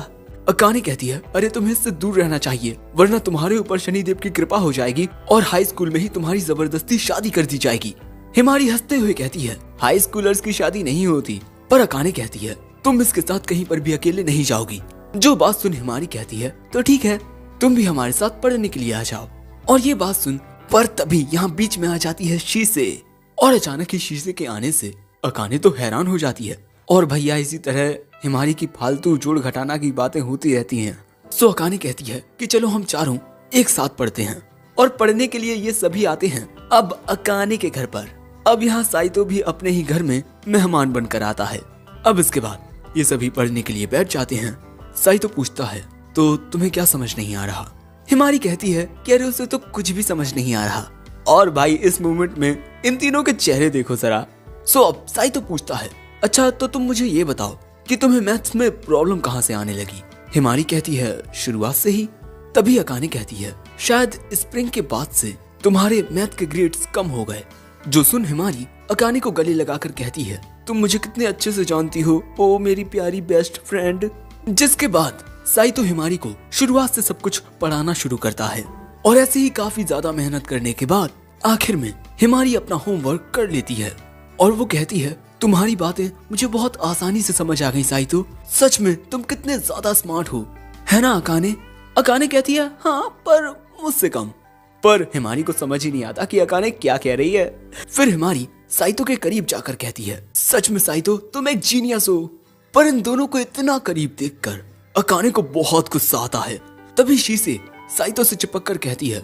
अकाने कहती है अरे तुम्हें इससे दूर रहना चाहिए वरना तुम्हारे ऊपर शनिदेव की कृपा हो जाएगी और हाई स्कूल में ही तुम्हारी जबरदस्ती शादी कर दी जाएगी। हिमारी हंसते हुए कहती है हाई स्कूलर्स की शादी नहीं होती। पर अकाने कहती है तुम इसके साथ कहीं पर भी अकेले नहीं जाओगी। जो बात सुन हिमारी कहती है तो ठीक है, तुम भी हमारे साथ पढ़ने के लिए आ जाओ। और ये बात सुन पर तभी यहाँ बीच में आ जाती है शीशे और अचानक ही शीशे के आने से अकाने तो हैरान हो जाती है। और भैया इसी तरह हिमारी की फालतू जोड़ घटाना की बातें होती रहती हैं। अकाने कहती है कि चलो हम चारों एक साथ पढ़ते हैं और पढ़ने के लिए ये सभी आते हैं अब अकाने के घर पर। अब यहाँ साइतो भी अपने ही घर में मेहमान बनकर आता है। अब इसके बाद ये सभी पढ़ने के लिए बैठ जाते हैं। साइतो पूछता है तो तुम्हें क्या समझ नहीं आ रहा? हिमारी कहती है कि अरे उसे तो कुछ भी समझ नहीं आ रहा। और भाई इस मोमेंट में इन तीनों के चेहरे देखो जरा। अब साइतो पूछता है अच्छा तो तुम मुझे ये बताओ कि तुम्हें मैथ्स में प्रॉब्लम कहाँ से आने लगी? हिमारी कहती है शुरुआत से ही। तभी अकाने कहती है शायद स्प्रिंग के बाद से तुम्हारे मैथ के ग्रेड्स कम हो गए। जो सुन हिमारी अकाने को गले लगाकर कहती है तुम मुझे कितने अच्छे से जानती हो ओ मेरी प्यारी बेस्ट फ्रेंड। जिसके बाद साइतो हिमारी को शुरुआत से सब कुछ पढ़ाना शुरू करता है और ऐसे ही काफी ज्यादा मेहनत करने के बाद आखिर में हिमारी अपना होमवर्क कर लेती है और वो कहती है तुम्हारी बातें मुझे बहुत आसानी से समझ आ गई साइतो, सच में तुम कितने ज्यादा स्मार्ट हो, है ना अकाने? अकाने कहती है हाँ पर मुझसे कम। पर हिमारी को समझ ही नहीं आता कि अकाने क्या कह रही है। फिर हिमारी साइतो के करीब जाकर कहती है सच में साइतो तुम एक जीनियस हो। पर इन दोनों को इतना करीब देखकर अकाने को बहुत गुस्सा आता है। तभी शीशे साइतो से चिपक कर कहती है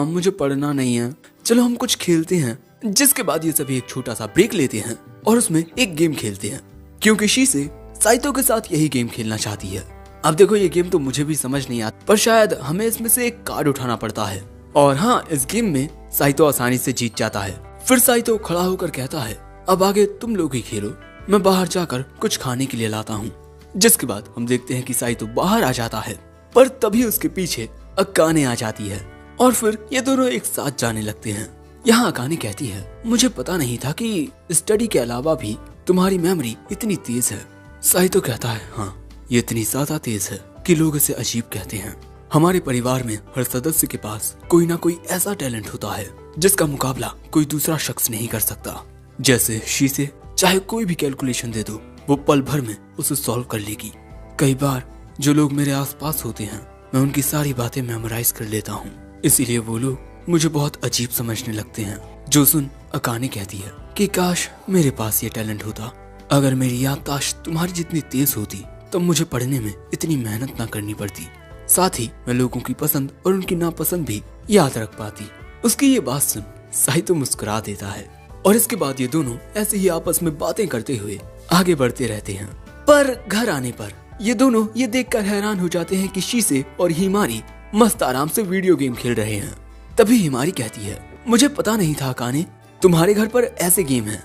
मुझे पढ़ना नहीं है, चलो हम कुछ खेलते हैं। जिसके बाद ये सभी एक छोटा सा ब्रेक लेते हैं और उसमें एक गेम खेलते हैं क्योंकि शीशे साइतो के साथ यही गेम खेलना चाहती है। अब देखो ये गेम तो मुझे भी समझ नहीं आता पर शायद हमें इसमें से एक कार्ड उठाना पड़ता है और हाँ इस गेम में साइतो आसानी से जीत जाता है। फिर साइतो खड़ा होकर कहता है अब आगे तुम लोग ही खेलो, मैं बाहर जाकर कुछ खाने के लिए लाता हूँ। जिसके बाद हम देखते हैं कि साइतो बाहर आ जाता है पर तभी उसके पीछे अकाने आ जाती है और फिर ये दोनों एक साथ जाने लगते हैं। यहाँ अकाने कहती है मुझे पता नहीं था कि स्टडी के अलावा भी तुम्हारी मेमोरी इतनी तेज है। साइतो कहता है हाँ ये इतनी ज्यादा तेज है कि लोग इसे अजीब कहते हैं। हमारे परिवार में हर सदस्य के पास कोई ना कोई ऐसा टैलेंट होता है जिसका मुकाबला कोई दूसरा शख्स नहीं कर सकता। जैसे शीशे चाहे कोई भी कैलकुलेशन दे दो वो पल भर में उसे सॉल्व कर लेगी। कई बार जो लोग मेरे आसपास होते हैं मैं उनकी सारी बातें मेमोराइज कर लेता हूँ, इसीलिए वो लोग मुझे बहुत अजीब समझने लगते हैं। जो सुन अकाने कहती है कि काश मेरे पास ये टैलेंट होता। अगर मेरी याददाश्त तुम्हारी जितनी तेज होती तो मुझे पढ़ने में इतनी मेहनत ना करनी पड़ती। साथ ही मैं लोगों की पसंद और उनकी नापसंद भी याद रख पाती। उसकी ये बात सुन साहितो मुस्कुरा देता है और इसके बाद ये दोनों ऐसे ही आपस में बातें करते हुए आगे बढ़ते रहते हैं। पर घर आने पर ये दोनों ये देखकर हैरान हो जाते हैं कि शीसे और हिमारी मस्त आराम से वीडियो गेम खेल रहे हैं। तभी हिमारी कहती है, मुझे पता नहीं था अकाने तुम्हारे घर पर ऐसे गेम हैं।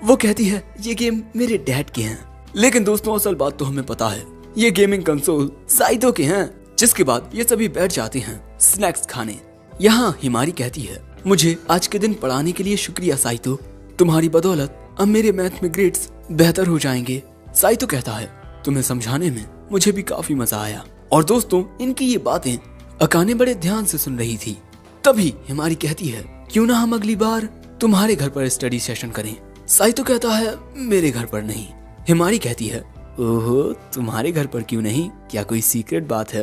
वो कहती है, ये गेम मेरे डैड के हैं। लेकिन दोस्तों असल बात तो हमें पता है, ये गेमिंग कंसोल साइतो के हैं। जिसके बाद ये सभी बैठ जाते हैं स्नैक्स खाने। यहाँ हिमारी कहती है, मुझे आज के दिन पढ़ाने के लिए शुक्रिया साइतो, तुम्हारी बदौलत अब मेरे मैथ में ग्रेड्स बेहतर हो जाएंगे। साइतो कहता है, तुम्हें समझाने में मुझे भी काफी मजा आया। और दोस्तों इनकी ये बातें अकाने बड़े ध्यान से सुन रही थी। तभी हिमारी कहती है, क्यों ना हम अगली बार तुम्हारे घर पर स्टडी सेशन करें। साइतो कहता है, मेरे घर पर नहीं। हिमारी कहती है, ओहो तुम्हारे घर पर क्यों नहीं, क्या कोई सीक्रेट बात है।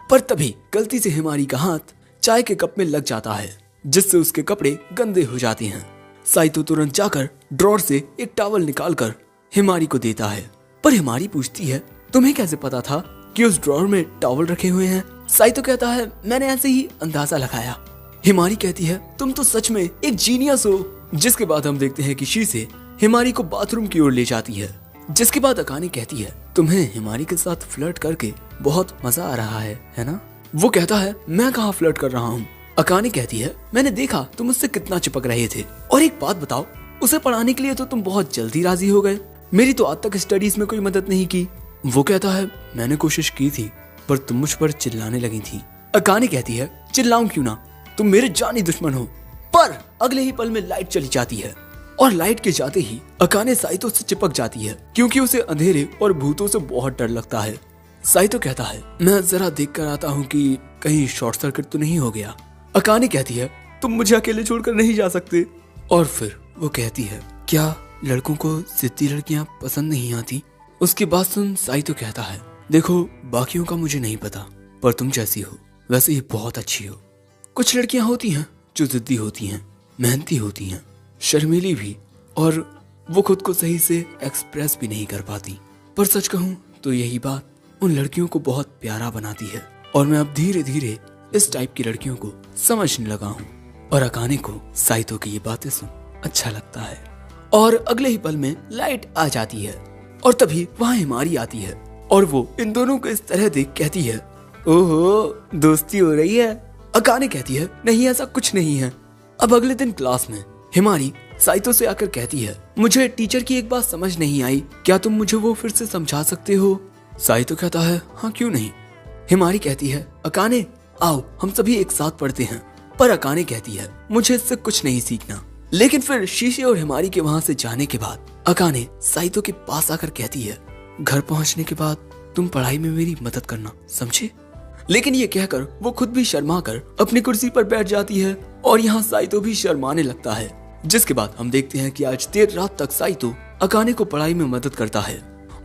पर तभी गलती से हिमारी का हाथ चाय के कप में लग जाता है जिससे उसके कपड़े गंदे हो जाते हैं। साइतो तुरंत जाकर ड्रॉर से एक टॉवल निकालकर हिमारी को देता है। पर हिमारी पूछती है, तुम्हें कैसे पता था कि उस ड्रॉर में टॉवल रखे हुए हैं। साइतो कहता है, मैंने ऐसे ही अंदाजा लगाया। हिमारी कहती है, तुम तो सच में एक जीनियस हो। जिसके बाद हम देखते हैं कि शीसे हिमारी को बाथरूम की ओर ले जाती है। जिसके बाद अकाने कहती है, तुम्हें हिमारी के साथ फ्लर्ट करके बहुत मजा आ रहा है ना। वो कहता है, मैं कहाँ फ्लर्ट कर रहा हूँ। अकाने कहती है, मैंने देखा तुम उससे कितना चिपक रहे थे। और एक बात बताओ, उसे पढ़ाने के लिए तो तुम बहुत जल्दी राजी हो गए, मेरी तो आज तक स्टडीज में कोई मदद नहीं की। वो कहता है, मैंने कोशिश की थी पर तुम मुझ पर चिल्लाने लगी थी। अकाने कहती है, चिल्लाऊं क्यों ना, तुम मेरे जानी दुश्मन हो। पर अगले ही पल में लाइट चली जाती है और लाइट के जाते ही अकाने साइतो से चिपक जाती है क्योंकि उसे अंधेरे और भूतों से बहुत डर लगता है। साइतो कहता है, मैं जरा देख कर आता हूँ कि कहीं शॉर्ट सर्किट तो नहीं हो गया। अकाने कहती है, तुम मुझे अकेले छोड़कर नहीं जा सकते। और फिर वो कहती है, क्या लड़कों को जिद्दी लड़कियां पसंद नहीं आती। उसकी बात सुन साइतो कहता है, देखो बाकियों का मुझे नहीं पता पर तुम जैसी हो वैसे ही बहुत अच्छी हो। कुछ लड़कियां होती हैं जो जिद्दी होती हैं, मेहनती होती हैं, शर्मीली भी, और वो खुद को सही से एक्सप्रेस भी नहीं कर पाती। पर सच कहूँ तो यही बात उन लड़कियों को बहुत प्यारा बनाती है और मैं अब धीरे धीरे इस टाइप की लड़कियों को समझने लगा हूँ। और अकाने को साइतो की ये बातें सुन अच्छा लगता है। और अगले ही पल में लाइट आ जाती है और तभी वहाँ हिमारी आती है और वो इन दोनों को इस तरह देख कहती है, ओहो दोस्ती हो रही है। अकाने कहती है, नहीं ऐसा कुछ नहीं है। अब अगले दिन क्लास में हिमारी साइतो से आकर कहती है, मुझे टीचर की एक बात समझ नहीं आई, क्या तुम मुझे वो फिर से समझा सकते हो। साइतो कहता है, हाँ क्यों नहीं। हिमारी कहती है, अकाने आओ हम सभी एक साथ पढ़ते हैं। पर अकाने कहती है, मुझे इससे कुछ नहीं सीखना। लेकिन फिर शीशे और हिमारी के वहाँ से जाने के बाद अकाने साइतो के पास आकर कहती है, घर पहुँचने के बाद तुम पढ़ाई में मेरी मदद करना, समझे। लेकिन ये कहकर वो खुद भी शर्मा कर अपनी कुर्सी पर बैठ जाती है और यहाँ साइतो भी शर्माने लगता है। जिसके बाद हम देखते हैं कि आज देर रात तक साइतो अकाने को पढ़ाई में मदद करता है।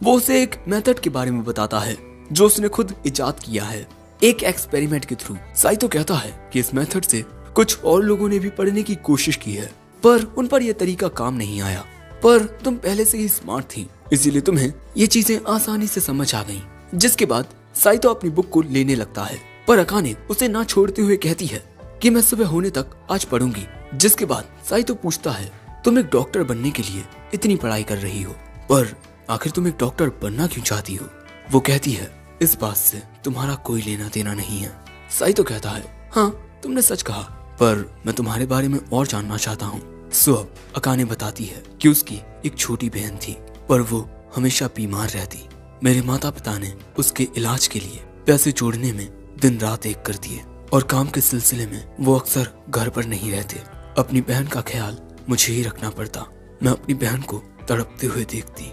वो उसे एक मेथड के बारे में बताता है जो उसने खुद इजाद किया है, एक एक्सपेरिमेंट के थ्रू। साइतो कहता है कि इस मेथड से कुछ और लोगों ने भी पढ़ने की कोशिश की है पर उन पर यह तरीका काम नहीं आया। पर तुम पहले से ही स्मार्ट थी, इसीलिए तुम्हें ये चीजें आसानी से समझ आ गईं। जिसके बाद साइतो अपनी बुक को लेने लगता है पर अकाने उसे ना छोड़ते हुए कहती है कि मैं सुबह होने तक आज पढ़ूंगी। जिसके बाद साइतो पूछता है, तुम एक डॉक्टर बनने के लिए इतनी पढ़ाई कर रही हो पर आखिर तुम एक डॉक्टर बनना क्यों चाहती हो। वो कहती है, इस बात से तुम्हारा कोई लेना देना नहीं है। साइतो कहता है, हाँ तुमने सच कहा पर मैं तुम्हारे बारे में और जानना चाहता हूँ। सो अब अकाने बताती है कि उसकी एक छोटी बहन थी पर वो हमेशा बीमार रहती। मेरे माता पिता ने उसके इलाज के लिए पैसे जोड़ने में दिन रात एक कर दिए और काम के सिलसिले में वो अक्सर घर पर नहीं रहते। अपनी बहन का ख्याल मुझे ही रखना पड़ता। मैं अपनी बहन को तड़पते हुए देखती,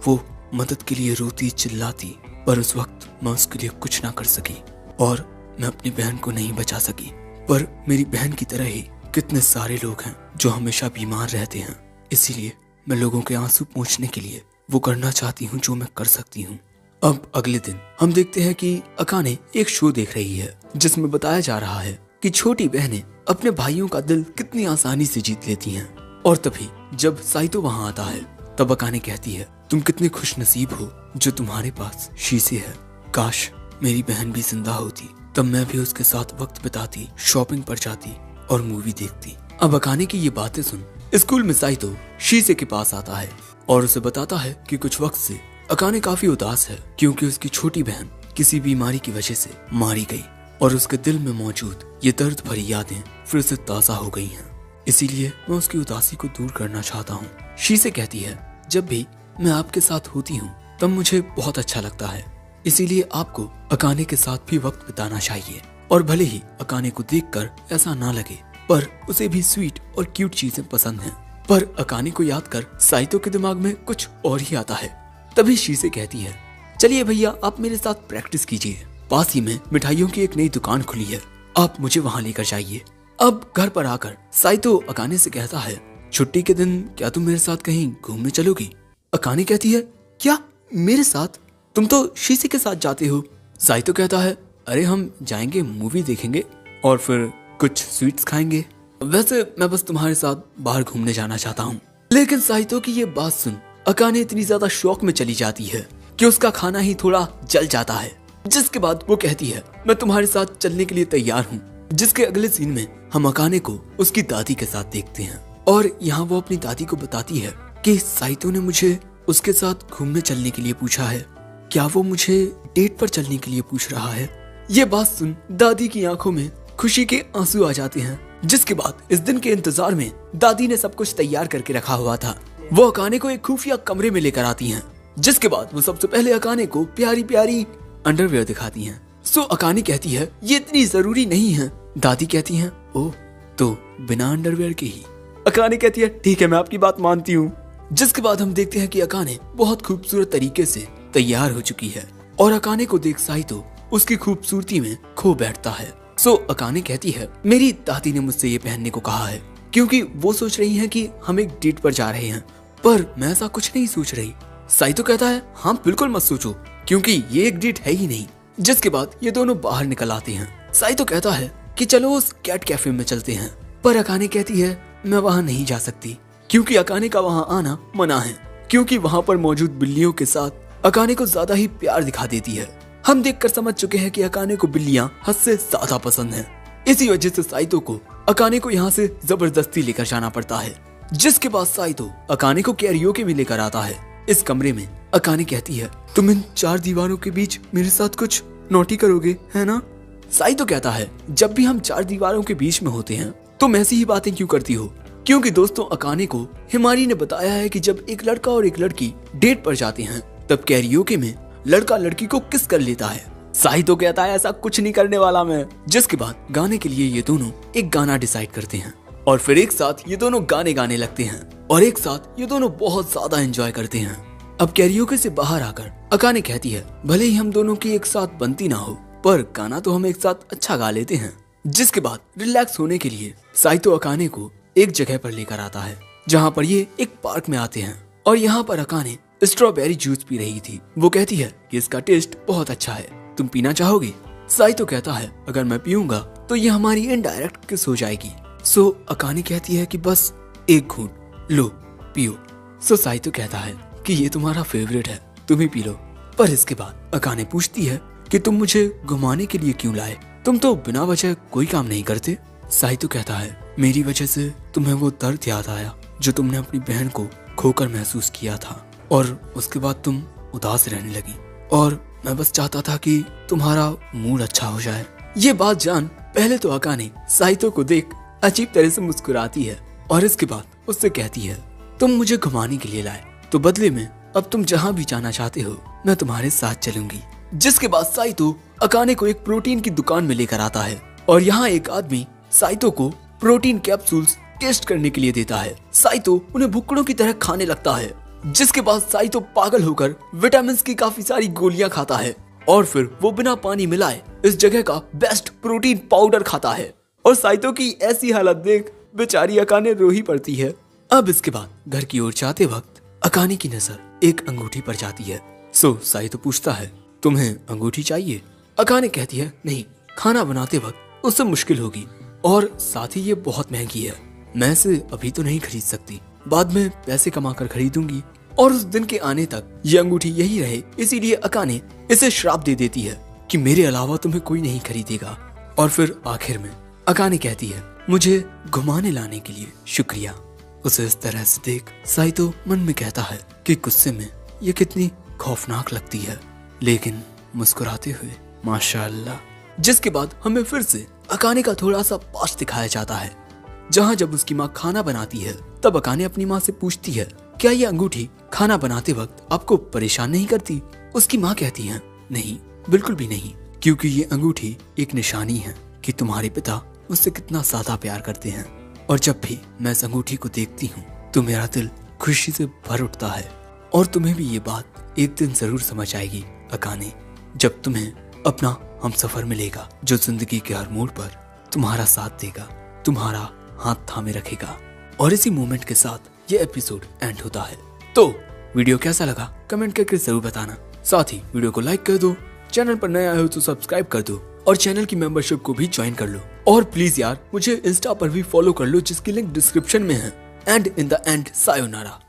वो मदद के लिए रोती चिल्लाती पर उस वक्त मैं उसके लिए कुछ ना कर सकी और मैं अपनी बहन को नहीं बचा सकी। पर मेरी बहन की तरह ही कितने सारे लोग हैं जो हमेशा बीमार रहते हैं, इसीलिए मैं लोगों के आंसू पोंछने के लिए वो करना चाहती हूँ जो मैं कर सकती हूँ। अब अगले दिन हम देखते हैं कि अकाने एक शो देख रही है जिसमें बताया जा रहा है कि छोटी बहनें अपने भाइयों का दिल कितनी आसानी से जीत लेती हैं और तभी जब साइतो वहाँ आता है तब अकाने कहती है, तुम कितने खुश नसीब हो जो तुम्हारे पास शीशे है। काश मेरी बहन भी जिंदा होती, तब मैं भी उसके साथ वक्त बिताती, शॉपिंग पर जाती और मूवी देखती। अब अकाने की ये बातें सुन स्कूल में साइतो शीशे के पास आता है और उसे बताता है कि कुछ वक्त से अकाने काफी उदास है क्योंकि उसकी छोटी बहन किसी बीमारी की वजह से मारी गई और उसके दिल में मौजूद ये दर्द भरी यादें फिर से ताजा हो गई हैं। इसीलिए मैं उसकी उदासी को दूर करना चाहता हूँ। शीशे कहती है, जब भी मैं आपके साथ होती हूँ तब मुझे बहुत अच्छा लगता है, इसीलिए आपको अकाने के साथ भी वक्त बिताना चाहिए। और भले ही अकाने को देखकर ऐसा ना लगे, पर उसे भी स्वीट और क्यूट चीजें पसंद हैं। पर अकाने को याद कर साइतो के दिमाग में कुछ और ही आता है। तभी शीशे कहती है, चलिए भैया आप मेरे साथ प्रैक्टिस कीजिए, पास ही में मिठाइयों की एक नई दुकान खुली है, आप मुझे वहाँ लेकर जाइए। अब घर पर आकर साइतो अकाने से कहता है, छुट्टी के दिन क्या तुम मेरे साथ कहीं घूमने चलोगी? अकाने कहती है, क्या मेरे साथ? तुम तो शीशे के साथ जाते हो। साइतो कहता है, अरे हम जाएंगे, मूवी देखेंगे और फिर कुछ स्वीट्स खाएंगे। वैसे मैं बस तुम्हारे साथ बाहर घूमने जाना चाहता हूँ। लेकिन साइतो की ये बात सुन अकाने इतनी ज्यादा शौक में चली जाती है कि उसका खाना ही थोड़ा जल जाता है। जिसके बाद वो कहती है, मैं तुम्हारे साथ चलने के लिए तैयार हूँ। जिसके अगले सीन में हम अकाने को उसकी दादी के साथ देखते हैं और यहाँ वो अपनी दादी को बताती है कि साइतो ने मुझे उसके साथ घूमने चलने के लिए पूछा है। क्या वो मुझे डेट पर चलने के लिए पूछ रहा है? ये बात सुन दादी की आंखों में खुशी के आंसू आ जाते हैं। जिसके बाद इस दिन के इंतजार में दादी ने सब कुछ तैयार करके रखा हुआ था। वो अकाने को एक खुफिया कमरे में लेकर आती हैं। जिसके बाद वो सबसे पहले अकाने को प्यारी प्यारी अंडरवेयर दिखाती हैं। सो अकाने कहती है, ये इतनी जरूरी नहीं है। दादी कहती हैं, ओह तो बिना अंडरवेयर के ही। अकाने कहती है, ठीक है मैं आपकी बात मानती हूँ। जिसके बाद हम देखते हैं कि अकाने बहुत खूबसूरत तरीके से तैयार हो चुकी है और अकाने को देख साइतो उसकी खूबसूरती में खो बैठता है। सो अकाने कहती है, मेरी दादी ने मुझसे ये पहनने को कहा है क्योंकि वो सोच रही हैं कि हम एक डेट पर जा रहे हैं, पर मैं ऐसा कुछ नहीं सोच रही। साइतो कहता है, हाँ बिल्कुल मत सोचो क्योंकि ये एक डेट है ही नहीं। जिसके बाद ये दोनों बाहर निकल आते हैं। साइतो कहता है कि चलो उस कैट कैफे में चलते हैं, पर अकाने कहती है, मैं वहाँ नहीं जा सकती क्योंकि अकाने का वहाँ आना मना है, क्योंकि वहाँ पर मौजूद बिल्लियों के साथ अकाने को ज्यादा ही प्यार दिखा देती है। हम देखकर समझ चुके हैं कि अकाने को बिल्लियां हद से ज्यादा पसंद हैं। इसी वजह से साइतो को अकाने को यहाँ से जबरदस्ती लेकर जाना पड़ता है। जिसके बाद साइतो अकाने को कैरियोके में लेकर आता है। इस कमरे में अकाने कहती है, तुम इन चार दीवारों के बीच मेरे साथ कुछ नोटी करोगे है ना? साइतो कहता है, जब भी हम चार दीवारों के बीच में होते हैं तुम ऐसी ही बातें क्यों करती हो? क्योंकि दोस्तों अकाने को हिमारी ने बताया है कि जब एक लड़का और एक लड़की डेट पर जाते हैं तब कैरियोके में लड़का लड़की को किस कर लेता है। साइतो कहता है, ऐसा कुछ नहीं करने वाला मैं। जिसके बाद गाने के लिए ये दोनों एक गाना डिसाइड करते हैं और फिर एक साथ ये दोनों गाने गाने लगते हैं और एक साथ ये दोनों बहुत ज्यादा एंजॉय करते हैं। अब कैरियोके से बाहर आकर अकाने कहती है, भले ही हम दोनों की एक साथ बनती ना हो, पर गाना तो हम एक साथ अच्छा गा लेते हैं। जिसके बाद रिलैक्स होने के लिए साइतो अकाने को एक जगह पर लेकर आता है जहाँ पर ये एक पार्क में आते हैं और यहाँ पर अकाने स्ट्रॉबेरी जूस पी रही थी। वो कहती है कि इसका टेस्ट बहुत अच्छा है, तुम पीना चाहोगी? साइतो कहता है, अगर मैं पीऊंगा तो ये हमारी इनडायरेक्ट किस हो जाएगी। सो अकाने कहती है कि बस एक घूंट लो पियो। सो साइतो कहता है कि ये तुम्हारा फेवरेट है, तुम ही पी लो। पर इसके बाद अकाने पूछती है कि तुम मुझे घुमाने के लिए क्यों लाए, तुम तो बिना वजह कोई काम नहीं करते। साइतो कहता है, मेरी वजह से तुम्हें वो दर्द याद आया जो तुमने अपनी बहन को खोकर महसूस किया था और उसके बाद तुम उदास रहने लगी और मैं बस चाहता था कि तुम्हारा मूड अच्छा हो जाए। ये बात जान पहले तो अकाने साइतो को देख अजीब तरह से मुस्कुराती है और इसके बाद उससे कहती है, तुम मुझे घुमाने के लिए लाए तो बदले में अब तुम जहाँ भी जाना चाहते हो मैं तुम्हारे साथ चलूंगी। जिसके बाद साइतो अकाने को एक प्रोटीन की दुकान में लेकर आता है और यहाँ एक आदमी साइतो को प्रोटीन कैप्सूल्स टेस्ट करने के लिए देता है। साइतो उन्हें भुक्कड़ों की तरह खाने लगता है। जिसके बाद साइतो पागल होकर विटामिन की काफी सारी गोलियां खाता है और फिर वो बिना पानी मिलाए इस जगह का बेस्ट प्रोटीन पाउडर खाता है और साइतो की ऐसी हालत देख बेचारी अकाने रो ही पड़ती है। अब इसके बाद घर की ओर जाते वक्त अकाने की नजर एक अंगूठी पर जाती है। सो साइतो पूछता है, तुम्हें अंगूठी चाहिए? अकाने कहती है, नहीं, खाना बनाते वक्त उससे मुश्किल होगी और साथ ही ये बहुत महंगी है, मैं इसे अभी तो नहीं खरीद सकती, बाद में पैसे कमाकर खरीदूंगी। और उस दिन के आने तक ये अंगूठी यही रहे, इसीलिए अकाने इसे श्राप दे देती है कि मेरे अलावा तुम्हें कोई नहीं खरीदेगा। और फिर आखिर में अकाने कहती है, मुझे घुमाने लाने के लिए शुक्रिया। उसे इस तरह से देख साइतो मन में कहता है कि गुस्से में ये कितनी खौफनाक लगती है, लेकिन मुस्कुराते हुए माशाअल्लाह। जिसके बाद हमें फिर से अकाने का थोड़ा सा पास्ट दिखाया जाता है, जहाँ जब उसकी माँ खाना बनाती है तब अकाने अपनी माँ से पूछती है, क्या ये अंगूठी खाना बनाते वक्त आपको परेशान नहीं करती? उसकी माँ कहती है, नहीं, बिल्कुल भी नहीं, क्योंकि ये अंगूठी एक निशानी है कि तुम्हारे पिता मुझसे कितना ज्यादा प्यार करते हैं। और जब भी मैं इस अंगूठी को देखती हूँ तो मेरा दिल खुशी से भर उठता है। और तुम्हें भी ये बात एक दिन जरूर समझ आएगी अकाने, जब तुम्हें अपना हमसफर मिलेगा जो जिंदगी के हर मोड़ पर तुम्हारा साथ देगा, तुम्हारा हाथ थामे रखेगा। और इसी मोमेंट के साथ ये एपिसोड एंड होता है। तो वीडियो कैसा लगा कमेंट करके जरूर बताना। साथ ही वीडियो को लाइक कर दो, चैनल पर नए आए हो तो सब्सक्राइब कर दो और चैनल की मेंबरशिप को भी ज्वाइन कर लो। और प्लीज यार मुझे इंस्टा पर भी फॉलो कर लो, जिसकी लिंक डिस्क्रिप्शन में है। And in the end sayonara.